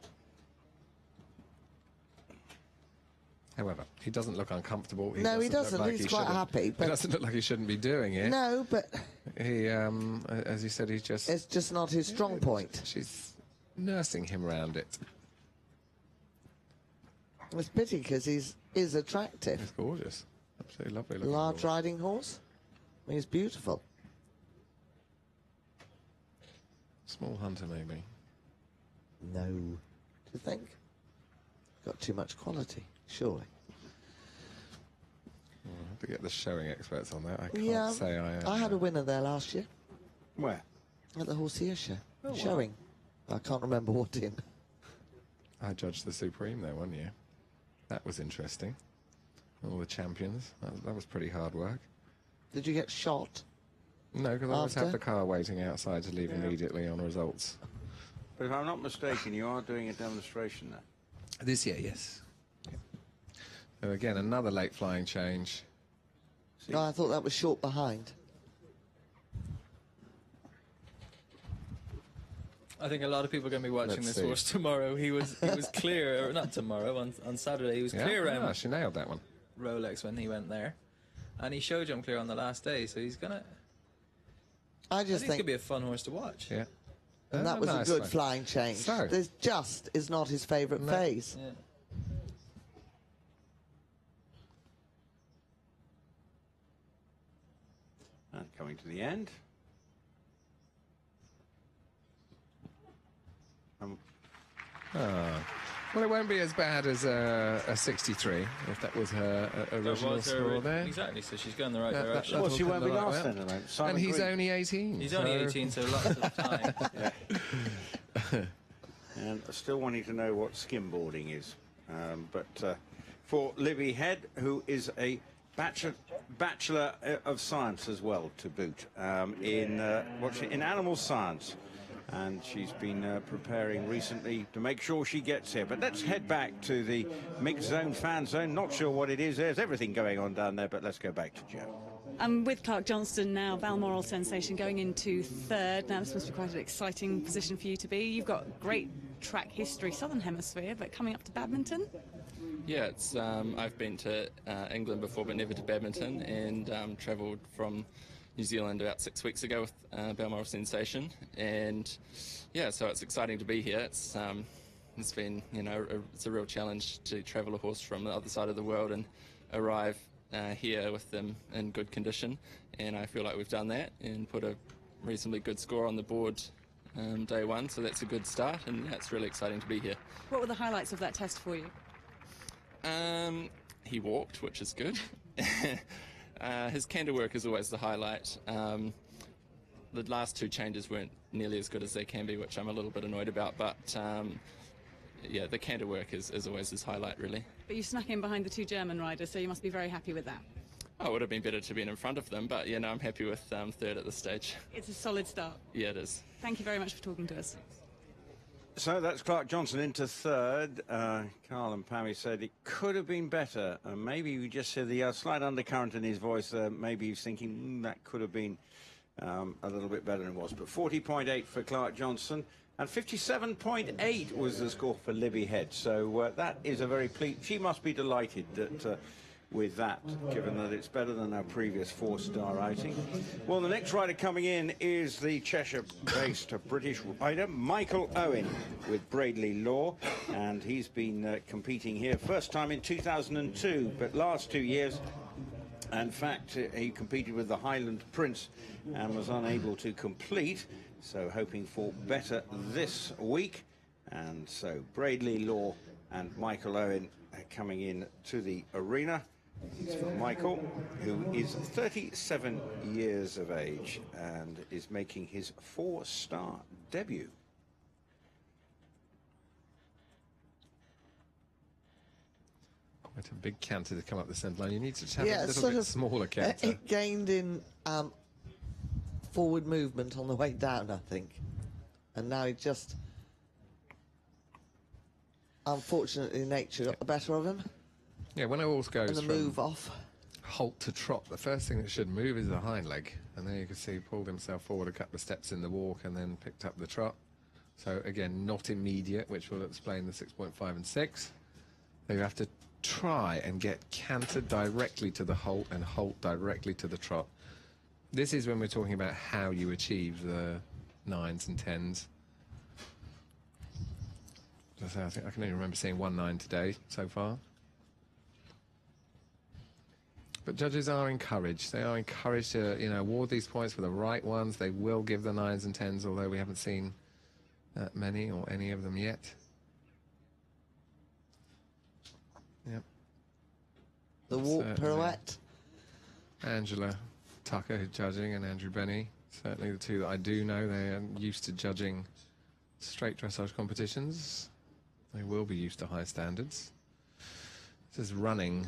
S2: However, he doesn't look uncomfortable.
S3: No, he doesn't.
S2: Look like
S3: He's quite happy. But
S2: it doesn't look like he shouldn't be doing it.
S3: No, but
S2: he, as you said, he's just...
S3: It's just not his strong point.
S2: She's nursing him around it.
S3: It's a pity because he's attractive.
S2: He's gorgeous. Absolutely lovely looking.
S3: Large riding horse. I mean, he's beautiful.
S2: Small hunter, maybe.
S3: No. Do you think? Got too much quality, surely.
S2: Well, I have to get the showing experts on that. I can't say I am.
S3: I had a winner there last year.
S1: Where?
S3: At the Horsier show.
S1: Oh,
S3: showing. Wow. I can't remember what in.
S2: I judged the Supreme there one year. That was interesting. All the champions. That was pretty hard work.
S3: Did you get shot?
S2: No, because I always have the car waiting outside to leave immediately on results.
S1: But if I'm not mistaken, you are doing a demonstration there.
S2: This year, yes. So again, another late flying change.
S3: No, I thought that was short behind.
S4: I think a lot of people are going to be watching this horse tomorrow. He was clear, or not tomorrow, on Saturday. He was clear around.
S2: Yeah, she nailed that one.
S4: Rolex when he went there. And he showed jump clear on the last day, so he's going to...
S3: I think
S4: it's going to be a fun horse to watch.
S2: Yeah.
S3: And that was a good flying change.
S2: So.
S3: This just is not his favourite phase.
S4: Yeah.
S1: And coming to the end.
S2: Well, it won't be as bad as a 63, if that was her original score there.
S4: Exactly, so she's going the right direction.
S1: Well, she won't be last then, right?
S2: And he's only 18.
S4: He's only 18, so lots of time.
S1: And still wanting to know what skimboarding is. But for Libby Head, who is a Bachelor of Science as well, to boot, in animal science. And she's been preparing recently to make sure she gets here. But let's head back to the mixed zone, fan zone. Not sure what it is. There's everything going on down there, but let's go back to Joe.
S5: I'm with Clark Johnston now, Balmoral sensation, going into third. Now, this must be quite an exciting position for you to be. You've got great track history, Southern Hemisphere, but coming up to Badminton?
S19: Yeah, it's I've been to England before, but never to Badminton, and travelled from New Zealand about 6 weeks ago with Balmoral Sensation, and yeah, so it's exciting to be here. It's been, you know, it's a real challenge to travel a horse from the other side of the world and arrive here with them in good condition, and I feel like we've done that and put a reasonably good score on the board day one, so that's a good start, and yeah, it's really exciting to be here.
S5: What were the highlights of that test for you?
S19: He walked, which is good. His canter work is always the highlight. The last two changes weren't nearly as good as they can be, which I'm a little bit annoyed about, but yeah, the canter work is always his highlight, really.
S5: But you snuck in behind the two German riders, so you must be very happy with that.
S19: Oh, it would have been better to be in front of them, but yeah, no, I'm happy with third at this stage.
S5: It's a solid start.
S19: Yeah, it is.
S5: Thank you very much for talking to us.
S1: So that's Clark Johnston into third. Carl and Pammy said it could have been better. Maybe we just hear the slight undercurrent in his voice. Maybe he's thinking that could have been a little bit better than it was. But 40.8 for Clark Johnston. And 57.8 was the score for Libby Head. So that is a very she must be delighted that with that, given that it's better than our previous 4-star outing. Well, the next rider coming in is the Cheshire-based British rider, Michael Owen, with Braidley Law, and he's been competing here first time in 2002, but last 2 years In fact, he competed with the Highland Prince and was unable to complete, so hoping for better this week. And so Braidley, Law and Michael Owen coming in to the arena. It's for Michael, who is 37 years of age and is making his 4-star debut.
S2: Quite a big canter to come up the centre line. You need to have a little
S3: sort
S2: bit
S3: of
S2: smaller canter.
S3: It gained in forward movement on the way down, I think. And now he just... Unfortunately, nature got the better of him.
S2: Yeah, when a horse goes
S3: and the
S2: from
S3: move off,
S2: halt to trot, the first thing that should move is the hind leg. And there you can see he pulled himself forward a couple of steps in the walk and then picked up the trot. So again, not immediate, which will explain the 6.5 and 6. So you have to try and get canter directly to the halt and halt directly to the trot. This is when we're talking about how you achieve the 9s and 10s. So I think I can only remember seeing 1-9 today so far. But judges are encouraged. They are encouraged to, you know, award these points for the right ones. They will give the 9s and 10s, although we haven't seen many or any of them yet. Yep.
S3: The walk pirouette.
S2: Angela Tucker, who's judging, and Andrew Benny. Certainly the two that I do know. They are used to judging straight dressage competitions. They will be used to high standards. This is running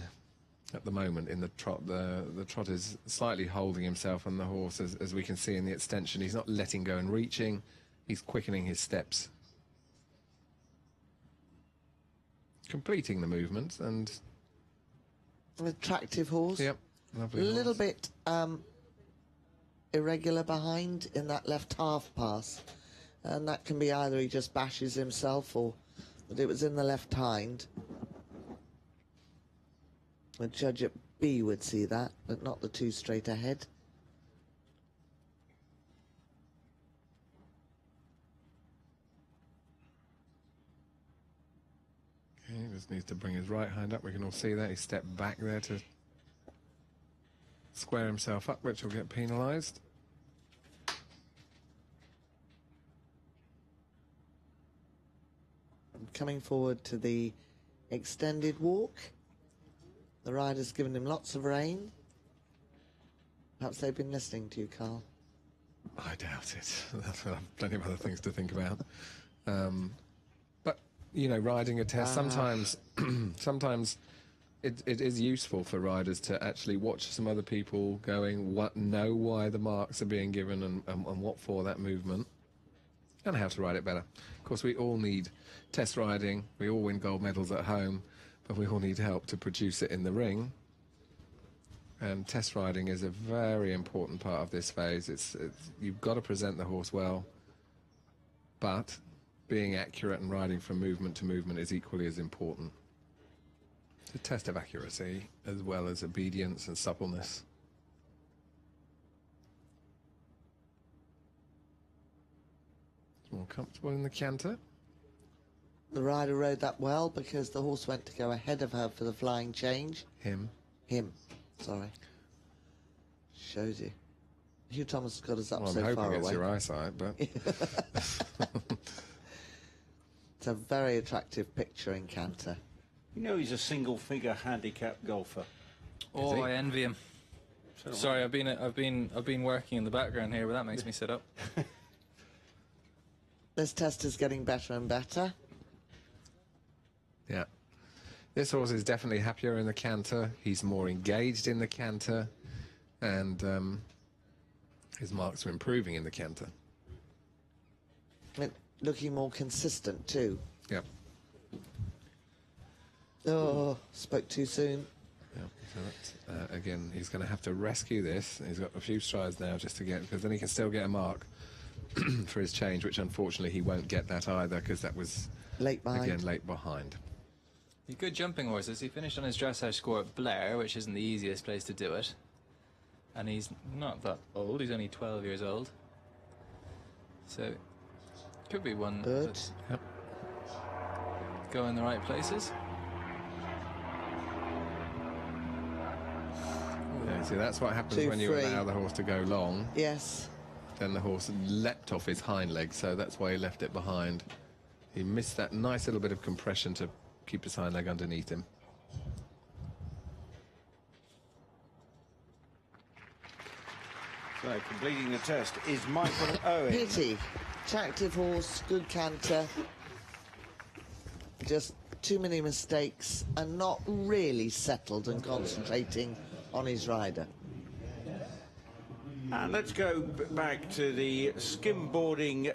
S2: at the moment in the trot. The trot is slightly holding himself on the horse, as we can see in the extension. He's not letting go and reaching. He's quickening his steps. Completing the movement and...
S3: An attractive horse.
S2: Yep, lovely
S3: A little
S2: horse.
S3: bit irregular behind in that left half pass. And that can be either he just bashes himself or that it was in the left hind. A judge at B would see that, but not the two straight ahead.
S2: Okay, he just needs to bring his right hind up. We can all see that. He stepped back there to square himself up, which will get penalised.
S3: Coming forward to the extended walk. The rider's given him lots of rein. Perhaps they've been listening to you, Carl.
S2: I doubt it. I've plenty of other things to think about. But, you know, riding a test, sometimes it is useful for riders to actually watch some other people going, know why the marks are being given and what for that movement, and how to ride it better. Of course, we all need test riding. We all win gold medals at home, but we all need help to produce it in the ring. And test riding is a very important part of this phase. You've got to present the horse well, but being accurate and riding from movement to movement is equally as important. It's a test of accuracy as well as obedience and suppleness. More comfortable in the canter.
S3: The rider rode that well because the horse went to go ahead of her for the flying change.
S2: Him,
S3: sorry. Shows you. Hugh Thomas got us up
S2: well,
S3: so far away.
S2: I'm hoping it's your eyesight, but...
S3: It's a very attractive picture in canter.
S1: You know he's a single-figure handicap golfer.
S4: Oh, I envy him. Sorry, I've been working in the background here, but that makes me sit up.
S3: This test is getting better and better.
S2: Yeah. This horse is definitely happier in the canter. He's more engaged in the canter. And his marks are improving in the canter.
S3: Looking more consistent too.
S2: Yep.
S3: Oh, spoke too soon.
S2: Yep. So that's, again, he's going to have to rescue this. He's got a few strides now just to get, because then he can still get a mark for his change, which unfortunately he won't get that either because that was
S3: late
S2: behind.
S4: Good jumping horses. He finished on his dressage score at Blair, which isn't the easiest place to do it. And he's not that old. He's only 12 years old. So, could be one that's go in the right places.
S2: Yeah, See, that's what happens
S3: Too
S2: when you
S3: free.
S2: allow the horse to go long.
S3: Yes.
S2: Then the horse leapt off his hind leg, so that's why he left it behind. He missed that nice little bit of compression to keep his hind leg underneath him.
S1: So completing the test is Michael Owen.
S3: Pity. Attractive horse, good canter. Just too many mistakes and not really settled and concentrating on his rider.
S1: And let's go back to the skimboarding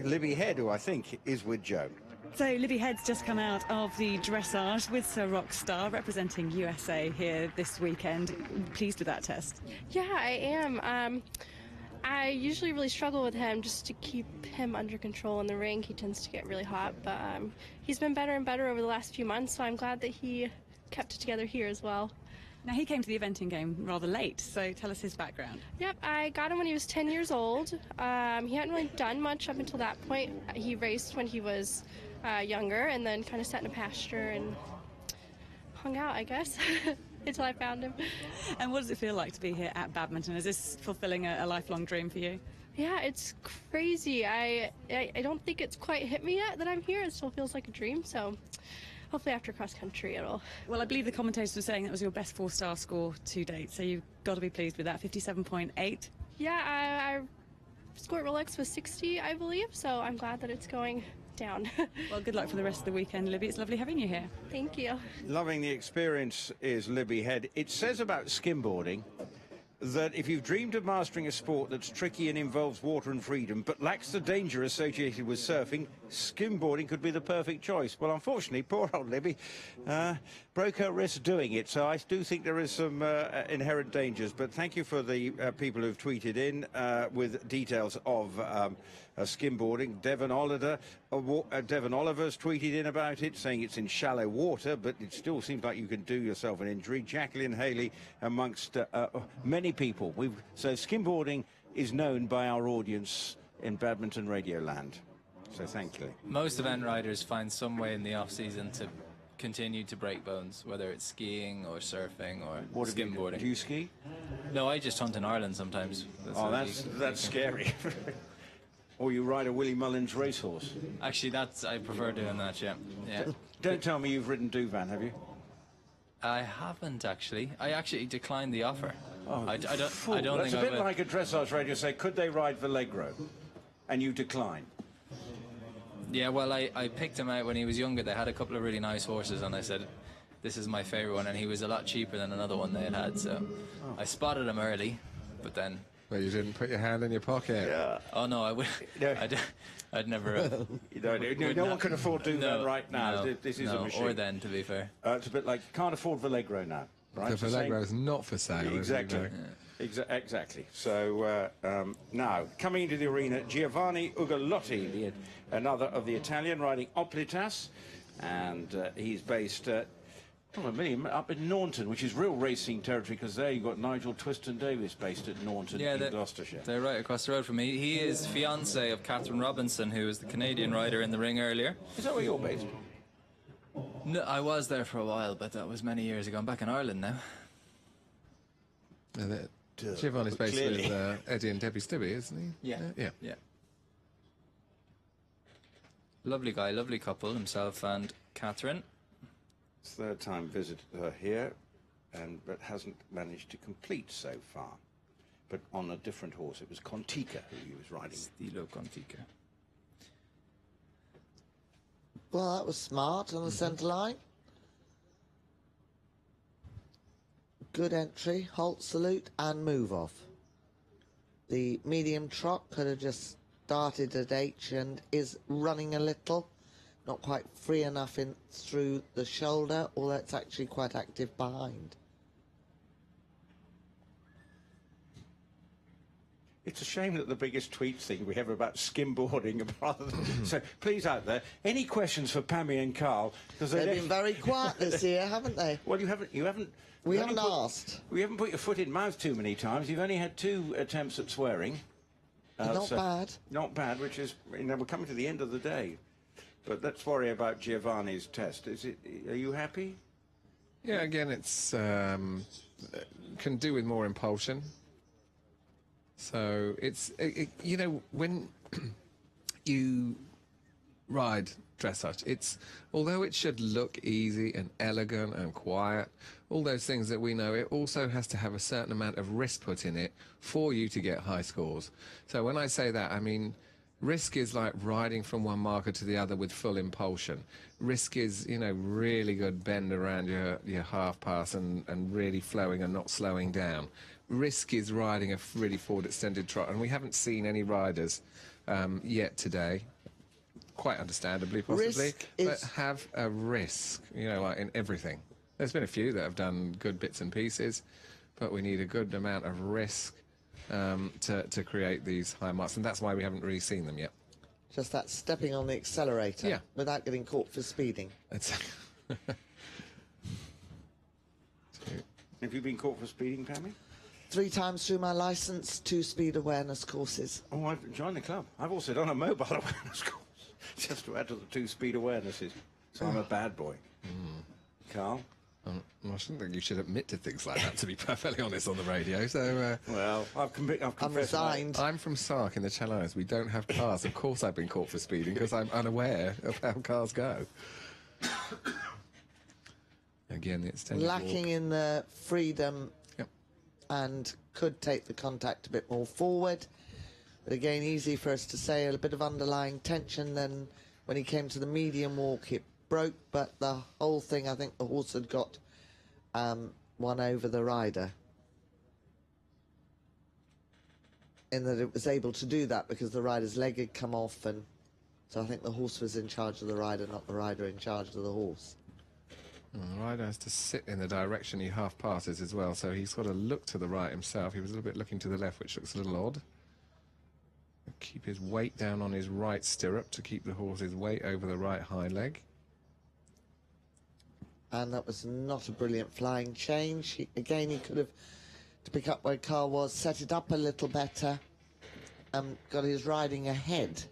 S1: Libby Head, who I think is with Joe.
S5: So Libby Head's just come out of the dressage with Sir Rockstar, representing USA here this weekend. Pleased with that test?
S20: Yeah, I am. I usually really struggle with him just to keep him under control in the ring. He tends to get really hot, but he's been better and better over the last few months, so I'm glad that he kept it together here as well.
S5: Now, he came to the eventing game rather late, so tell us his background.
S20: Yep, I got him when he was 10 years old. He hadn't really done much up until that point. He raced when he was younger and then kind of sat in a pasture and hung out, I guess, until I found him.
S5: And what does it feel like to be here at Badminton? Is this fulfilling a lifelong dream for you?
S20: Yeah, it's crazy. I don't think it's quite hit me yet that I'm here. It still feels like a dream, so hopefully after cross country it'll...
S5: Well, I believe the commentators were saying that was your best 4-star score to date, so you've got to be pleased with that, 57.8.
S20: Yeah, I scored Rolex was 60, I believe, so I'm glad that it's going down.
S5: Well, good luck for the rest of the weekend, Libby. It's lovely having you here.
S20: Thank you.
S1: Loving the experience is Libby Head. It says about skimboarding that if you've dreamed of mastering a sport that's tricky and involves water and freedom, but lacks the danger associated with surfing, skimboarding could be the perfect choice. Well, unfortunately, poor old Libby broke her wrist doing it, so I do think there is some inherent dangers. But thank you for the people who've tweeted in with details of skimboarding. Devon Oliver's tweeted in about it, saying it's in shallow water, but it still seems like you can do yourself an injury. Jacqueline Haley amongst many people. So skimboarding is known by our audience in Badminton Radio Land. So thank you.
S4: Most event riders find some way in the off-season to continue to break bones, whether it's skiing or surfing or skimboarding.
S1: Do you ski?
S4: No, I just hunt in Ireland sometimes.
S1: That's scary. Or you ride a Willie Mullins racehorse.
S4: Actually, I prefer doing that, yeah.
S1: Don't tell me you've ridden Duvan, have you?
S4: I haven't, actually. I actually declined the offer.
S1: Oh,
S4: I don't
S1: That's
S4: think
S1: a bit like a dressage radio say, could they ride Vallegro? And you decline.
S4: Yeah, well, I picked him out when he was younger. They had a couple of really nice horses, and I said, this is my favourite one, and he was a lot cheaper than another one they had, so I spotted him early, but then...
S2: Well, you didn't put your hand in your pocket.
S1: Yeah.
S4: Oh, no, I would. I'd never...
S1: no one can afford Duvan right now. This is a machine.
S4: Or then, to be fair.
S1: It's a bit like, you can't afford Vallegro now. Right?
S2: The Vallegro is not for sale.
S1: Exactly. Exactly. So now, coming into the arena, Giovanni Ugolotti, another of the Italian, riding Oplitas, and he's based up in Naunton, which is real racing territory, because there you've got Nigel Twiston-Davies based at Naunton in Gloucestershire.
S4: They're right across the road from me. He is fiance of Catherine Robinson, who was the Canadian rider in the ring earlier.
S1: Is that where you're based?
S4: No, I was there for a while, but that was many years ago. I'm back in Ireland now.
S2: Giovanni's based with Eddie and Debbie Stibby, isn't he?
S4: Yeah. Lovely guy, lovely couple, himself and Catherine.
S1: It's third time visit here, but hasn't managed to complete so far. But on a different horse, it was Contica who he was riding.
S4: Stilo Contica.
S3: Well, that was smart on the centre line. Good entry, halt, salute, and move off. The medium trot could have just started at H and is running a little. Not quite free enough in through the shoulder, although it's actually quite active behind.
S1: It's a shame that the biggest tweet thing we have about skimboarding rather than... So please out there, any questions for Pammy and Carl? Because
S3: they've been very quiet this year, haven't they?
S1: Well, you haven't
S3: asked.
S1: We haven't put your foot in mouth too many times. You've only had 2 attempts at swearing.
S3: Not bad.
S1: Not bad, which is, we're coming to the end of the day. But let's worry about Giovanni's test. Are you happy?
S2: Yeah, again, it's can do with more impulsion. So you know, when you ride dressage, although it should look easy and elegant and quiet, all those things that we know, it also has to have a certain amount of risk put in it for you to get high scores. So when I say that, I mean risk is like riding from one marker to the other with full impulsion. Risk is, you know, really good bend around your half pass and really flowing and not slowing down. Risk is riding a really forward extended trot, and we haven't seen any riders yet today, quite understandably possibly, but have a risk, you know, like in everything. There's been a few that have done good bits and pieces, but we need a good amount of risk to create these high marks, and that's why we haven't really seen them yet.
S3: Just that stepping on the accelerator without getting caught for speeding.
S1: Have you been caught for speeding, Pammy?
S3: 3 times through my licence, 2 speed awareness courses.
S1: Oh, I've joined the club. I've also done a mobile awareness course, just to add to the 2 speed awarenesses. So I'm a bad boy. Carl?
S2: I shouldn't think you should admit to things like that, to be perfectly honest, on the radio. So,
S1: well,
S3: I'm resigned.
S2: I'm from Sark in the Channel Islands. We don't have cars. Of course I've been caught for speeding because I'm unaware of how cars go. Again, the extended
S3: lacking
S2: walk.
S3: in the freedom and could take the contact a bit more forward. But again, easy for us to say, a bit of underlying tension. Then when he came to the medium walk, it broke, but the whole thing, I think the horse had got one over the rider. In that it was able to do that because the rider's leg had come off, and so I think the horse was in charge of the rider, not the rider in charge of the horse.
S2: And the rider has to sit in the direction he half passes as well, so he's got to look to the right himself. He was a little bit looking to the left, which looks a little odd. Keep his weight down on his right stirrup to keep the horse's weight over the right hind leg.
S3: And that was not a brilliant flying change. Again, he could have, to pick up where Carl was, set it up a little better, got his riding ahead.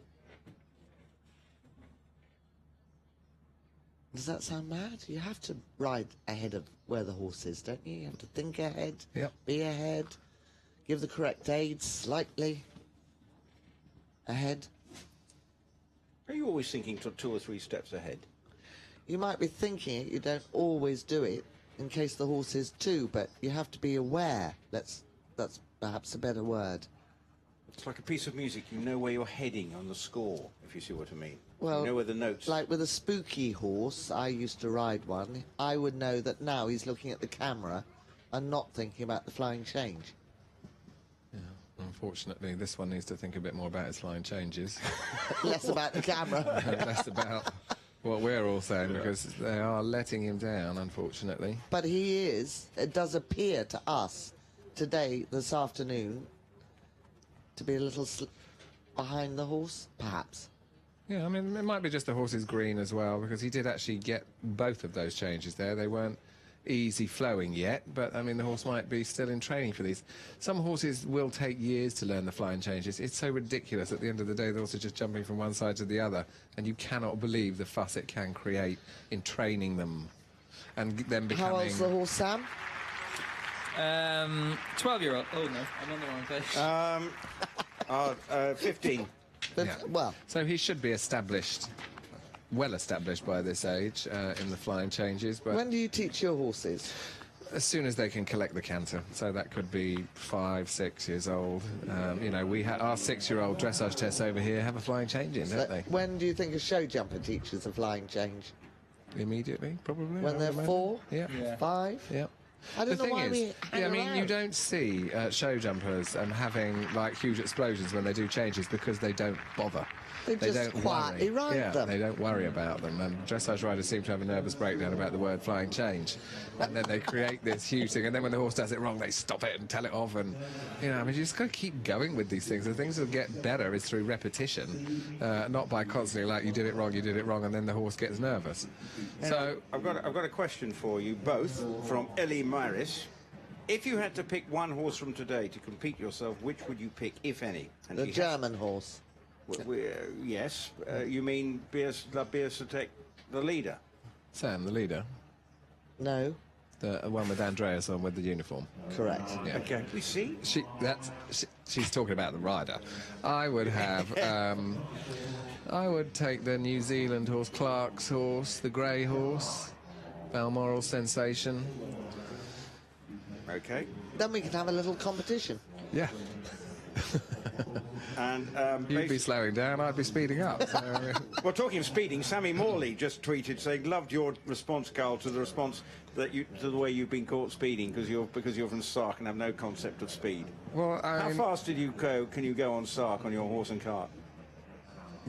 S3: Does that sound mad? You have to ride ahead of where the horse is, don't you? You have to think ahead, be ahead, give the correct aids slightly ahead.
S1: Are you always thinking 2 or 3 steps ahead?
S3: You might be thinking it, you don't always do it, in case the horse is too, but you have to be aware. That's perhaps a better word.
S1: It's like a piece of music. You know where you're heading on the score, if you see what I mean.
S3: Well,
S1: you know where the notes...
S3: like with a spooky horse, I used to ride one, I would know that now he's looking at the camera and not thinking about the flying change.
S2: Yeah, unfortunately, this one needs to think a bit more about his flying changes.
S3: Less about the camera.
S2: Less about what we're all saying, because they are letting him down, unfortunately.
S3: But he is, it does appear to us today, this afternoon, to be a little behind the horse, perhaps.
S2: Yeah, I mean, it might be just the horse's green as well, because he did actually get both of those changes there. They weren't easy flowing yet, but I mean, the horse might be still in training for these. Some horses will take years to learn the flying changes. It's so ridiculous. At the end of the day, the horse is just jumping from one side to the other, and you cannot believe the fuss it can create in training them and then becoming...
S3: How old's the horse, Sam?
S4: 12-year-old. Oh, no, I'm on the wrong page.
S1: 15.
S2: Yeah.
S3: Well,
S2: so he should be established, well established by this age in the flying changes. But
S3: when do you teach your horses?
S2: As soon as they can collect the canter. So that could be 5, 6 years old. You know, we our 6-year-old dressage tests over here have a flying change in, don't they?
S3: When do you think a show jumper teaches a flying change?
S2: Immediately, probably.
S3: When they're 4?
S2: Yeah.
S3: 5?
S2: Yeah.
S3: I don't know why we hang
S2: I mean,
S3: around.
S2: you don't see show jumpers having like huge explosions when they do changes because they don't bother.
S3: They just
S2: don't
S3: quietly
S2: worry.
S3: ride them.
S2: They don't worry about them. And dressage riders seem to have a nervous breakdown about the word flying change. And then they create this huge thing, and then when the horse does it wrong, they stop it and tell it off. And, you know, I mean, you just got to keep going with these things. The things that get better is through repetition, not by constantly, like, you did it wrong, and then the horse gets nervous. So
S1: I've got a question for you both from Ellie Maris. If you had to pick one horse from today to compete yourself, which would you pick, if any? And
S3: the German horse.
S1: Yes. You mean Naber-Lozeman, the leader?
S2: Sam, the leader?
S3: No.
S2: The one with Andreas on with the uniform.
S3: Correct.
S2: Yeah.
S1: Okay, we see.
S2: She's talking about the rider. I would have. I would take the New Zealand horse, Clark's horse, the grey horse, Balmoral Sensation.
S1: Okay.
S3: Then we can have a little competition.
S2: Yeah.
S1: And
S2: you'd be slowing down, I'd be speeding up. So,
S1: well, talking of speeding, Sammy Morley just tweeted saying, "Loved your response, Carl, to the response that to the way you've been caught speeding because you're from Sark and have no concept of speed."
S2: Well,
S1: how fast did you go? Can you go on Sark on your horse and cart?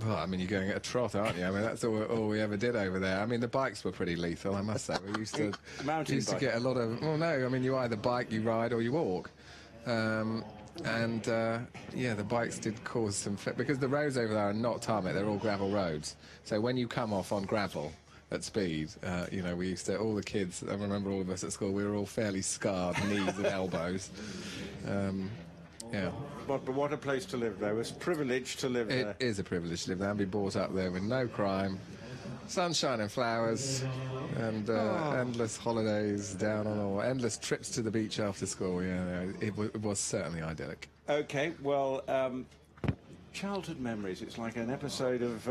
S2: Well, I mean, you're going at a trot, aren't you? I mean, that's all we ever did over there. I mean, the bikes were pretty lethal, I must say. We used to get a lot of. Well, no, I mean, you either bike, you ride, or you walk. Yeah, the bikes did cause some... because the roads over there are not tarmac, they're all gravel roads. So when you come off on gravel at speed, you know, we used to... all the kids, I remember all of us at school, we were all fairly scarred, knees and elbows. Yeah.
S1: But what a place to live, though. It's a privilege to live there.
S2: It is a privilege to live there and be brought up there with no crime, sunshine and flowers, and endless holidays down on all, endless trips to the beach after school. Yeah, it was certainly idyllic.
S1: Okay, well, childhood memories. It's like an episode of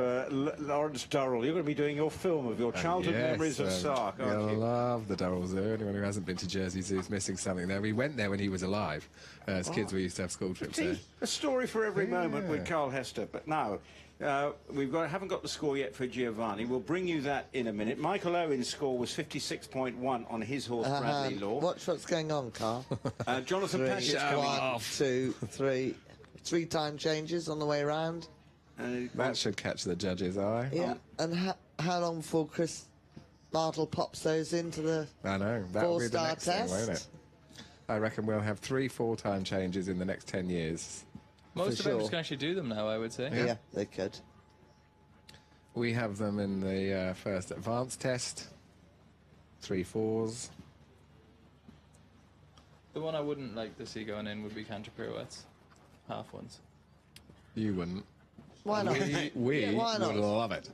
S1: Lawrence Durrell. You're going to be doing your film of your childhood memories of Sark, aren't you?
S2: I love the Durrell Zoo. Anyone who hasn't been to Jersey Zoo is missing something there. We went there when he was alive. As kids, we used to have school trips there.
S1: A story for every moment with Carl Hester. But now, haven't got the score yet for Giovanni. We'll bring you that in a minute. Michael Owen's score was 56.1 on his horse, Bradley Law.
S3: Watch what's going on, Carl.
S1: Jonathan Patchett's coming off.
S3: 1, 2, 3. 3 time changes on the way round.
S2: That should catch the judge's eye.
S3: Yeah, and how long before Chris Bartle pops those into the
S2: I know, that'll be the
S3: 4-star
S2: next
S3: test?
S2: thing, won't it? I reckon we'll have 3 4-time changes in the next 10 years.
S4: Most of them can actually do them now, I would say.
S3: Yeah, they could.
S2: We have them in the first advanced test. 3 4s.
S4: The one I wouldn't like to see going in would be canter pirouettes. Half ones.
S2: You wouldn't.
S3: Why not?
S2: We
S3: Yeah, why not?
S2: would love it.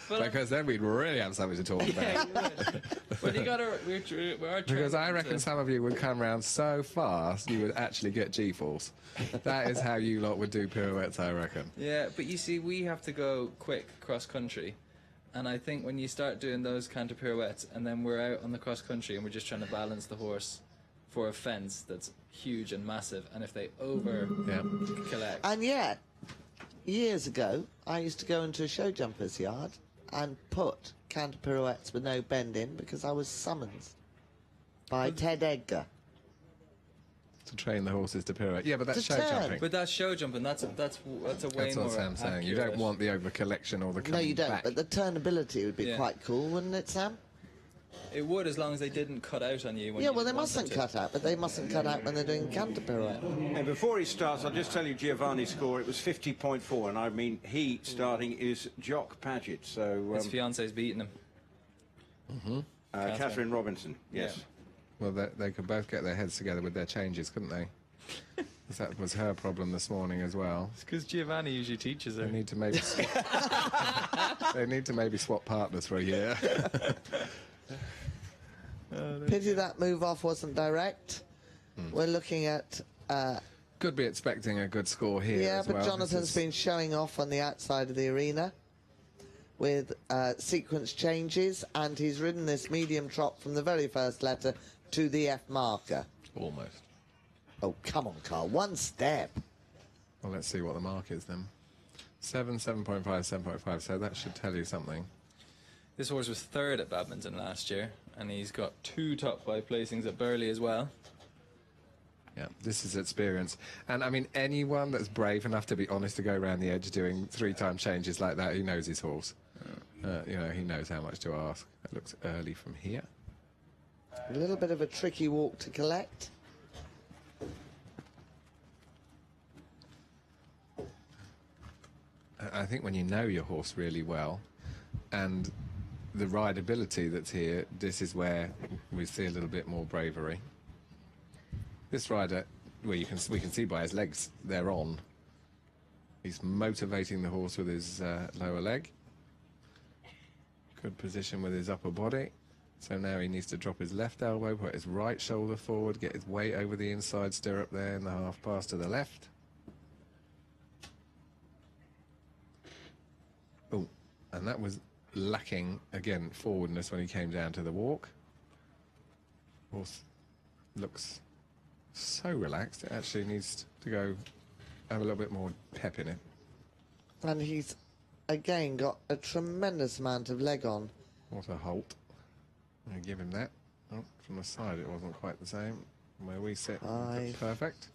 S2: Because then we'd really have something to talk about.
S4: But you gotta...
S2: Because I reckon some of you would come round so fast you would actually get G-force. That is how you lot would do pirouettes, I reckon.
S4: Yeah, but you see, we have to go quick cross-country. And I think when you start doing those canter pirouettes and then we're out on the cross-country and we're just trying to balance the horse for a fence that's huge and massive, and if they collect...
S3: And yet, years ago, I used to go into a show jumper's yard and put canter pirouettes with no bending because I was summoned by Ted Edgar.
S2: To train the horses to pirouette. Yeah, but that's
S3: To
S2: show
S3: turn.
S2: jumping.
S4: But that's show jumping. That's a way
S2: That's
S4: more
S2: what Sam's saying. You
S4: accurate.
S2: don't want the over-collection or the coming
S3: No, you don't,
S2: back.
S3: but the turnability would be quite cool, wouldn't it, Sam?
S4: It would, as long as they didn't cut out on you. When
S3: Yeah,
S4: you
S3: well, they
S4: want them
S3: mustn't
S4: to.
S3: cut out, but they mustn't cut out when they're doing canter pirouette.
S1: And before he starts, I'll just tell you Giovanni's score. It was 50.4, and I mean, he starting is Jock Paget. So
S4: His fiance's beating him.
S1: Catherine Robinson, yes.
S2: Well, they could both get their heads together with their changes, couldn't they? 'Cause that was her problem this morning as well.
S4: It's because Giovanni usually teaches her.
S2: They need to maybe they need to maybe swap partners for a year.
S3: Pity that move off wasn't direct. We're looking at...
S2: Could be expecting a good score here
S3: Yeah,
S2: as
S3: but
S2: well.
S3: Jonathan's been showing off on the outside of the arena with sequence changes, and he's ridden this medium trot from the very first letter to the F marker.
S2: Almost.
S3: Oh, come on, Carl. One step.
S2: Well, let's see what the mark is then. 7, 7.5, 7.5, so that should tell you something.
S4: This horse was third at Badminton last year, and he's got 2 top 5 placings at Burley as well.
S2: Yeah, this is experience. And, I mean, anyone that's brave enough to be honest to go around the edge doing 3-time changes like that, he knows his horse. You know, he knows how much to ask. It looks early from here.
S3: A little bit of a tricky walk to collect.
S2: I think when you know your horse really well and the rideability that's here, this is where we see a little bit more bravery. This rider, well, we can see by his legs they're on. He's motivating the horse with his lower leg. Good position with his upper body. So now he needs to drop his left elbow, put his right shoulder forward, get his weight over the inside stirrup there in the half pass to the left. Oh, and that was lacking, again, forwardness when he came down to the walk. Horse looks so relaxed, it actually needs to go have a little bit more pep in it.
S3: And he's, again, got a tremendous amount of leg on.
S2: What a halt. I give him that. Oh, from the side it wasn't quite the same. Where we sit, perfect.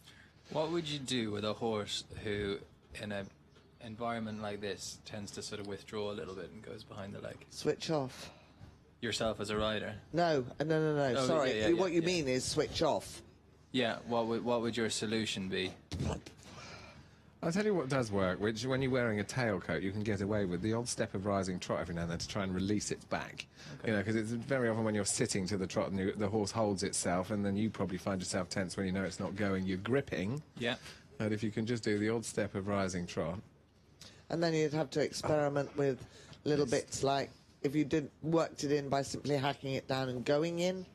S4: What would you do with a horse who, in an environment like this, tends to sort of withdraw a little bit and goes behind the leg?
S3: Switch off.
S4: Yourself as a rider?
S3: No.
S4: Oh,
S3: Sorry,
S4: yeah,
S3: what you mean is switch off.
S4: Yeah, what would your solution be?
S2: I'll tell you what does work, which when you're wearing a tailcoat you can get away with the odd step of rising trot every now and then to try and release its back. Okay. You know, because it's very often when you're sitting to the trot and the horse holds itself, and then you probably find yourself tense when you know it's not going, you're gripping.
S4: Yeah.
S2: And if you can just do the odd step of rising trot.
S3: And then you'd have to experiment with little bits like if you worked it in by simply hacking it down and going in,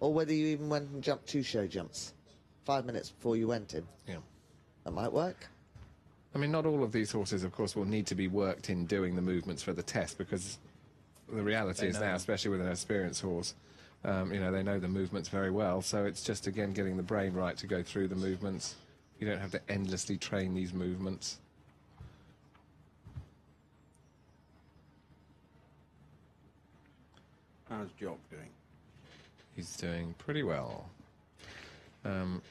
S3: or whether you even went and jumped 2 show jumps 5 minutes before you went in.
S2: Yeah.
S3: That might work.
S2: I mean, not all of these horses, of course, will need to be worked in doing the movements for the test, because the reality is now, especially with an experienced horse, you know, they know the movements very well, so it's just, again, getting the brain right to go through the movements. You don't have to endlessly train these movements.
S1: How's Jock doing?
S2: He's doing pretty well. The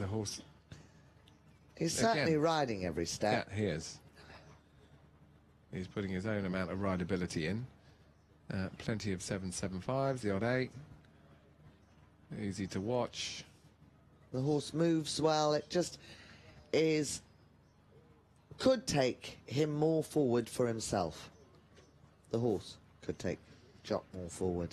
S2: horse...
S3: He's certainly riding every step.
S2: Yeah, he is. He's putting his own amount of rideability in. Plenty of 7.75s, the odd 8. Easy to watch.
S3: The horse moves well. It just is... could take him more forward for himself. The horse could take Jock more forward.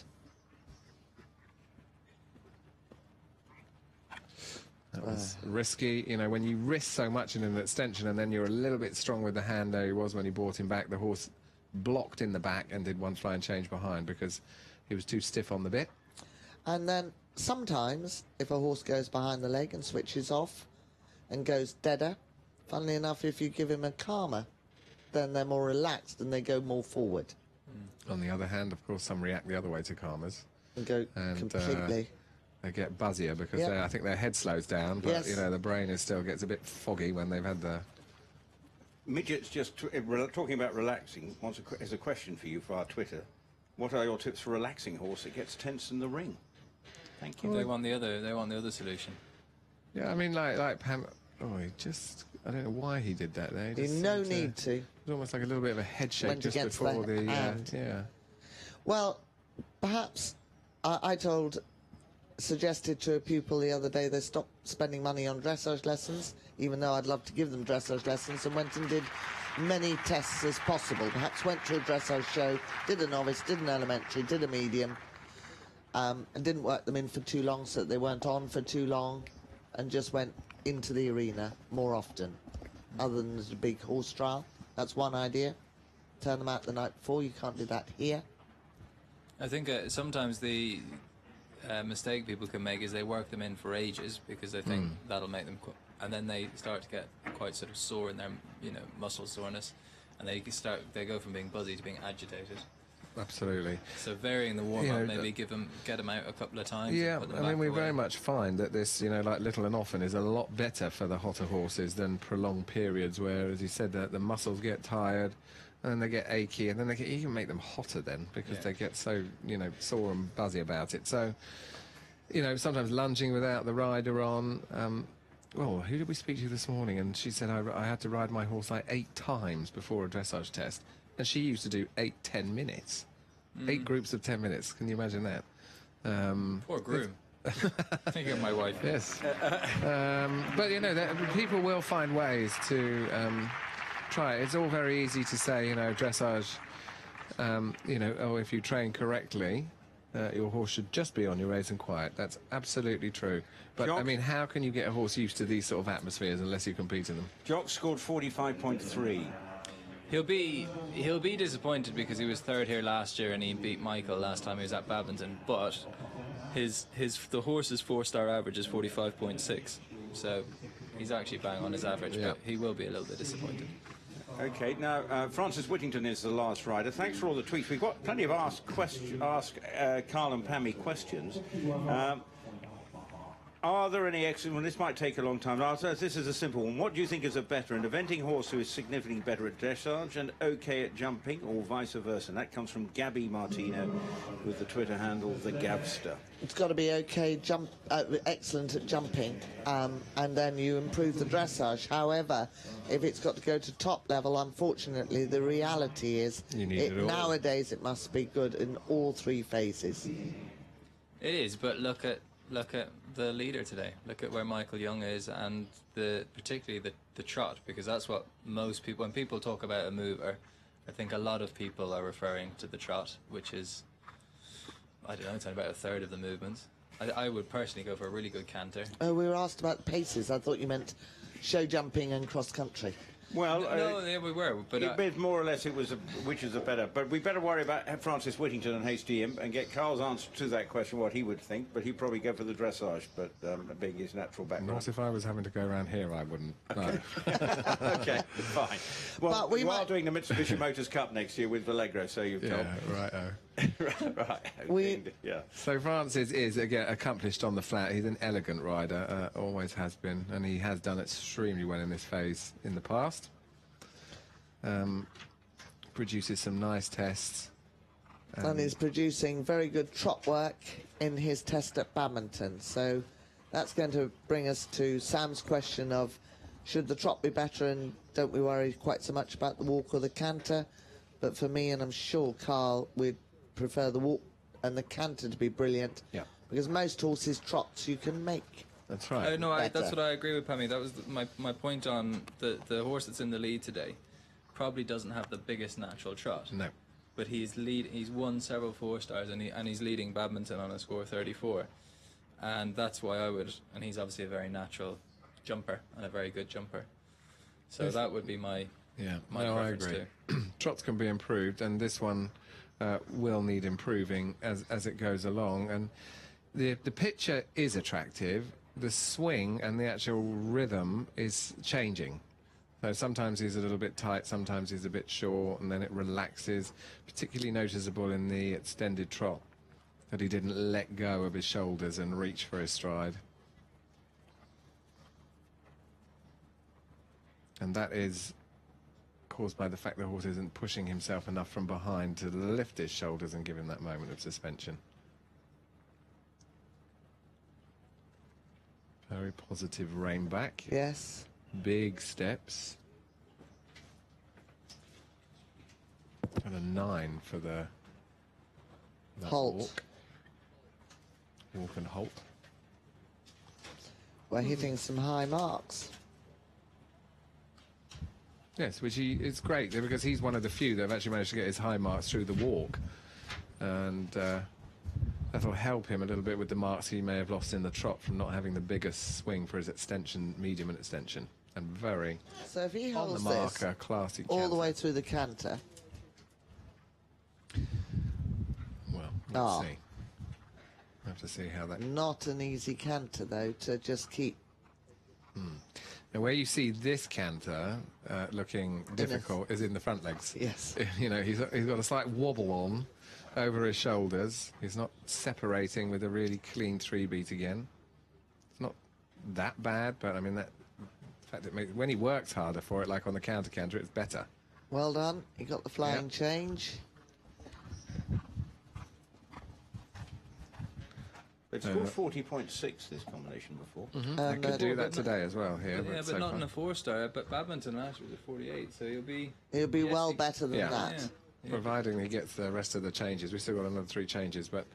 S2: That was risky. You know, when you risk so much in an extension and then you're a little bit strong with the hand, there he was when he brought him back. The horse blocked in the back and did one flying change behind because he was too stiff on the bit.
S3: And then sometimes, if a horse goes behind the leg and switches off and goes deader, funnily enough, if you give him a calmer, then they're more relaxed and they go more forward.
S2: On the other hand, of course, some react the other way to calmers.
S3: And go completely...
S2: they get buzzier because I think their head slows down, but you know, the brain still gets a bit foggy when they've had the...
S1: Midget's just talking about relaxing. There's a question for you for our Twitter. What are your tips for relaxing a horse that gets tense in the ring? Thank you.
S4: They want the other solution.
S2: Yeah, I mean, like Pam... Oh, he just... I don't know why he did that there.
S3: No need to.
S2: It was almost like a little bit of a head shake
S3: Went
S2: just before the...
S3: hand.
S2: yeah.
S3: Well, perhaps I suggested to a pupil the other day they stopped spending money on dressage lessons, even though I'd love to give them dressage lessons, and went and did many tests as possible. Perhaps went to a dressage show, did a novice, did an elementary, did a medium, and didn't work them in for too long so that they weren't on for too long, and just went into the arena more often, other than as a big horse trial. That's one idea. Turn them out the night before. You can't do that here.
S4: I think sometimes the mistake people can make is they work them in for ages because they think that'll make them, and then they start to get quite sort of sore in their, you know, muscle soreness, and they go from being buzzy to being agitated.
S2: Absolutely.
S4: So varying the warm-up, maybe get them out a couple of times.
S2: Yeah, I mean, we very much find that this, you know, like little and often is a lot better for the hotter horses than prolonged periods where, as you said, that the muscles get tired and then they get achy, and then they can even make them hotter then because they get so, you know, sore and buzzy about it. So, you know, sometimes lunging without the rider on. Well, who did we speak to this morning? And she said I had to ride my horse like 8 times before a dressage test, and she used to do 8-10 minutes. 8 groups of 10 minutes. Can you imagine that?
S4: Poor groom. Thinking of my wife.
S2: Yes. But, you know, people will find ways to try it. It's all very easy to say, you know, dressage, you know, oh, if you train correctly, your horse should just be on your race and quiet. That's absolutely true. But,
S1: Jock,
S2: I mean, how can you get a horse used to these sort of atmospheres unless you compete in them?
S1: Jock scored 45.3.
S4: He'll be disappointed because he was third here last year and he beat Michael last time he was at Badminton. But the horse's 4-star average is 45.6, so he's actually bang on his average.
S2: Yeah.
S4: But he will be a little bit disappointed.
S1: Okay, now Francis Whittington is the last rider. Thanks for all the tweets. We've got plenty of ask Carl and Pammy questions. Are there any excellent... Well, this might take a long time. This is a simple one. What do you think is a better, an eventing horse who is significantly better at dressage and okay at jumping, or vice versa? And that comes from Gabby Martino with the Twitter handle, The Gabster.
S3: It's got to be excellent at jumping, and then you improve the dressage. However, if it's got to go to top level, unfortunately, the reality is nowadays it must be good in all 3 phases.
S4: It is, but look at the leader today. Look at where Michael Jung is, and particularly the trot, because that's what most people, when people talk about a mover, I think a lot of people are referring to the trot, which is, I don't know, it's about a third of the movements. I would personally go for a really good canter.
S3: Oh, we were asked about the paces. I thought you meant show jumping and cross country.
S1: Well,
S4: no, yeah, we were, but
S1: more or less it was which is the better. But we better worry about Francis Whittington and Hasty Imp and get Carl's answer to that question, what he would think. But he'd probably go for the dressage, but being his natural background.
S2: Not if I was having to go around here, I wouldn't.
S1: Okay,
S2: No.
S1: okay, fine. Well, we are doing the Mitsubishi Motors Cup next year with Allegro, so you've told. Right. Yeah.
S2: So Francis is again accomplished on the flat. He's an elegant rider, always has been, and he has done extremely well in this phase in the past. Produces some nice tests.
S3: And he's producing very good trot work in his test at Badminton. So that's going to bring us to Sam's question of, should the trot be better, and don't we worry quite so much about the walk or the canter? But for me, and I'm sure Carl, we'd prefer the walk and the canter to be brilliant.
S2: Yeah.
S3: Because most horses' trots you can make.
S2: That's right.
S4: No, that's what I agree with Pammy. That was my point on the horse that's in the lead today. Probably doesn't have the biggest natural trot.
S2: No.
S4: But he's won several 4-stars, and he's leading Badminton on a score 34. And that's why I would, and he's obviously a very natural jumper and a very good jumper. So that would be my preference
S2: I agree.
S4: too.
S2: Trots can be improved, and this one will need improving as it goes along. And the picture is attractive. The swing and the actual rhythm is changing. So sometimes he's a little bit tight, sometimes he's a bit short, and then it relaxes. Particularly noticeable in the extended trot, that he didn't let go of his shoulders and reach for his stride. And that is caused by the fact the horse isn't pushing himself enough from behind to lift his shoulders and give him that moment of suspension. Very positive rein back.
S3: Yes.
S2: Big steps. And a 9 for the
S3: halt.
S2: Walk and halt.
S3: We're hitting some high marks.
S2: Yes, which is great, because he's one of the few that have actually managed to get his high marks through the walk. And that'll help him a little bit with the marks he may have lost in the trot from not having the biggest swing for his extension, medium and extension. And very
S3: so if he
S2: on
S3: holds
S2: the marker, classy
S3: all
S2: canter.
S3: the way through the canter.
S2: Well, let's see. We'll have to see how that...
S3: Not an easy canter, though, to just keep...
S2: Now, where you see this canter looking difficult is in the front legs.
S3: Yes.
S2: You know, he's got a slight wobble on over his shoulders. He's not separating with a really clean 3-beat again. It's not that bad, but, I mean, that... In fact, when he works harder for it, like on the canter, it's better.
S3: Well done. He got the flying change.
S1: It's scored 40.6 this combination before.
S2: I could do that today as well here.
S4: Yeah, but not in a 4-star. But Badminton last year was a 48, so
S3: he'll be well better than that.
S2: Yeah. Providing he gets the rest of the changes. We've still got another 3 changes, but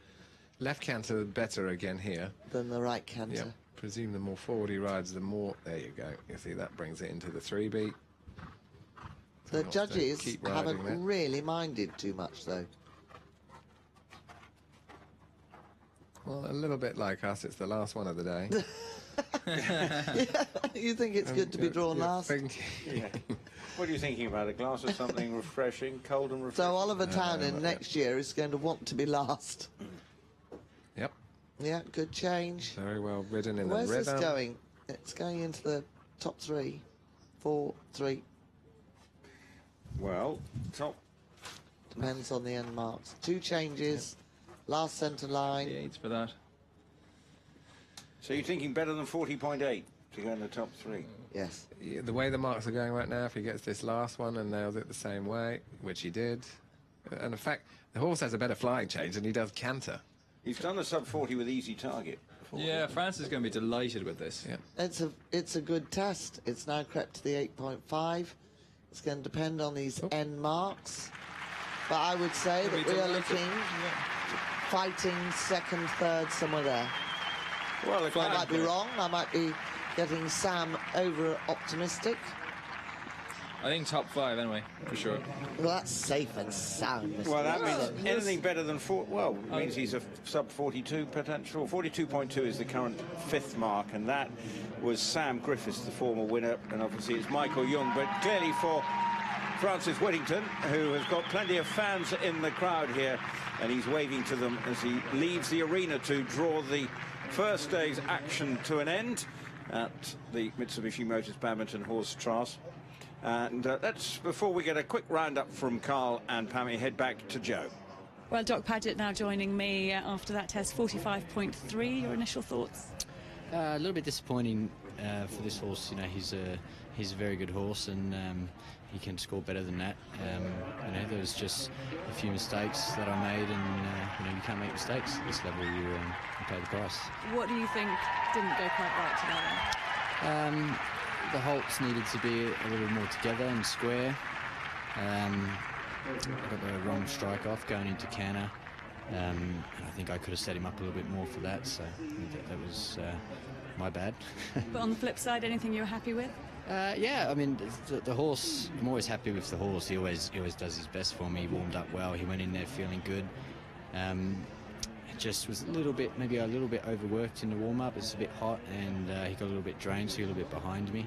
S2: left canter better again here
S3: than the right canter.
S2: Yep. Presume the more forward he rides, the more... There you go. You see, that brings it into the 3-beat.
S3: The judges haven't really minded too much, though.
S2: Well, a little bit like us. It's the last one of the day.
S3: You think it's good to be drawn last?
S1: What are you thinking about? A glass of something refreshing, cold and refreshing?
S3: So Oliver Townend next year is going to want to be last.
S2: Yep.
S3: Yeah, good change.
S2: Very well ridden in
S3: Where's
S2: the rhythm.
S3: this going? It's going into the top 3, 4, 3.
S1: Well, top.
S3: Depends on the end marks. 2 changes. Last centre line.
S4: 8 for that.
S1: So you're thinking better than 40.8 to go in the top 3?
S3: Yes.
S2: Yeah, the way the marks are going right now, if he gets this last one and nails it the same way, which he did, and in fact, the horse has a better flying change than he does canter.
S1: He's done the sub 40 with easy target.
S4: Yeah, France is going to be delighted with this.
S2: Yeah.
S3: It's a good test. It's now crept to the 8.5. It's going to depend on these end marks. But I would say that we are looking, fighting second, third, somewhere there.
S1: Well, if
S3: I might be wrong. I might be getting Sam over-optimistic.
S4: I think top 5 anyway, for sure.
S3: Well, that's safe and sound, Mr.
S1: Well, that
S3: Wilson.
S1: means anything better than 4. Well, it means he's a sub 42 potential. 42.2 is the current 5th mark, and that was Sam Griffiths, the former winner, and obviously it's Michael Jung. But clearly for Francis Whittington, who has got plenty of fans in the crowd here, and he's waving to them as he leaves the arena to draw the first day's action to an end at the Mitsubishi Motors Badminton Horse Trials. And let's, before we get a quick roundup from Carl and Pammy, head back to Joe.
S5: Well, Doc Paget now joining me after that test, 45.3. Your initial thoughts?
S21: A little bit disappointing for this horse. You know, he's a very good horse, and he can score better than that. You know, there was just a few mistakes that I made, and you know, you can't make mistakes at this level. You pay the price.
S5: What do you think didn't go quite right today then?
S21: The halts needed to be a little more together and square. I got the wrong strike off going into canter. And I think I could have set him up a little bit more for that, so I think that was my bad.
S5: But on the flip side, anything you were happy with?
S21: Yeah, I mean, the horse, I'm always happy with the horse. He always does his best for me. He warmed up well. He went in there feeling good. It just was maybe a little bit overworked in the warm-up. It's a bit hot, and he got a little bit drained, so he got a little bit behind me.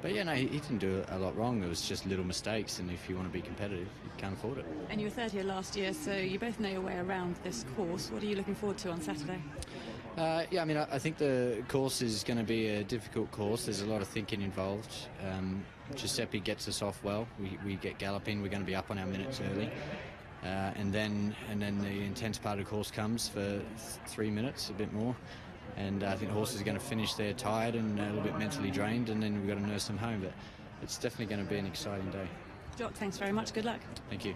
S21: But yeah, no, he didn't do a lot wrong. It was just little mistakes, and if you want to be competitive, you can't afford it.
S5: And you were third here last year, so you both know your way around this course. What are you looking forward to on Saturday?
S21: Yeah, I mean, I think the course is going to be a difficult course. There's a lot of thinking involved. Giuseppe gets us off well. We get galloping. We're going to be up on our minutes early. And then the intense part of the course comes for 3 minutes, a bit more. And I think the horses are going to finish there tired and a little bit mentally drained, and then we've got to nurse them home. But it's definitely going to be an exciting day.
S5: Jock, thanks very much. Good luck.
S21: Thank you.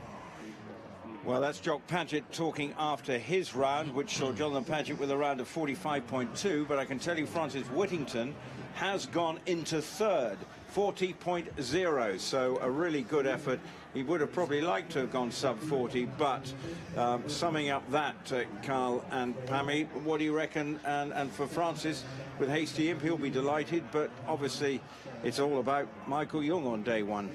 S1: Well, that's Jock Paget talking after his round, which saw Jonathan Paget with a round of 45.2. But I can tell you Francis Whittington has gone into third, 40.0. So a really good effort. He would have probably liked to have gone sub 40, but summing up that, Carl and Pammy, what do you reckon? And for Francis, with Hasty Imp, he'll be delighted, but obviously it's all about Michael Jung on day one.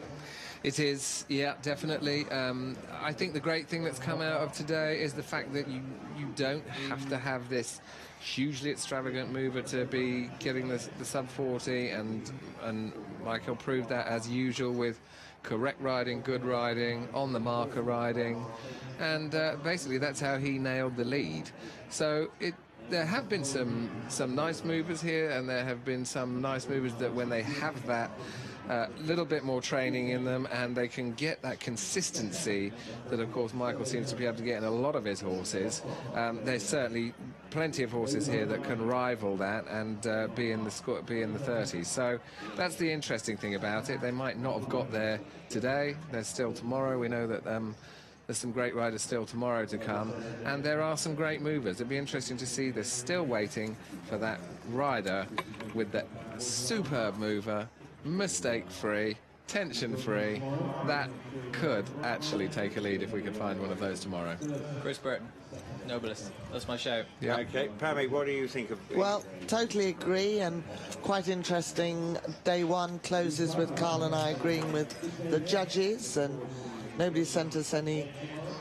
S2: It is, yeah, definitely. I think the great thing that's come out of today is the fact that you don't have to have this hugely extravagant mover to be getting the sub 40, and Michael proved that as usual with correct riding, good riding, on the marker riding, and basically that's how he nailed the lead. So there have been some nice movers here, and there have been some nice movers that when they have that little bit more training in them and they can get that consistency that of course Michael seems to be able to get in a lot of his horses, there's certainly plenty of horses here that can rival that and be in the 30s. So that's the interesting thing about it. They might not have got there today. There's still tomorrow. We know that there's some great riders still tomorrow to come, and there are some great movers. It'd be interesting to see. They're still waiting for that rider with that superb mover, mistake-free, tension-free, that could actually take a lead if we could find one of those tomorrow.
S4: Chris Burton, Noblest. That's my shout.
S2: Yeah.
S1: Okay, Pammy, what do you think of?
S3: Well, totally agree, and quite interesting. Day one closes with Carl and I agreeing with the judges, and nobody sent us any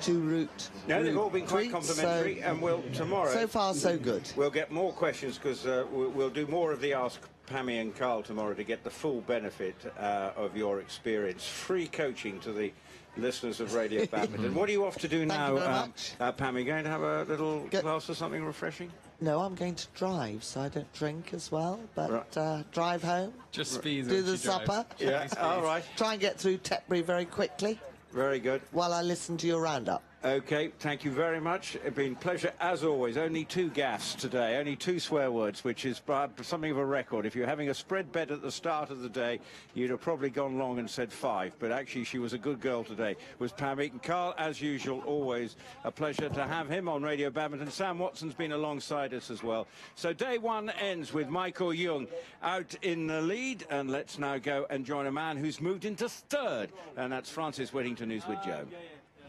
S3: two-route.
S1: No, they've all been quite complimentary, and we'll tomorrow.
S3: So far, so good.
S1: We'll get more questions because we'll do more of the Ask Pammy and Carl tomorrow to get the full benefit of your experience. Free coaching to the listeners of Radio Badminton. What are you off to do now, Pammy? Going to have a little glass of something refreshing?
S3: No, I'm going to drive, so I don't drink as well, but drive home.
S4: Just speed.
S3: Do the supper.
S1: Yeah, all right.
S3: Try and get through Tetbury very quickly.
S1: Very good.
S3: While I listen to your roundup.
S1: Okay, thank you very much. It's been a pleasure as always. Only 2 gaffes today, only 2 swear words, which is something of a record. If you're having a spread bet at the start of the day, you'd have probably gone long and said 5. But actually, she was a good girl today, was Pammy. And Carl, as usual, always a pleasure to have him on Radio Badminton. Sam Watson's been alongside us as well. So day 1 ends with Michael Jung out in the lead. And let's now go and join a man who's moved into 3rd. And that's Francis Whittington, who's with Joe.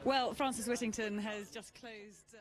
S5: Well, Francis Whittington has just closed...